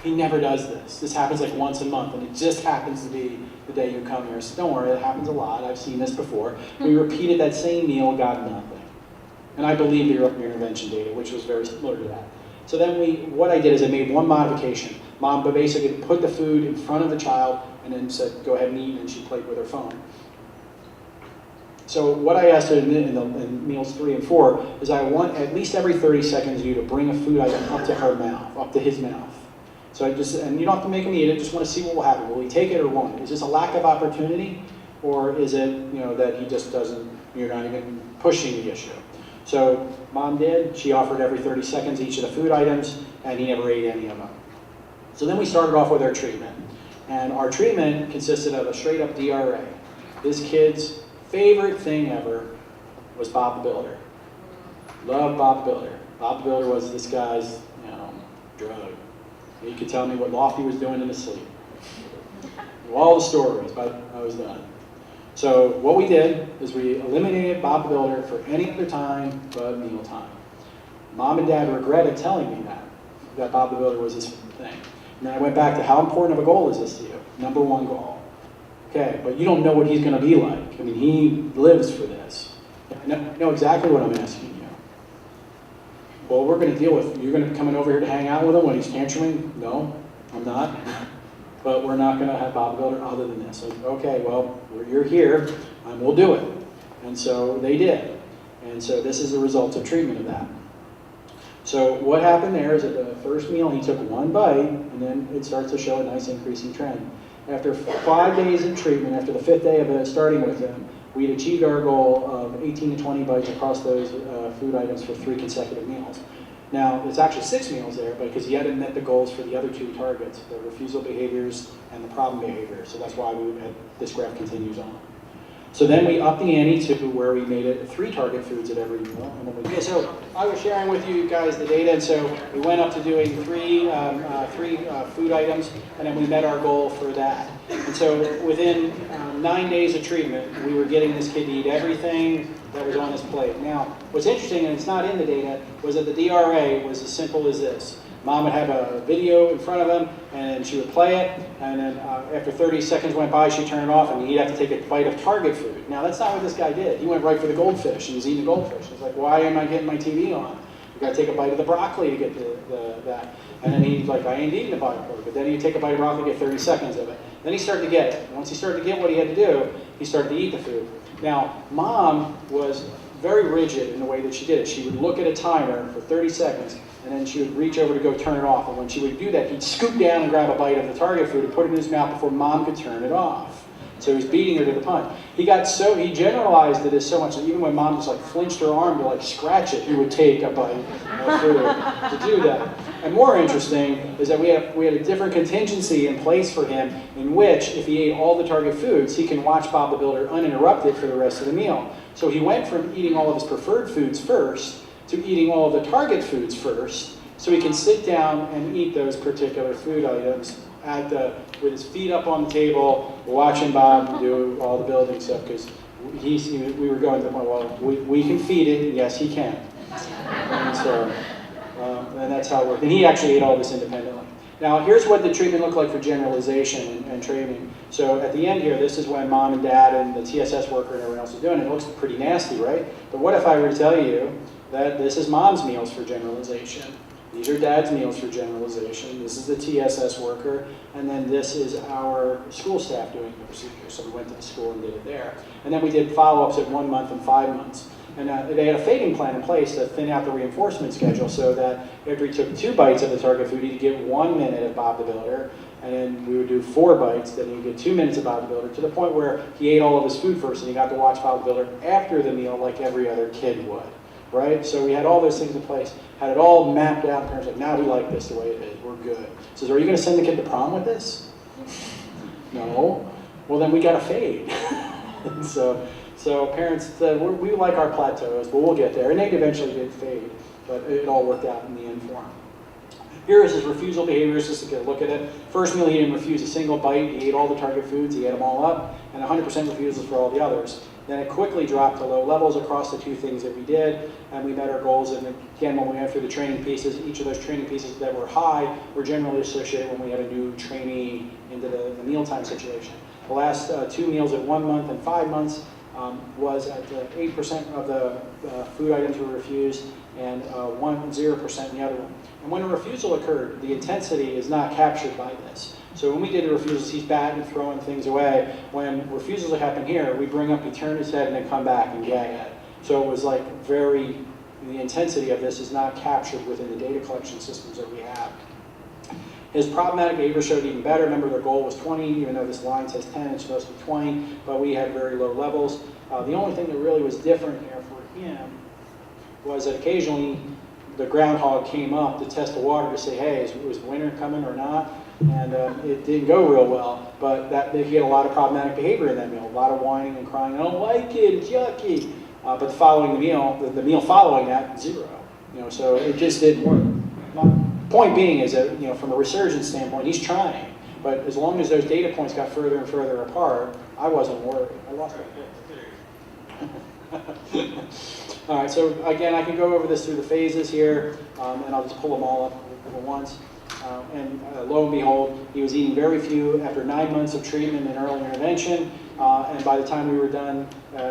he never does this. This happens like once a month, and it just happens to be the day you come here. So don't worry, it happens a lot, I've seen this before. We repeated that same meal, got nothing. And I believe the early intervention data, which was very similar to that. So then what I did is I made one modification. Mom basically put the food in front of the child and then said, go ahead and eat, and she played with her phone. So what I asked her in meals 3 and 4 is I want at least every 30 seconds you to bring a food item up to her mouth, up to his mouth. So and you don't have to make him eat it, just want to see what will happen. Will he take it or won't? Is this a lack of opportunity, or is it, you know, that he just doesn't, you're not even pushing the issue? So Mom did, she offered every 30 seconds each of the food items, and he never ate any of them. So then we started off with our treatment. And our treatment consisted of a straight up DRA. This kid's favorite thing ever was Bob the Builder. Loved Bob the Builder. Bob the Builder was this guy's, you know, drug. He could tell me what Lofty was doing in his sleep. All the stories, but I was done. So what we did is we eliminated Bob the Builder for any other time but meal time. Mom and Dad regretted telling me that Bob the Builder was his thing. And then I went back to how important of a goal is this to you? Number 1 goal. Okay, but you don't know what he's going to be like. I mean, he lives for this. I know exactly what I'm asking you. well, we're going to deal with, you're going to be coming over here to hang out with him when he's tantruming? No, I'm not. But we're not going to have Bob Builder other than this. Like, okay, well, you're here, and we'll do it. And so they did. And so this is the result of treatment of that. So what happened there is at the first meal, he took one bite, and then it starts to show a nice increasing trend. After 5 days of treatment, after the 5th day of starting with him, we'd achieved our goal of 18 to 20 bites across those food items for 3 consecutive meals. Now, it's actually 6 meals there, because he hadn't met the goals for the other 2 targets, the refusal behaviors and the problem behaviors. So that's why this graph continues on. So then we upped the ante to where we made it 3 target foods at every meal. And then so I was sharing with you guys the data, and so we went up to doing 3 food items, and then we met our goal for that. And so within 9 days of treatment, we were getting this kid to eat everything that was on his plate. Now, what's interesting, and it's not in the data, was that the DRA was as simple as this. Mom would have a video in front of him, and she would play it, and then after 30 seconds went by, she'd turn it off, and he'd have to take a bite of target food. Now, that's not what this guy did. He went right for the goldfish, and he's eating the goldfish. He's like, why am I getting my TV on? You gotta take a bite of the broccoli to get that. And then he's like, I ain't eating the broccoli. But then he'd take a bite of broccoli, get 30 seconds of it. Then he started to get it. And once he started to get what he had to do, he started to eat the food. Now, Mom was very rigid in the way that she did it. She would look at a timer for 30 seconds, and then she would reach over to go turn it off. And when she would do that, he'd scoop down and grab a bite of the target food and put it in his mouth before Mom could turn it off. So he's beating her to the punch. He generalized it as so much that even when Mom just like flinched her arm to like scratch it, he would take a bite of food to do that. And more interesting is that we had a different contingency in place for him, in which if he ate all the target foods, he can watch Bob the Builder uninterrupted for the rest of the meal. So he went from eating all of his preferred foods first to eating all of the target foods first, so he can sit down and eat those particular food items with his feet up on the table, watching Bob do all the building stuff, because we were going to the point, well, we can feed it, yes he can. And so, and that's how it worked. And he actually ate all this independently. Now, here's what the treatment looked like for generalization and training. So at the end here, this is when Mom and Dad and the TSS worker and everyone else is doing it. It looks pretty nasty, right? But what if I were to tell you that this is Mom's meals for generalization? These are Dad's meals for generalization. This is the TSS worker, and then this is our school staff doing the procedure. So we went to the school and did it there. And then we did follow-ups at 1 month and 5 months. And they had a fading plan in place to thin out the reinforcement schedule so that after he took 2 bites of the target food, he'd get 1 minute of Bob the Builder, and then we would do 4 bites, then he'd get 2 minutes of Bob the Builder, to the point where he ate all of his food first and he got to watch Bob the Builder after the meal like every other kid would. Right? So we had all those things in place, had it all mapped out. Parents were like, now we like this the way it is, we're good. Says, are you going to send the kid to prom with this? No. Well, then we got to fade. so parents said, we like our plateaus, but we'll get there. And they eventually did fade, but it all worked out in the end for him. Here is his refusal behaviors, just to get a look at it. First meal, he didn't refuse a single bite. He ate all the target foods, he ate them all up, and 100% refusals for all the others. Then it quickly dropped to low levels across the 2 things that we did, and we met our goals. And again, when we went through the training pieces, each of those training pieces that were high were generally associated when we had a new trainee into the mealtime situation. The last 2 meals at 1 month and 5 months was at 8% of the food items were refused, and 0% in the other one. And when a refusal occurred, the intensity is not captured by this. So when we did the refusals, he's batting and throwing things away. When refusals happen here, we bring up, he turn his head, and then come back and gag at it. So it was like the intensity of this is not captured within the data collection systems that we have. His problematic behavior showed even better. Remember, their goal was 20, even though this line says 10, it's supposed to be 20, but we had very low levels. The only thing that really was different here for him was that occasionally the groundhog came up to test the water to say, hey, is winter coming or not? And it didn't go real well, but he had a lot of problematic behavior in that meal, a lot of whining and crying, I don't like it, it's yucky. But following the meal following that, 0. So it just didn't work. My point being is that, from a resurgence standpoint, he's trying, but as long as those data points got further and further apart, I wasn't worried. I lost my kid. All right, so again, I can go over this through the phases here, and I'll just pull them all up at once. And lo and behold, he was eating very few after 9 months of treatment and early intervention. And by the time we were done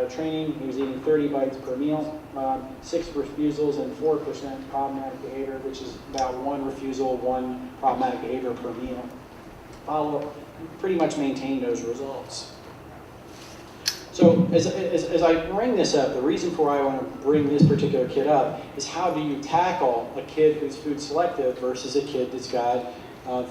training, he was eating 30 bites per meal, 6 refusals, and 4% problematic behavior, which is about 1 refusal, 1 problematic behavior per meal. Follow-up pretty much maintained those results. So as I bring this up, the reason for why I want to bring this particular kid up is how do you tackle a kid who's food selective versus a kid that's got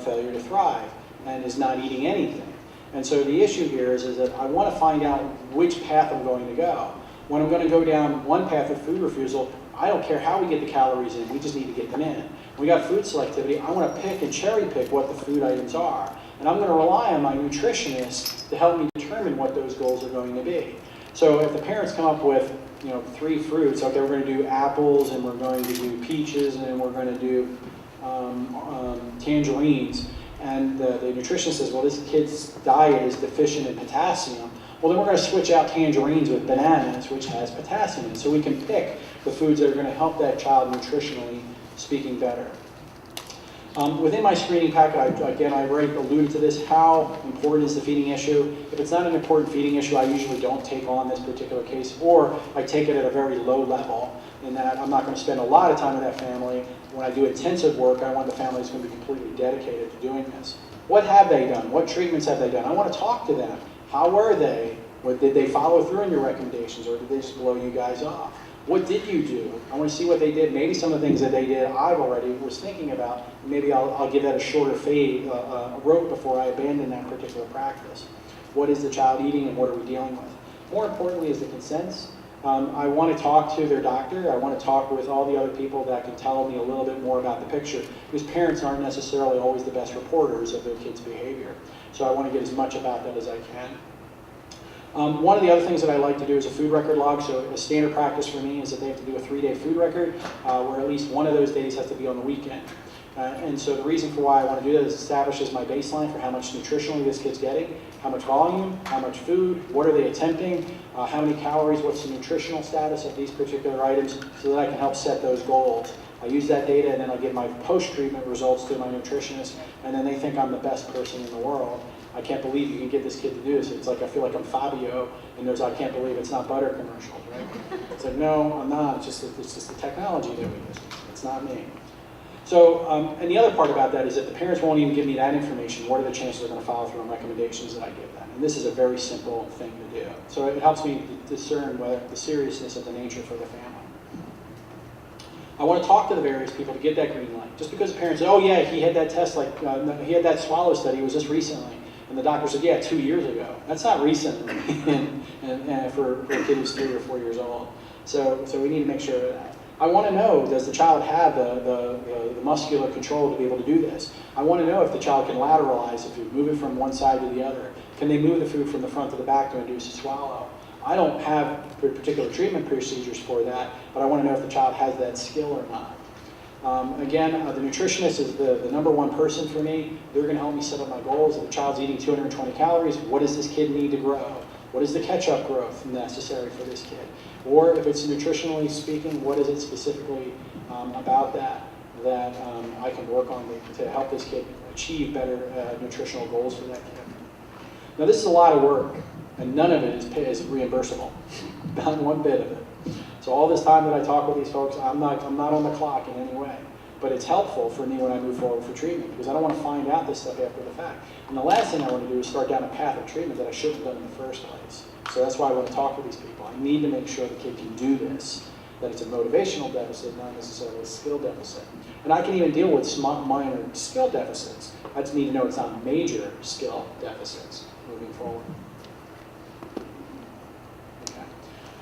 failure to thrive and is not eating anything. And so the issue here is that I want to find out which path I'm going to go. When I'm going to go down one path of food refusal, I don't care how we get the calories in, we just need to get them in. When we got food selectivity, I want to pick and cherry pick what the food items are. And I'm going to rely on my nutritionist to help me determine what those goals are going to be. So if the parents come up with 3 fruits, okay, we're going to do apples, and we're going to do peaches, and then we're going to do tangerines, and the nutritionist says, well, this kid's diet is deficient in potassium, well, then we're going to switch out tangerines with bananas, which has potassium in it. So we can pick the foods that are going to help that child nutritionally speaking better. Within my screening packet, I already alluded to this, how important is the feeding issue? If it's not an important feeding issue, I usually don't take on this particular case, or I take it at a very low level, in that I'm not going to spend a lot of time with that family. When I do intensive work, I want the family that's going to be completely dedicated to doing this. What have they done? What treatments have they done? I want to talk to them. How were they? Did they follow through on your recommendations, or did they just blow you guys off? What did you do? I want to see what they did. Maybe some of the things that they did I've already was thinking about. Maybe I'll give that a shorter rope before I abandon that particular practice. What is the child eating, and what are we dealing with? More importantly is the consents. I want to talk to their doctor. I want to talk with all the other people that can tell me a little bit more about the picture, because parents aren't necessarily always the best reporters of their kids' behavior. So I want to get as much about that as I can. One of the other things that I like to do is a food record log. So a standard practice for me is that they have to do a 3-day food record, where at least one of those days has to be on the weekend. And so the reason for why I want to do that is establishes my baseline for how much nutritionally this kid's getting, how much volume, how much food, what are they attempting, how many calories, what's the nutritional status of these particular items, so that I can help set those goals. I use that data, and then I give my post-treatment results to my nutritionist, and then they think I'm the best person in the world. I can't believe you can get this kid to do this. It's like I feel like I'm Fabio in those I can't believe it's not butter commercials, right? It's like, no, I'm not. It's just the technology that we use. It's not me. So, and the other part about that is that the parents won't even give me that information. What are the chances they're going to follow through on recommendations that I give them? And this is a very simple thing to do. So it helps me discern whether the seriousness of the nature for the family. I want to talk to the various people to get that green light. Just because the parents say, oh yeah, he had that test, he had that swallow study, it was just recently. And the doctor said, yeah, 2 years ago. That's not recently and for a kid who's 3 or 4 years old. So we need to make sure of that. I want to know, does the child have the muscular control to be able to do this? I want to know if the child can lateralize the food, move it from one side to the other. Can they move the food from the front to the back to induce a swallow? I don't have particular treatment procedures for that, but I want to know if the child has that skill or not. Again, the nutritionist is the number one person for me. They're going to help me set up my goals. If the child's eating 220 calories, what does this kid need to grow? What is the catch-up growth necessary for this kid? Or if it's nutritionally speaking, what is it specifically about that I can work on to help this kid achieve better nutritional goals for that kid? Now this is a lot of work, and none of it is reimbursable. Not one bit of it. So all this time that I talk with these folks, I'm not on the clock in any way. But it's helpful for me when I move forward for treatment, because I don't want to find out this stuff after the fact. And the last thing I want to do is start down a path of treatment that I shouldn't have done in the first place. So that's why I want to talk with these people. I need to make sure the kid can do this, that it's a motivational deficit, not necessarily a skill deficit. And I can even deal with minor skill deficits. I just need to know it's not major skill deficits moving forward.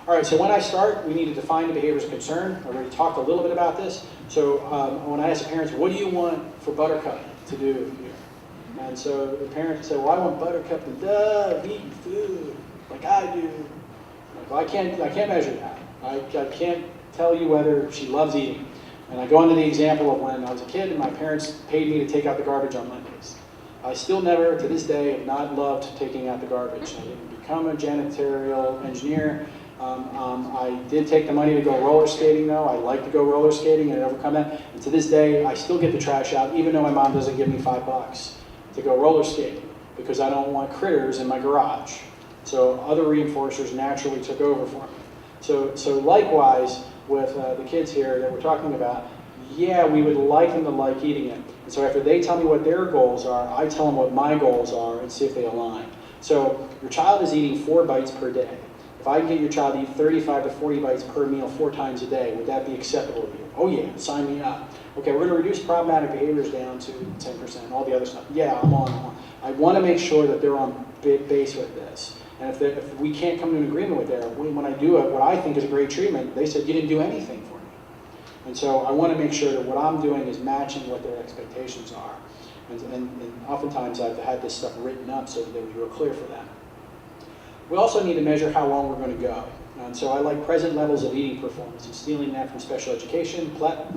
All right, so when I start, we need to define the behaviors of concern. I already talked a little bit about this. So when I ask the parents, what do you want for Buttercup to do here? And so the parents say, well, I want Buttercup to love eating food like I do. I'm like, well, I can't measure that. I can't tell you whether she loves eating. And I go into the example of when I was a kid and my parents paid me to take out the garbage on Mondays. I still never, to this day, have not loved taking out the garbage. I didn't become a janitorial engineer. I did take the money to go roller skating though. I like to go roller skating and overcome that. And to this day, I still get the trash out, even though my mom doesn't give me $5 to go roller skating because I don't want critters in my garage. So other reinforcers naturally took over for me. So likewise with the kids here that we're talking about, yeah, we would like them to like eating it. And so after they tell me what their goals are, I tell them what my goals are and see if they align. So your child is eating 4 bites per day. If I can get your child to eat 35 to 40 bites per meal 4 times a day, would that be acceptable to you? Oh yeah, sign me up. Okay, we're gonna reduce problematic behaviors down to 10%, all the other stuff. Yeah, I'm on. I wanna make sure that they're on base with this. And if we can't come to an agreement with that, when I do what I think is a great treatment, they said, you didn't do anything for me. And so I wanna make sure that what I'm doing is matching what their expectations are. And oftentimes I've had this stuff written up so that they were real clear for them. We also need to measure how long we're going to go. And so I like present levels of eating performance and stealing that from special education, PLEP.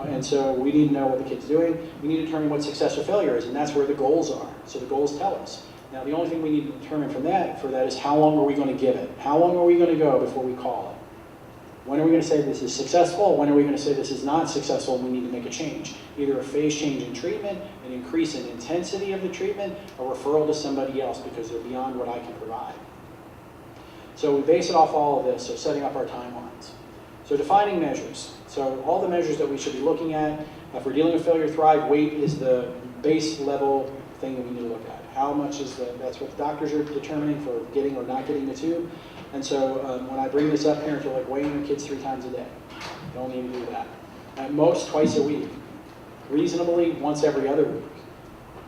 And so we need to know what the kid's doing. We need to determine what success or failure is, and that's where the goals are. So the goals tell us. Now the only thing we need to determine for that is how long are we going to give it? How long are we going to go before we call it? When are we going to say this is successful? When are we going to say this is not successful and we need to make a change? Either a phase change in treatment, an increase in intensity of the treatment, a referral to somebody else because they're beyond what I can provide. So we base it off all of this, so setting up our timelines. So defining measures. So all the measures that we should be looking at. If we're dealing with failure to thrive, weight is the base level thing that we need to look at. How much is that's what the doctors are determining for getting or not getting the tube. And so when I bring this up, parents are like, weighing your kids 3 times a day. Don't even do that. At most, twice a week. Reasonably, once every other week.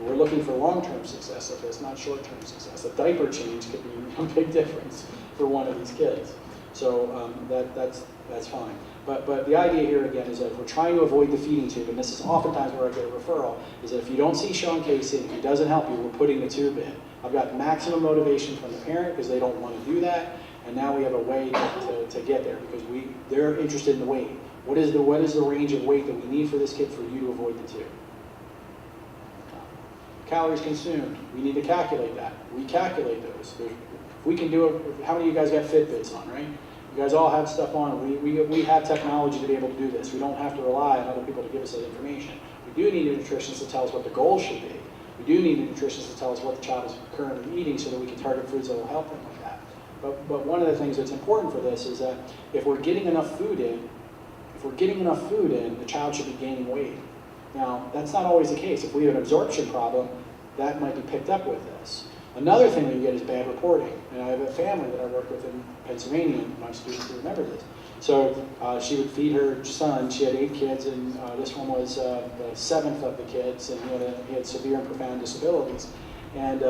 We're looking for long-term success of this, not short-term success. A diaper change could be a big difference for one of these kids. So that's fine. But the idea here again is that if we're trying to avoid the feeding tube, and this is oftentimes where I get a referral, is that if you don't see Sean Casey, if he doesn't help you, we're putting the tube in. I've got maximum motivation from the parent because they don't want to do that, and now we have a way to get there because they're interested in the weight. What is the range of weight that we need for this kid for you to avoid the tube? Calories consumed, we need to calculate that. We calculate those. We can do it. How many of you guys got Fitbits on, right? You guys all have stuff on. We have technology to be able to do this. We don't have to rely on other people to give us that information. We do need a nutritionist to tell us what the goal should be. We do need a nutritionist to tell us what the child is currently eating so that we can target foods that will help them with that. But one of the things that's important for this is that if we're getting enough food in, the child should be gaining weight. Now, that's not always the case. If we have an absorption problem, that might be picked up with this. Another thing we get is bad reporting. And I have a family that I work with in Pennsylvania, and my students who remember this. So she would feed her son. She had 8 kids, and this one was the 7th of the kids, and he had severe and profound disabilities. And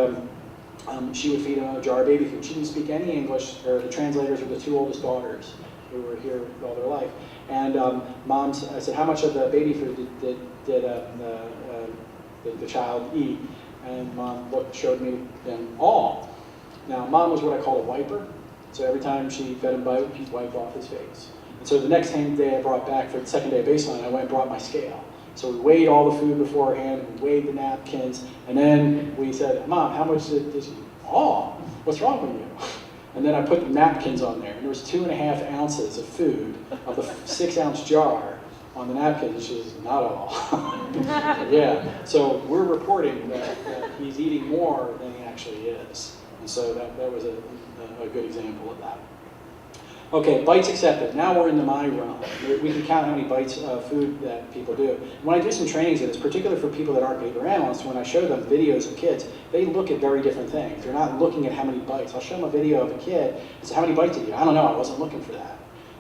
she would feed him a jar of baby food. She didn't speak any English, or the translators were the 2 oldest daughters who were here all their life. And I said, how much of the baby food did the child eat? And Mom showed me them all. Now, Mom was what I call a wiper. So every time she fed him bite, he'd wipe off his face. And so the next day I brought back for the second day of baseline, I went and brought my scale. So we weighed all the food beforehand, we weighed the napkins, and then we said, Mom, how much did you eat? Oh, what's wrong with you? And then I put the napkins on there, and there was 2.5 ounces of food of the 6-ounce jar on the napkins, and she says, not all. Yeah, so we're reporting that he's eating more than he actually is. And so that was a good example of that. Okay, bites accepted. Now we're in the my realm. We can count how many bites of food that people do. When I do some trainings of this, particularly for people that aren't behavior analysts, when I show them videos of kids, they look at very different things. They're not looking at how many bites. I'll show them a video of a kid and say, how many bites did you eat? I don't know, I wasn't looking for that.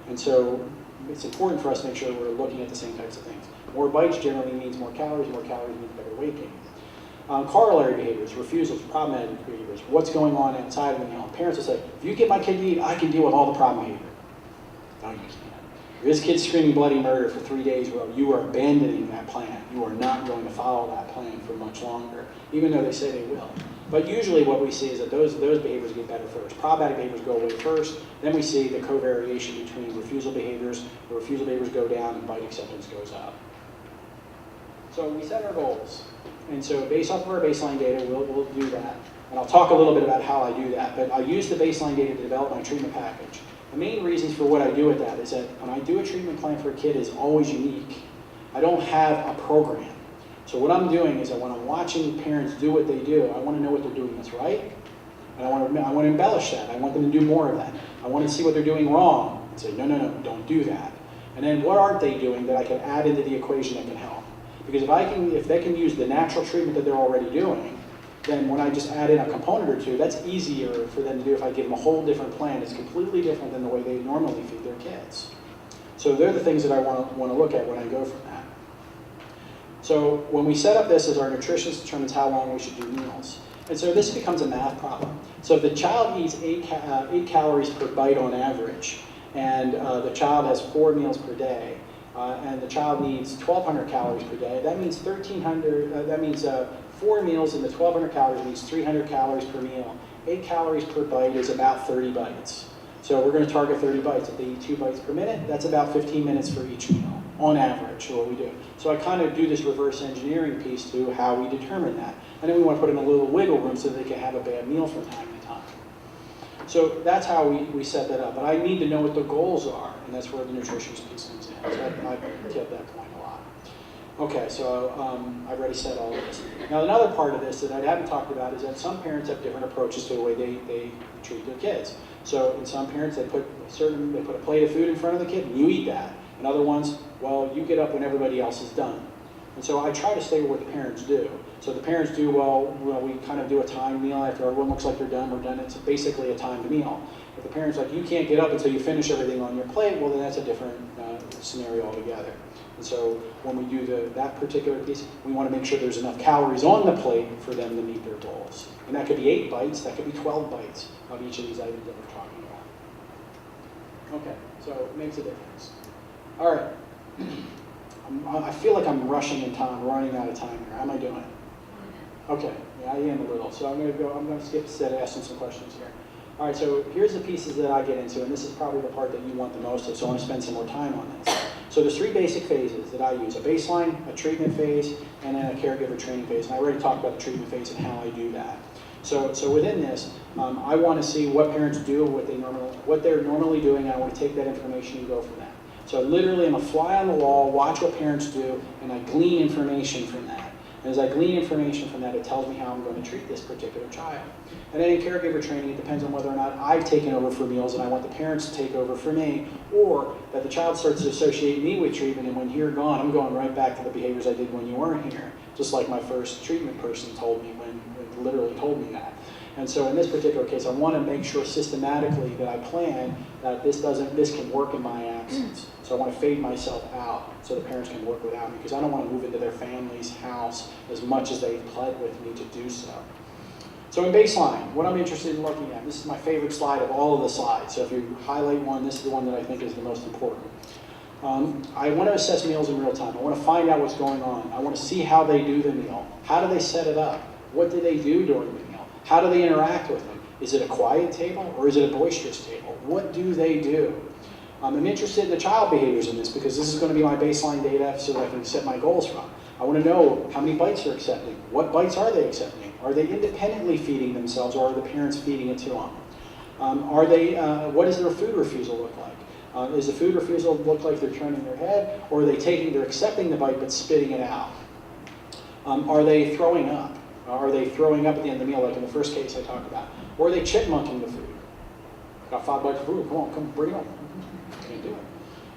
And so it's important for us to make sure we're looking at the same types of things. More bites generally means more calories means better weight gain. Corollary behaviors, refusals, problematic behaviors, what's going on outside of the meal. Parents will say, if you get my kid to eat, I can deal with all the problem behavior. No, you can't. If this kid's screaming bloody murder for 3 days, well, you are abandoning that plan. You are not going to follow that plan for much longer, even though they say they will. But usually what we see is that those behaviors get better first. Problematic behaviors go away first, then we see the covariation between refusal behaviors. The refusal behaviors go down and bite acceptance goes up. So we set our goals. And so based off of our baseline data, we'll do that. And I'll talk a little bit about how I do that, but I use the baseline data to develop my treatment package. The main reasons for what I do with that is that when I do a treatment plan for a kid is always unique. I don't have a program. So what I'm doing is that when I'm watching parents do what they do, I want to know what they're doing that's right. And I want to embellish that. I want them to do more of that. I want to see what they're doing wrong and say, no, no, no, don't do that. And then what aren't they doing that I can add into the equation that can help? Because if they can use the natural treatment that they're already doing, then when I just add in a component or two, that's easier for them to do if I give them a whole different plan. It's completely different than the way they normally feed their kids. So they're the things that I want to look at when I go from that. So when we set up this as our nutritionist determines how long we should do meals. And so this becomes a math problem. So if the child eats 8 calories per bite on average, and the child has 4 meals per day, and the child needs 1,200 calories per day, that means 1,300, that means 4 meals in the 1,200 calories means 300 calories per meal. 8 calories per bite is about 30 bites. So we're going to target 30 bites. If they eat 2 bites per minute, that's about 15 minutes for each meal, on average, what we do. So I kind of do this reverse engineering piece to how we determine that. And then we want to put in a little wiggle room so that they can have a bad meal from time to time. So that's how we set that up. But I need to know what the goals are, and that's where the nutritionist piece comes in. So I've kept that point a lot. Okay, so I've already said all of this. Now another part of this that I haven't talked about is that some parents have different approaches to the way they treat their kids. So in some parents, they put a plate of food in front of the kid and you eat that. And other ones, well, you get up when everybody else is done. And so I try to stay with what the parents do. So the parents do, well, we kind of do a timed meal after everyone looks like they're done, we're done. It's basically a timed meal. If the parents like, you can't get up until you finish everything on your plate, well, then that's a different scenario altogether. And so when we do that particular piece, we want to make sure there's enough calories on the plate for them to meet their goals. And that could be 8 bites, that could be 12 bites of each of these items that we're talking about. Okay, so it makes a difference. All right. I feel like I'm rushing in time, running out of time here. How am I doing? Okay, yeah, I am a little. So I'm going to skip instead of asking some questions here. All right, so here's the pieces that I get into, and this is probably the part that you want the most of, so I want to spend some more time on this. So there's 3 basic phases that I use: a baseline, a treatment phase, and then a caregiver training phase. And I already talked about the treatment phase and how I do that. So within this, I want to see what parents do, what they're normally doing, and I want to take that information and go from that. So literally, I'm a fly on the wall, watch what parents do, and I glean information from that. And as I glean information from that, it tells me how I'm going to treat this particular child. And then in caregiver training, it depends on whether or not I've taken over for meals and I want the parents to take over for me, or that the child starts to associate me with treatment, and when you're gone, I'm going right back to the behaviors I did when you weren't here. Just like my first treatment person told me when literally told me that. And so in this particular case, I want to make sure systematically that I plan that this can work in my absence. So I want to fade myself out so the parents can work without me, because I don't want to move into their family's house as much as they've pled with me to do so. So in baseline, what I'm interested in looking at, this is my favorite slide of all of the slides. So if you highlight one, this is the one that I think is the most important. I want to assess meals in real time. I want to find out what's going on. I want to see how they do the meal. How do they set it up? What do they do during the meal? How do they interact with them? Is it a quiet table or is it a boisterous table? What do they do? I'm interested in the child behaviors in this, because this is going to be my baseline data so that I can set my goals from. I want to know how many bites they're accepting. What bites are they accepting? Are they independently feeding themselves, or are the parents feeding it to them? What does their food refusal look like? Does the food refusal look like they're turning their head, or are they're accepting the bite but spitting it out? Are they throwing up? Are they throwing up at the end of the meal, like in the first case I talked about? Or are they chipmunking the food? Got 5 bites of food, come bring it on. Can't do it.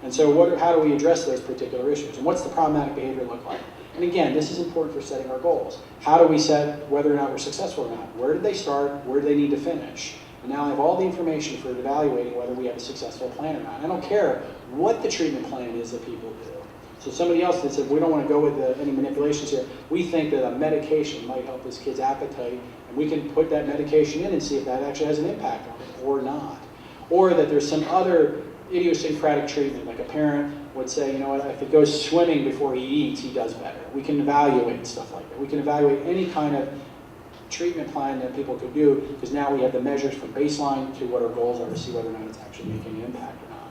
And so how do we address those particular issues? And what's the problematic behavior look like? And again, this is important for setting our goals. How do we set whether or not we're successful or not? Where did they start? Where do they need to finish? And now I have all the information for evaluating whether we have a successful plan or not. I don't care what the treatment plan is that people do. So somebody else that said, we don't want to go with any manipulations here. We think that a medication might help this kid's appetite, and we can put that medication in and see if that actually has an impact on it or not. Or that there's some other idiosyncratic treatment, like a parent would say, you know what, if it goes swimming before he eats, he does better. We can evaluate stuff like that. We can evaluate any kind of treatment plan that people could do, because now we have the measures from baseline to what our goals are to see whether or not it's actually making an impact or not.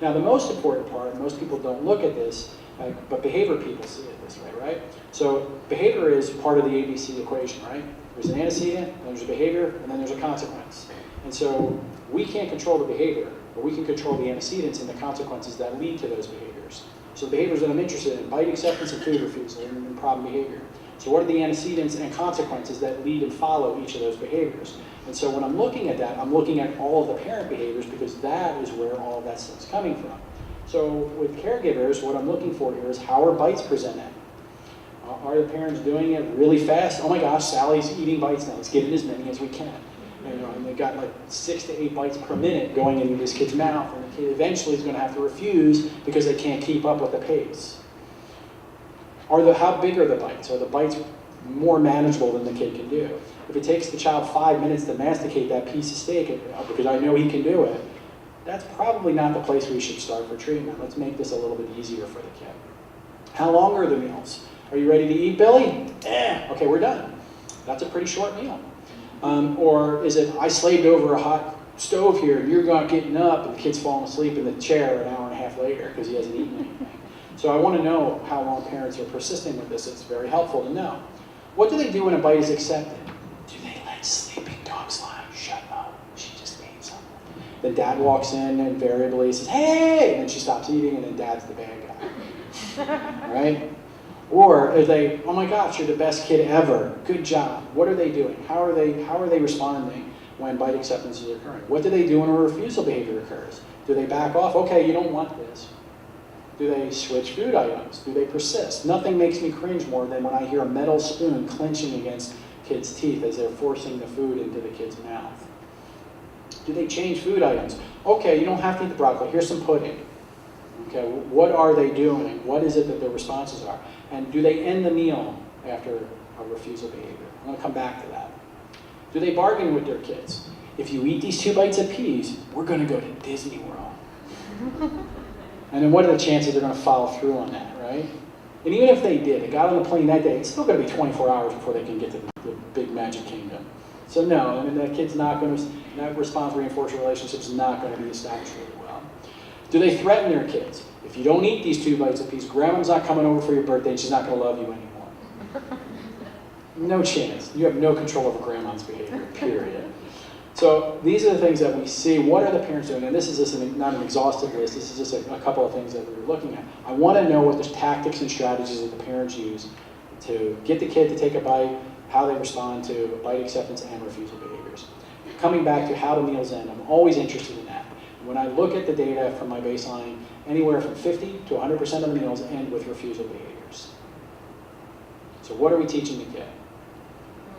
Now the most important part, and most people don't look at this, Okay? But behavior people see it this way, right? So behavior is part of the ABC equation, right? There's an antecedent, then there's a behavior, and then there's a consequence. And so we can't control the behavior, but we can control the antecedents and the consequences that lead to those behaviors. So the behaviors that I'm interested in, bite acceptance and food refusal, and problem behavior. So what are the antecedents and consequences that lead and follow each of those behaviors? And so when I'm looking at that, I'm looking at all of the parent behaviors because that is where all of that stuff's coming from. So with caregivers, what I'm looking for here is how are bites presented? Are the parents doing it really fast? Oh my gosh, Sally's eating bites now. Let's get in as many as we can. And they've got like 6 to 8 bites per minute going into this kid's mouth, and the kid eventually is going to have to refuse because they can't keep up with the pace. How big are the bites? Are the bites more manageable than the kid can do? If it takes the child 5 minutes to masticate that piece of steak, because I know he can do it, that's probably not the place we should start for treatment. Let's make this a little bit easier for the kid. How long are the meals? Are you ready to eat, Billy? Okay, we're done. That's a pretty short meal. Or is it, I slaved over a hot stove here, and you're not getting up, and the kid's falling asleep in the chair an hour and a half later because he hasn't eaten anything. So I want to know how long parents are persisting with this. It's very helpful to know. What do they do when a bite is accepted? Do they let sleeping dogs lie? Shut up. She just ate something. Then dad walks in and invariably says, hey! And then she stops eating, and then dad's the bad guy. Right? Or are they, oh my gosh, you're the best kid ever. Good job. What are they doing? How are they responding when bite acceptance is occurring? What do they do when a refusal behavior occurs? Do they back off? Okay, you don't want this. Do they switch food items? Do they persist? Nothing makes me cringe more than when I hear a metal spoon clenching against kids' teeth as they're forcing the food into the kid's mouth. Do they change food items? Okay, you don't have to eat the broccoli. Here's some pudding. Okay, what are they doing? What is it that their responses are? And do they end the meal after a refusal behavior? I'm going to come back to that. Do they bargain with their kids? If you eat these 2 bites of peas, we're going to go to Disney World. And then what are the chances they're going to follow through on that, right? And even if they did, they got on the plane that day, it's still going to be 24 hours before they can get to the big magic kingdom. So no, I mean, that kid's not going to, that response-reinforced relationship is not going to be established really well. Do they threaten their kids? If you don't eat these 2 bites of peas, grandma's not coming over for your birthday and she's not going to love you anymore. No chance. You have no control over grandma's behavior, period. So these are the things that we see. What are the parents doing? And this is just not an exhaustive list. This is just a couple of things that we were looking at. I want to know what the tactics and strategies that the parents use to get the kid to take a bite, how they respond to bite acceptance and refusal behaviors. Coming back to how do meals end, I'm always interested in that. When I look at the data from my baseline, anywhere from 50 to 100% of the meals end with refusal behaviors. So what are we teaching the kid?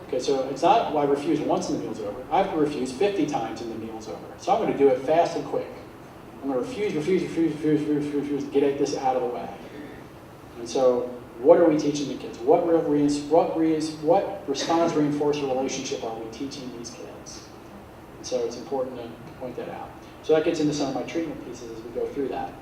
Okay, so it's not, well, I refuse once and the meal's over. I have to refuse 50 times and the meal's over. So I'm going to do it fast and quick. I'm going to refuse, get this out of the way. And so what are we teaching the kids? What response-reinforced relationship are we teaching these kids? And so it's important to point that out. So that gets into some of my treatment pieces as we go through that.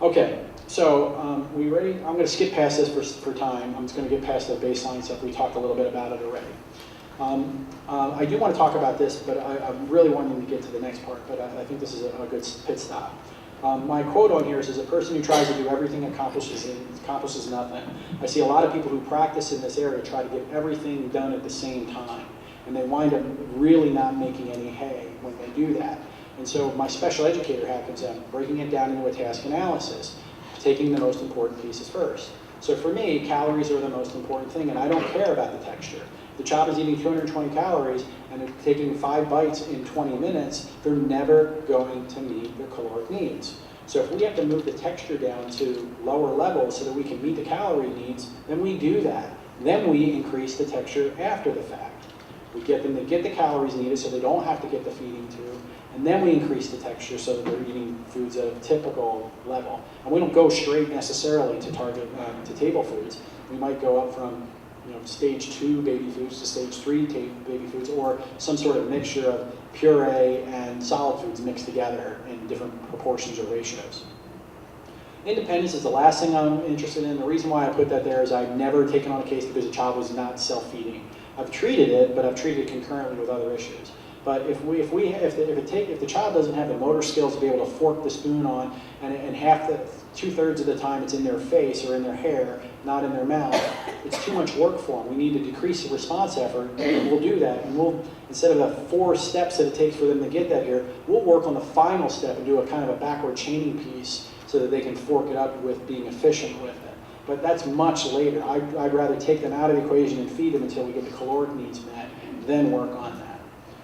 Okay, so we ready? I'm going to skip past this for time. I'm just going to get past the baseline stuff. We talked a little bit about it already. I do want to talk about this, but I'm really wanting to get to the next part, but I think this is a good pit stop. My quote on here says, a person who tries to do everything accomplishes nothing. I see a lot of people who practice in this area try to get everything done at the same time, and they wind up really not making any hay when they do that. And so my special educator hat comes in, breaking it down into a task analysis, taking the most important pieces first. So for me, calories are the most important thing, and I don't care about the texture. If the child is eating 220 calories and they're taking 5 bites in 20 minutes, they're never going to meet their caloric needs. So if we have to move the texture down to lower levels so that we can meet the calorie needs, then we do that. Then we increase the texture after the fact. We get them to get the calories needed so they don't have to get the feeding tube. And then we increase the texture so that they're eating foods at a typical level. And we don't go straight necessarily to target to table foods. We might go up from stage 2 baby foods to stage 3 baby foods, or some sort of mixture of puree and solid foods mixed together in different proportions or ratios. Independence is the last thing I'm interested in. The reason why I put that there is I've never taken on a case because a child was not self-feeding. I've treated it, but I've treated it concurrently with other issues. But if the child doesn't have the motor skills to be able to fork the spoon on, and two-thirds of the time it's in their face or in their hair, not in their mouth, it's too much work for them. We need to decrease the response effort, and we'll do that. And we'll, instead of the 4 steps that it takes for them to get that here, we'll work on the final step and do a kind of a backward chaining piece so that they can fork it up with being efficient with it. But that's much later. I'd rather take them out of the equation and feed them until we get the caloric needs met, then work on that.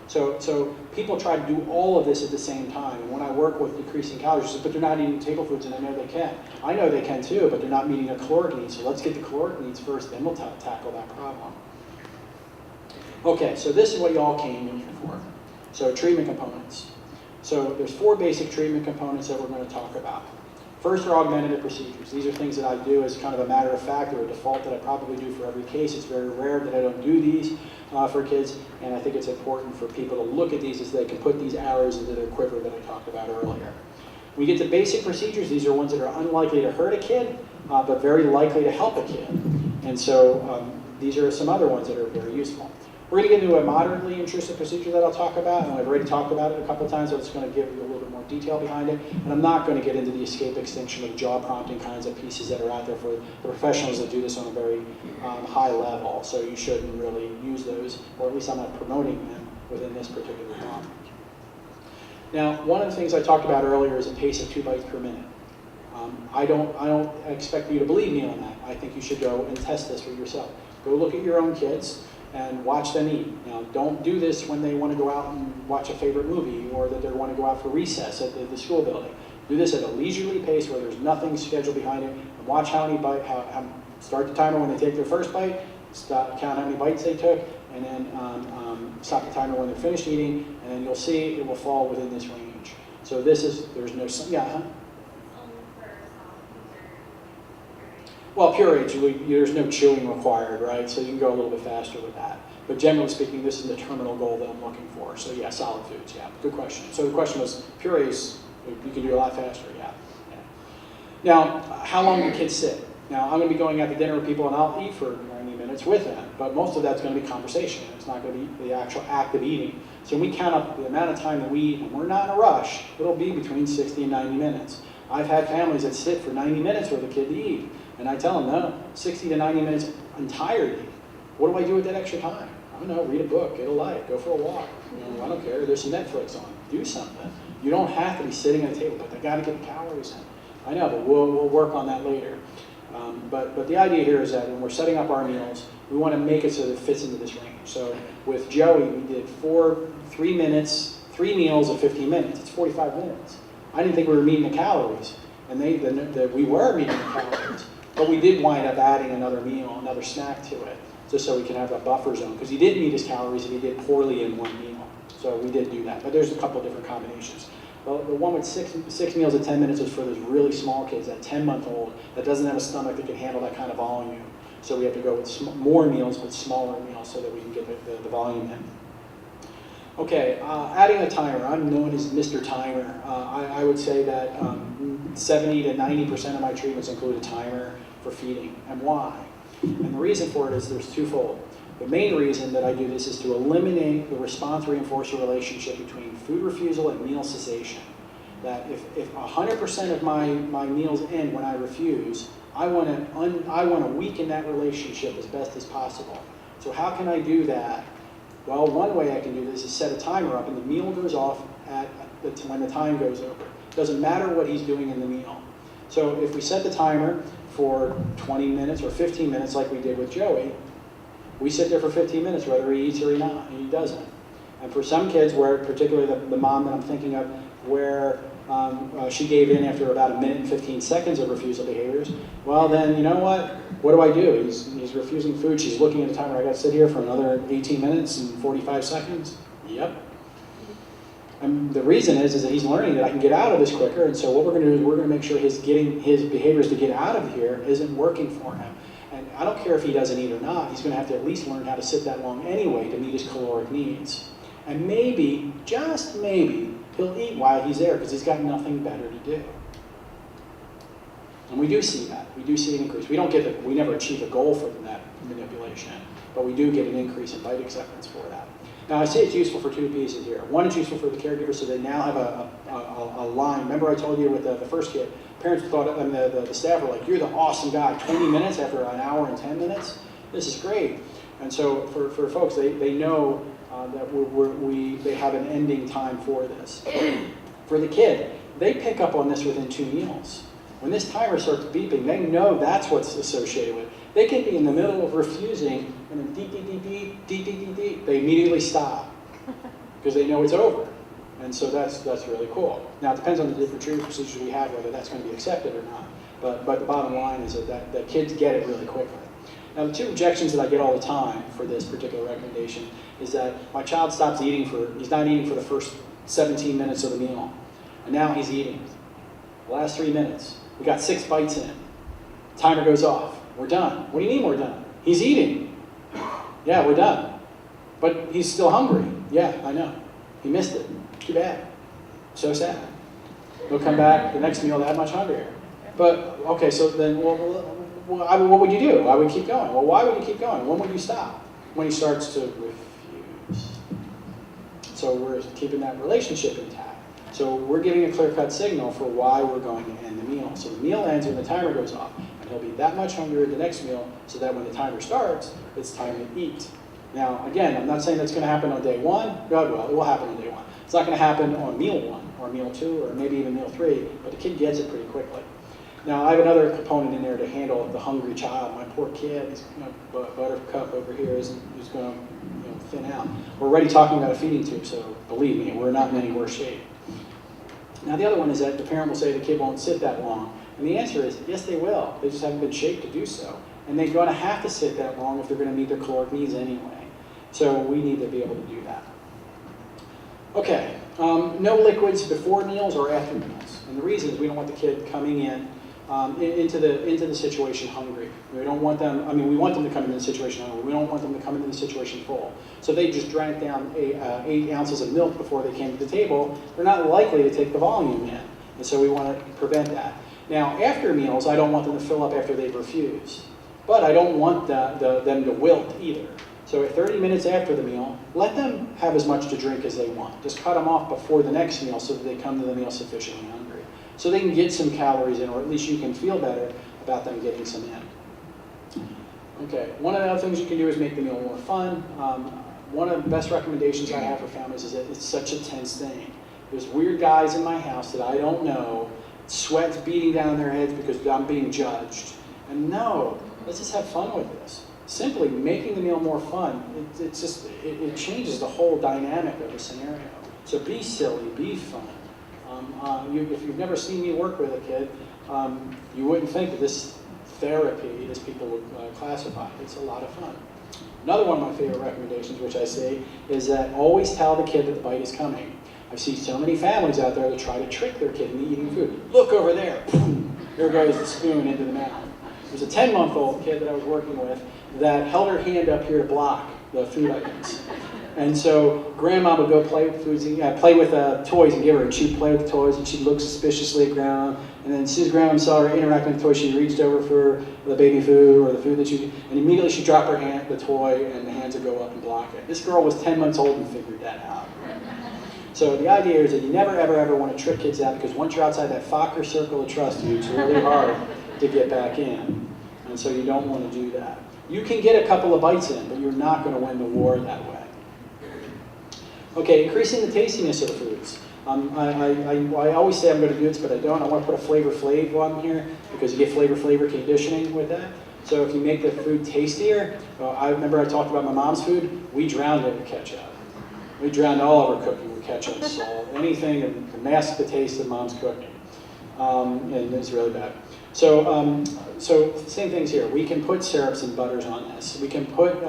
So people try to do all of this at the same time. And when I work with decreasing calories, but they're not eating table foods, and I know they can. I know they can too, but they're not meeting their caloric needs. So let's get the caloric needs first, then we'll tackle that problem. Okay, so this is what you all came in here for. So treatment components. So there's 4 basic treatment components that we're going to talk about. First are augmentative procedures. These are things that I do as kind of a matter of fact or a default that I probably do for every case. It's very rare that I don't do these for kids, and I think it's important for people to look at these as they can put these arrows into their quiver that I talked about earlier. We get to basic procedures. These are ones that are unlikely to hurt a kid, but very likely to help a kid. And so these are some other ones that are very useful. We're going to get into a moderately intrusive procedure that I'll talk about, and I've already talked about it a couple of times, so it's going to give you a little bit more detail behind it. And I'm not going to get into the escape extinction of jaw prompting kinds of pieces that are out there for the professionals that do this on a very high level. So you shouldn't really use those, or at least I'm not promoting them within this particular topic. Now, one of the things I talked about earlier is a pace of 2 bites per minute. I don't expect you to believe me on that. I think you should go and test this for yourself. Go look at your own kids and watch them eat. Now, don't do this when they want to go out and watch a favorite movie or that they want to go out for recess at the school building. Do this at a leisurely pace where there's nothing scheduled behind it, and watch how many bites, start the timer when they take their first bite, count how many bites they took, and then stop the timer when they're finished eating, and then you'll see it will fall within this range. So this is, there's no, Well, pureed, there's no chewing required, right? So you can go a little bit faster with that. But generally speaking, this is the terminal goal that I'm looking for. So yeah, solid foods, yeah, good question. So the question was, purees, you can do a lot faster, yeah. Now, how long do kids sit? Now, I'm going to be going out to dinner with people, and I'll eat for 90 minutes with them, but most of that's going to be conversation. It's not going to be the actual act of eating. So when we count up the amount of time that we eat, and we're not in a rush, it'll be between 60 and 90 minutes. I've had families that sit for 90 minutes with a kid to eat. And I tell them, no, 60 to 90 minutes entirely. What do I do with that extra time? I don't know, read a book, get a light, go for a walk. You know, I don't care, there's some Netflix on. Do something. You don't have to be sitting at a table, but they got to get the calories in. I know, but we'll work on that later. But the idea here is that when we're setting up our meals, we want to make it so that it fits into this range. So with Joey, we did 3 meals of 15 minutes. It's 45 minutes. I didn't think we were meeting the calories, and we were meeting the calories. But we did wind up adding another meal, another snack to it, just so we can have a buffer zone, because he didn't meet his calories and he did poorly in one meal. So we did do that, but there's a couple different combinations. Well, the one with six meals at 10 minutes is for those really small kids, that 10-month-old, that doesn't have a stomach that can handle that kind of volume. So we have to go with more meals, but smaller meals, so that we can get the volume in. Okay, adding a timer. I'm known as Mr. Timer. I would say that 70 to 90% of my treatments include a timer for feeding. And why? And the reason for it is there's twofold. The main reason that I do this is to eliminate the response reinforcer relationship between food refusal and meal cessation. That if 100% of my meals end when I refuse, I want to weaken that relationship as best as possible. So how can I do that? Well, one way I can do this is set a timer up, and the meal goes off when the time goes over. It doesn't matter what he's doing in the meal. So if we set the timer for 20 minutes or 15 minutes like we did with Joey, we sit there for 15 minutes whether he eats or he doesn't. And for some kids, where particularly the mom that I'm thinking of, where she gave in after about 1 minute and 15 seconds of refusal behaviors, well then, you know what? What do I do? He's refusing food. She's looking at the timer. I got to sit here for another 18 minutes and 45 seconds? Yep. And the reason is that he's learning that I can get out of this quicker, and so what we're going to do is we're going to make sure his behaviors to get out of here isn't working for him. And I don't care if he doesn't eat or not, he's going to have to at least learn how to sit that long anyway to meet his caloric needs. And maybe, just maybe, he'll eat while he's there because he's got nothing better to do. And we do see that. We do see an increase. We never achieve a goal for that manipulation, but we do get an increase in bite acceptance for that. Now, I say it's useful for two pieces here. One, it's useful for the caregiver, so they now have a line. Remember I told you with the first kid, parents thought, and the staff were like, you're the awesome guy, 20 minutes after an hour and 10 minutes? This is great. And so for folks, they know that they have an ending time for this. For the kid, they pick up on this within 2 meals. When this timer starts beeping, they know that's what's associated with it. They can be in the middle of refusing, and then deep, deep, deep, deep, deep, deep, deep, deep. They immediately stop because they know it's over. And so that's really cool. Now, it depends on the different treatment procedures we have, whether that's going to be accepted or not. But the bottom line is that kids get it really quickly. Now, the 2 objections that I get all the time for this particular recommendation is that my child stops eating he's not eating for the first 17 minutes of the meal. And now he's eating. The last 3 minutes. We got 6 bites in. Timer goes off. We're done. What do you mean we're done? He's eating. Yeah, we're done. But he's still hungry. Yeah, I know. He missed it. Too bad. So sad. He'll come back the next meal that much hungrier. But, okay, so then what would you do? I would keep going. Well, why would you keep going? When would you stop? When he starts to refuse. So we're keeping that relationship intact. So we're giving a clear-cut signal for why we're going to end the meal. So the meal ends when the timer goes off, and he'll be that much hungrier the next meal, so that when the timer starts, it's time to eat. Now, again, I'm not saying that's going to happen on day 1. God, well, it will happen on day 1. It's not going to happen on meal 1, or meal 2, or maybe even meal 3, but the kid gets it pretty quickly. Now, I have another component in there to handle the hungry child. My poor kid, he's, Buttercup over here, is going to thin out. We're already talking about a feeding tube, so believe me, we're not in any worse shape. Now, the other one is that the parent will say the kid won't sit that long. And the answer is, yes, they will. They just haven't been shaped to do so. And they're going to have to sit that long if they're going to meet their caloric needs anyway. So we need to be able to do that. Okay, no liquids before meals or after meals. And the reason is we don't want the kid coming into the situation hungry. We don't want them, we want them to come into the situation hungry. We don't want them to come into the situation full. So they just drank down 8 ounces of milk before they came to the table. They're not likely to take the volume in. And so we want to prevent that. Now, after meals, I don't want them to fill up after they've refused. But I don't want them to wilt either. So at 30 minutes after the meal, let them have as much to drink as they want. Just cut them off before the next meal so that they come to the meal sufficiently hungry. So they can get some calories in, or at least you can feel better about them getting some in. Okay, one of the other things you can do is make the meal more fun. One of the best recommendations I have for families is that it's such a tense thing. There's weird guys in my house that I don't know, sweat's beating down their heads because I'm being judged. And no, let's just have fun with this. Simply making the meal more fun, it changes the whole dynamic of the scenario. So be silly, be fun. If you've never seen me work with a kid, you wouldn't think that this therapy, as people would classify, it's a lot of fun. Another one of my favorite recommendations, which I say, is that always tell the kid that the bite is coming. I've seen so many families out there that try to trick their kid into eating food. Look over there, boom, here goes the spoon into the mouth. There's a 10-month-old kid that I was working with that held her hand up here to block the food items. And so grandma would go play with foods, play with toys and give her, and she'd play with the toys, and she'd look suspiciously at grandma. And then as soon as grandma saw her interacting with the toy, she reached over for the baby food or the food that and immediately she'd drop her hand, the toy, and the hands would go up and block it. This girl was 10 months old and figured that out. So the idea is that you never, ever, ever want to trick kids out, because once you're outside that Fokker circle of trust, it's really hard to get back in. And so you don't want to do that. You can get a couple of bites in, but you're not going to win the war that way. Okay, increasing the tastiness of the foods. I always say I'm going to do this, but I don't. I want to put a Flavor Flav on here, because you get flavor conditioning with that. So if you make the food tastier, I remember I talked about my mom's food, we drowned it with ketchup. We drowned all of our cooking with ketchup, salt, anything to mask the taste of mom's cooking. And it's really bad. So same things here. We can put syrups and butters on this. We can put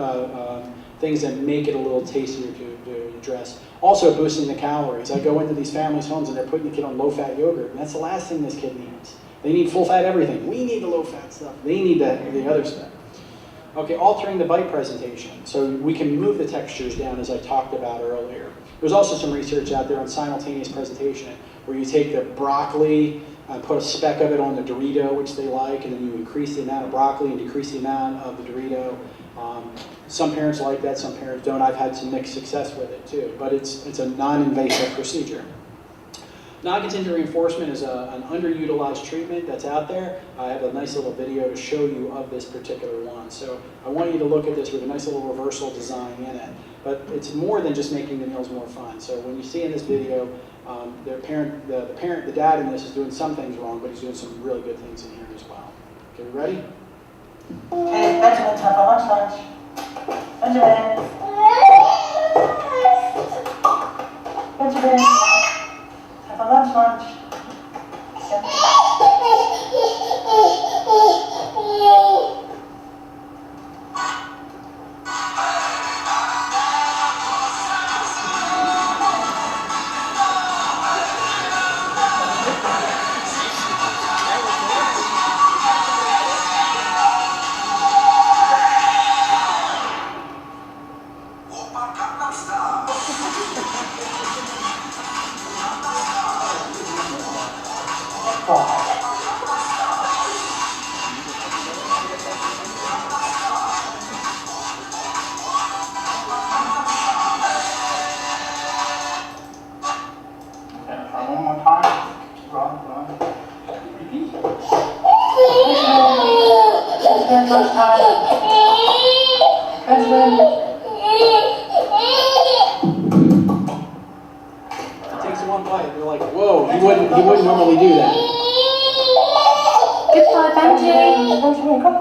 things that make it a little tastier to dress. Also boosting the calories. I go into these families' homes and they're putting the kid on low-fat yogurt, and that's the last thing this kid needs. They need full-fat everything. We need the low-fat stuff. They need the other stuff. Okay, altering the bite presentation. So we can move the textures down, as I talked about earlier. There's also some research out there on simultaneous presentation, where you take the broccoli, put a speck of it on the Dorito, which they like, and then you increase the amount of broccoli and decrease the amount of the Dorito. Some parents like that, some parents don't. I've had some mixed success with it too, but it's a non-invasive procedure. Non-contingent reinforcement is an underutilized treatment that's out there. I have a nice little video to show you of this particular one. So I want you to look at this with a nice little reversal design in it. But it's more than just making the meals more fun. So when you see in this video, the dad in this is doing some things wrong, but he's doing some really good things in here as well. Okay, ready? Okay, Benjamin, time for lunch. Benjamin. Benjamin. Time for lunch. One more time. Run. Repeat. Benjamin, lunch time. Benjamin. He takes one bite. They're like, whoa, he wouldn't normally do that. Good boy, Benji. Benjamin, come.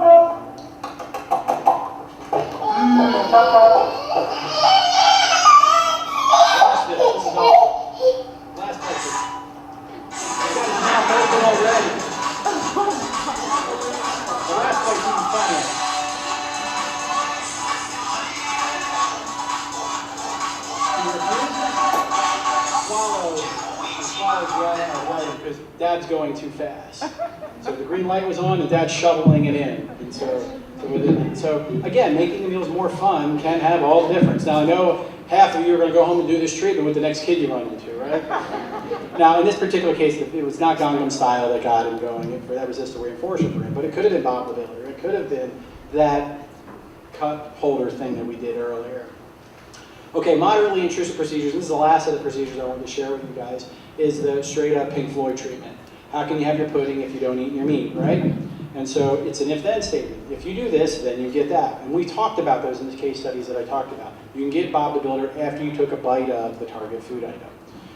Watch this. This is all. Last bite. He's got his mouth open already. The last bite's even funnier. Swallows right because Dad's going too fast. So the green light was on and Dad's shoveling it in. And so again, making the meals more fun can have all the difference. Now I know half of you are going to go home and do this treatment with the next kid you run into, right? Now in this particular case, it was not Gangnam Style that got him going for that resistant reinforcement for him, but it could have been Bob the Builder. It could have been that cut holder thing that we did earlier. Okay, moderately intrusive procedures. This is the last of the procedures I wanted to share with you guys, is the straight up Pink Floyd treatment. How can you have your pudding if you don't eat your meat, right? And so it's an if-then statement. If you do this, then you get that. And we talked about those in the case studies that I talked about. You can get Bob the Builder after you took a bite of the target food item.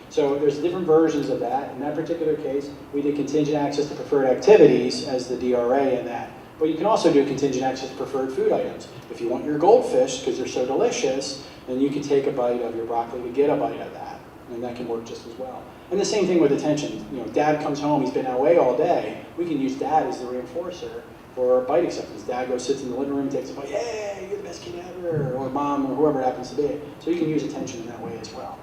So there's different versions of that. In that particular case, we did contingent access to preferred activities as the DRA in that. But you can also do contingent access to preferred food items. If you want your goldfish, because they're so delicious, then you can take a bite of your broccoli to get a bite of that. And that can work just as well. And the same thing with attention. You know, Dad comes home, he's been away all day. We can use Dad as the reinforcer for bite acceptance. Dad goes, sits in the living room, takes a bite, yay, you're the best kid ever, or Mom, or whoever it happens to be. So you can use attention in that way as well.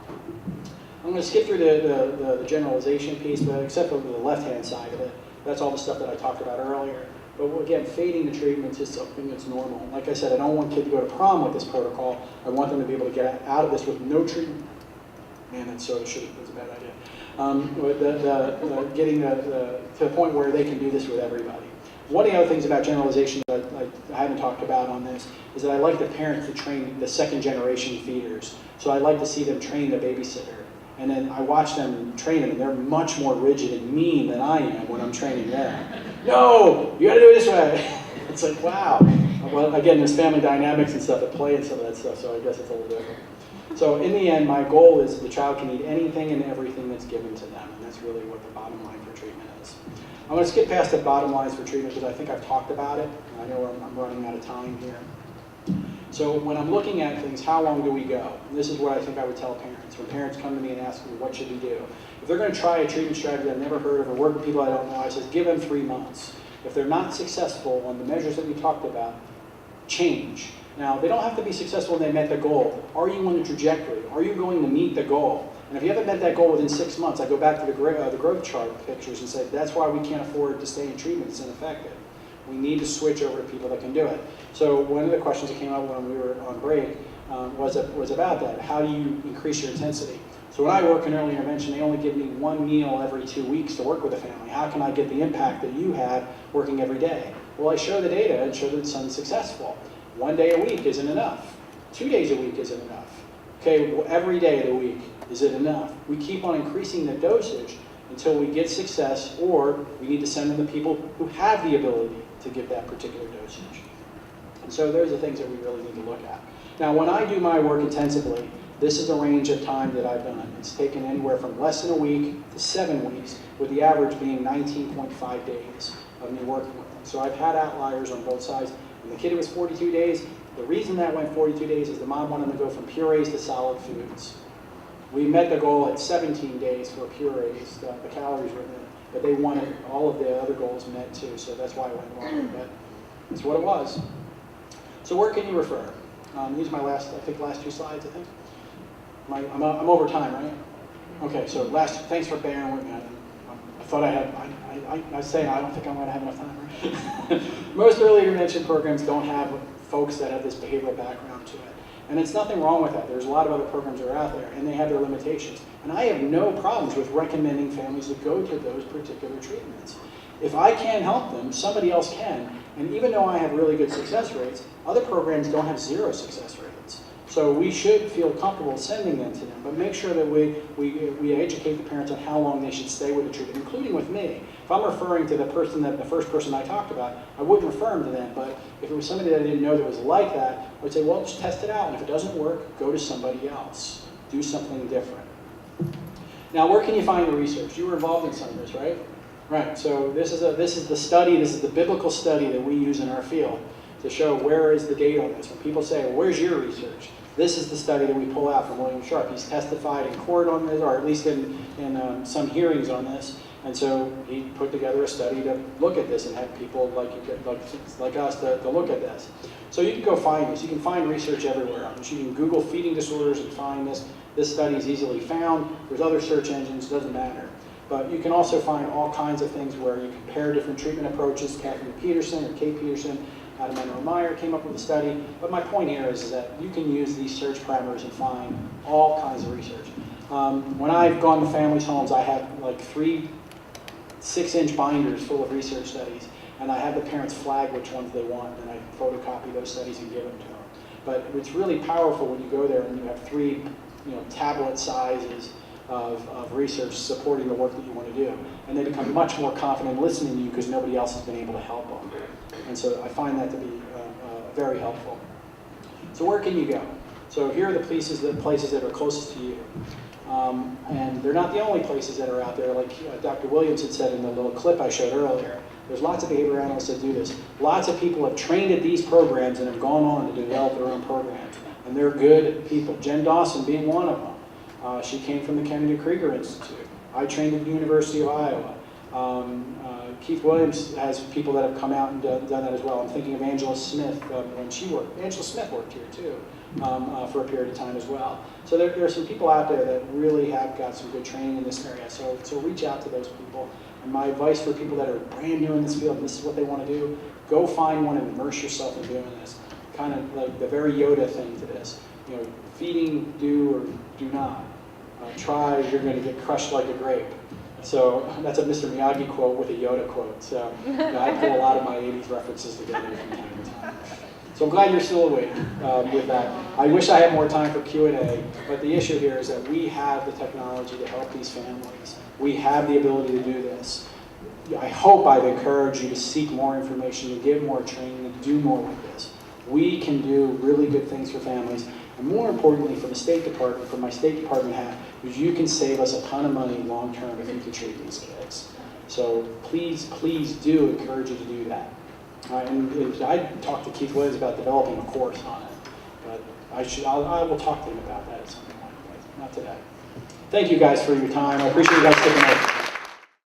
I'm going to skip through the generalization piece, but except for the left-hand side of it. That's all the stuff that I talked about earlier. But again, fading the treatments is something that's normal. Like I said, I don't want kids to go to prom with this protocol. I want them to be able to get out of this with no treatment. Man, that soda was a bad idea. Getting to the point where they can do this with everybody. One of the other things about generalization that I haven't talked about on this is that I like the parents to train the second generation feeders. So I like to see them train the babysitter. And then I watch them train them, and they're much more rigid and mean than I am when I'm training them. No, you gotta do it this way. It's like, wow. Well, again, there's family dynamics and stuff at play and some of that stuff, so I guess it's a little different. So in the end, my goal is the child can eat anything and everything that's given to them, and that's really what the bottom line for treatment is. I'm going to skip past the bottom lines for treatment because I think I've talked about it. I know I'm running out of time here. So when I'm looking at things, how long do we go? And this is what I think I would tell parents. When parents come to me and ask me, what should we do? If they're going to try a treatment strategy I've never heard of or work with people I don't know, I say, give them 3 months. If they're not successful on the measures that we talked about, change. Now, they don't have to be successful when they met the goal. Are you on the trajectory? Are you going to meet the goal? And if you haven't met that goal within 6 months, I go back to the growth chart pictures and say, that's why we can't afford to stay in treatment. It's ineffective. We need to switch over to people that can do it. So one of the questions that came up when we were on break was about that. How do you increase your intensity? So when I work in early intervention, they only give me 1 meal every 2 weeks to work with a family. How can I get the impact that you had working every day? Well, I show the data and show that it's unsuccessful. 1 day a week isn't enough. 2 days a week isn't enough. Okay, well, every day of the week, is it enough? We keep on increasing the dosage until we get success, or we need to send them to people who have the ability to give that particular dosage. And so those are things that we really need to look at. Now, when I do my work intensively, this is the range of time that I've done. It's taken anywhere from less than a week to 7 weeks, with the average being 19.5 days of me working with them. So I've had outliers on both sides. When the kid was 42 days, the reason that went 42 days is the mom wanted to go from purees to solid foods. We met the goal at 17 days for purees. The calories were in, but they wanted all of the other goals met too, so that's why it went longer, but that's what it was. So where can you refer? These are my last 2 slides, I think. I'm over time, right? Okay, so thanks for bearing with me. I thought I had, I was saying I don't think I'm going to have enough time, right? Most early intervention programs don't have folks that have this behavioral background to it. And it's nothing wrong with that. There's a lot of other programs that are out there, and they have their limitations. And I have no problems with recommending families to go to those particular treatments. If I can't help them, somebody else can. And even though I have really good success rates, other programs don't have 0 success rates. So we should feel comfortable sending them to them, but make sure that we educate the parents on how long they should stay with the treatment, including with me. If I'm referring to the first person I talked about, I wouldn't refer them to them, but if it was somebody that I didn't know that was like that, I would say, well, just test it out, and if it doesn't work, go to somebody else. Do something different. Now, where can you find the research? You were involved in some of this, right? Right, so this is the biblical study that we use in our field to show where is the data on this. When people say, well, where's your research? This is the study that we pull out from William Sharp. He's testified in court on this, or at least in some hearings on this. And so he put together a study to look at this and have people like us to look at this. So you can go find this. You can find research everywhere. You can Google feeding disorders and find this. This study is easily found. There's other search engines, doesn't matter. But you can also find all kinds of things where you compare different treatment approaches. Kathleen Peterson or Kate Peterson, Adam Monroe Meyer came up with a study. But my point here is that you can use these search parameters and find all kinds of research. When I've gone to families' homes, I have like 3 6-inch binders full of research studies, and I have the parents flag which ones they want, and I photocopy those studies and give them to them. But it's really powerful when you go there and you have 3 tablet sizes of research supporting the work that you want to do. And they become much more confident listening to you because nobody else has been able to help them. And so I find that to be very helpful. So where can you go? So here are the places that are closest to you. And they're not the only places that are out there. Like Dr. Williams had said in the little clip I showed earlier, there's lots of behavior analysts that do this. Lots of people have trained at these programs and have gone on to develop their own programs. And they're good people. Jen Dawson being one of them. She came from the Kennedy Krieger Institute. I trained at the University of Iowa. Keith Williams has people that have come out and done that as well. I'm thinking of Angela Smith when she worked. Angela Smith worked here too for a period of time as well. So there are some people out there that really have got some good training in this area. So reach out to those people. And my advice for people that are brand new in this field and this is what they want to do, go find one and immerse yourself in doing this. Kind of like the very Yoda thing to this. Feeding, do or do not. Try, you're going to get crushed like a grape. So that's a Mr. Miyagi quote with a Yoda quote. So I pull a lot of my 80s references together from time to time. So I'm glad you're still awake with that. I wish I had more time for Q&A, but the issue here is that we have the technology to help these families. We have the ability to do this. I hope I've encouraged you to seek more information, to get more training, and to do more with this. We can do really good things for families. And more importantly, for the State Department, for my State Department hat, is you can save us a ton of money long term if you can treat these kids. So please, please do encourage you to do that. And I talked to Keith Williams about developing a course on it, but I will talk to him about that at some point, but not today. Thank you guys for your time. I appreciate you guys taking over.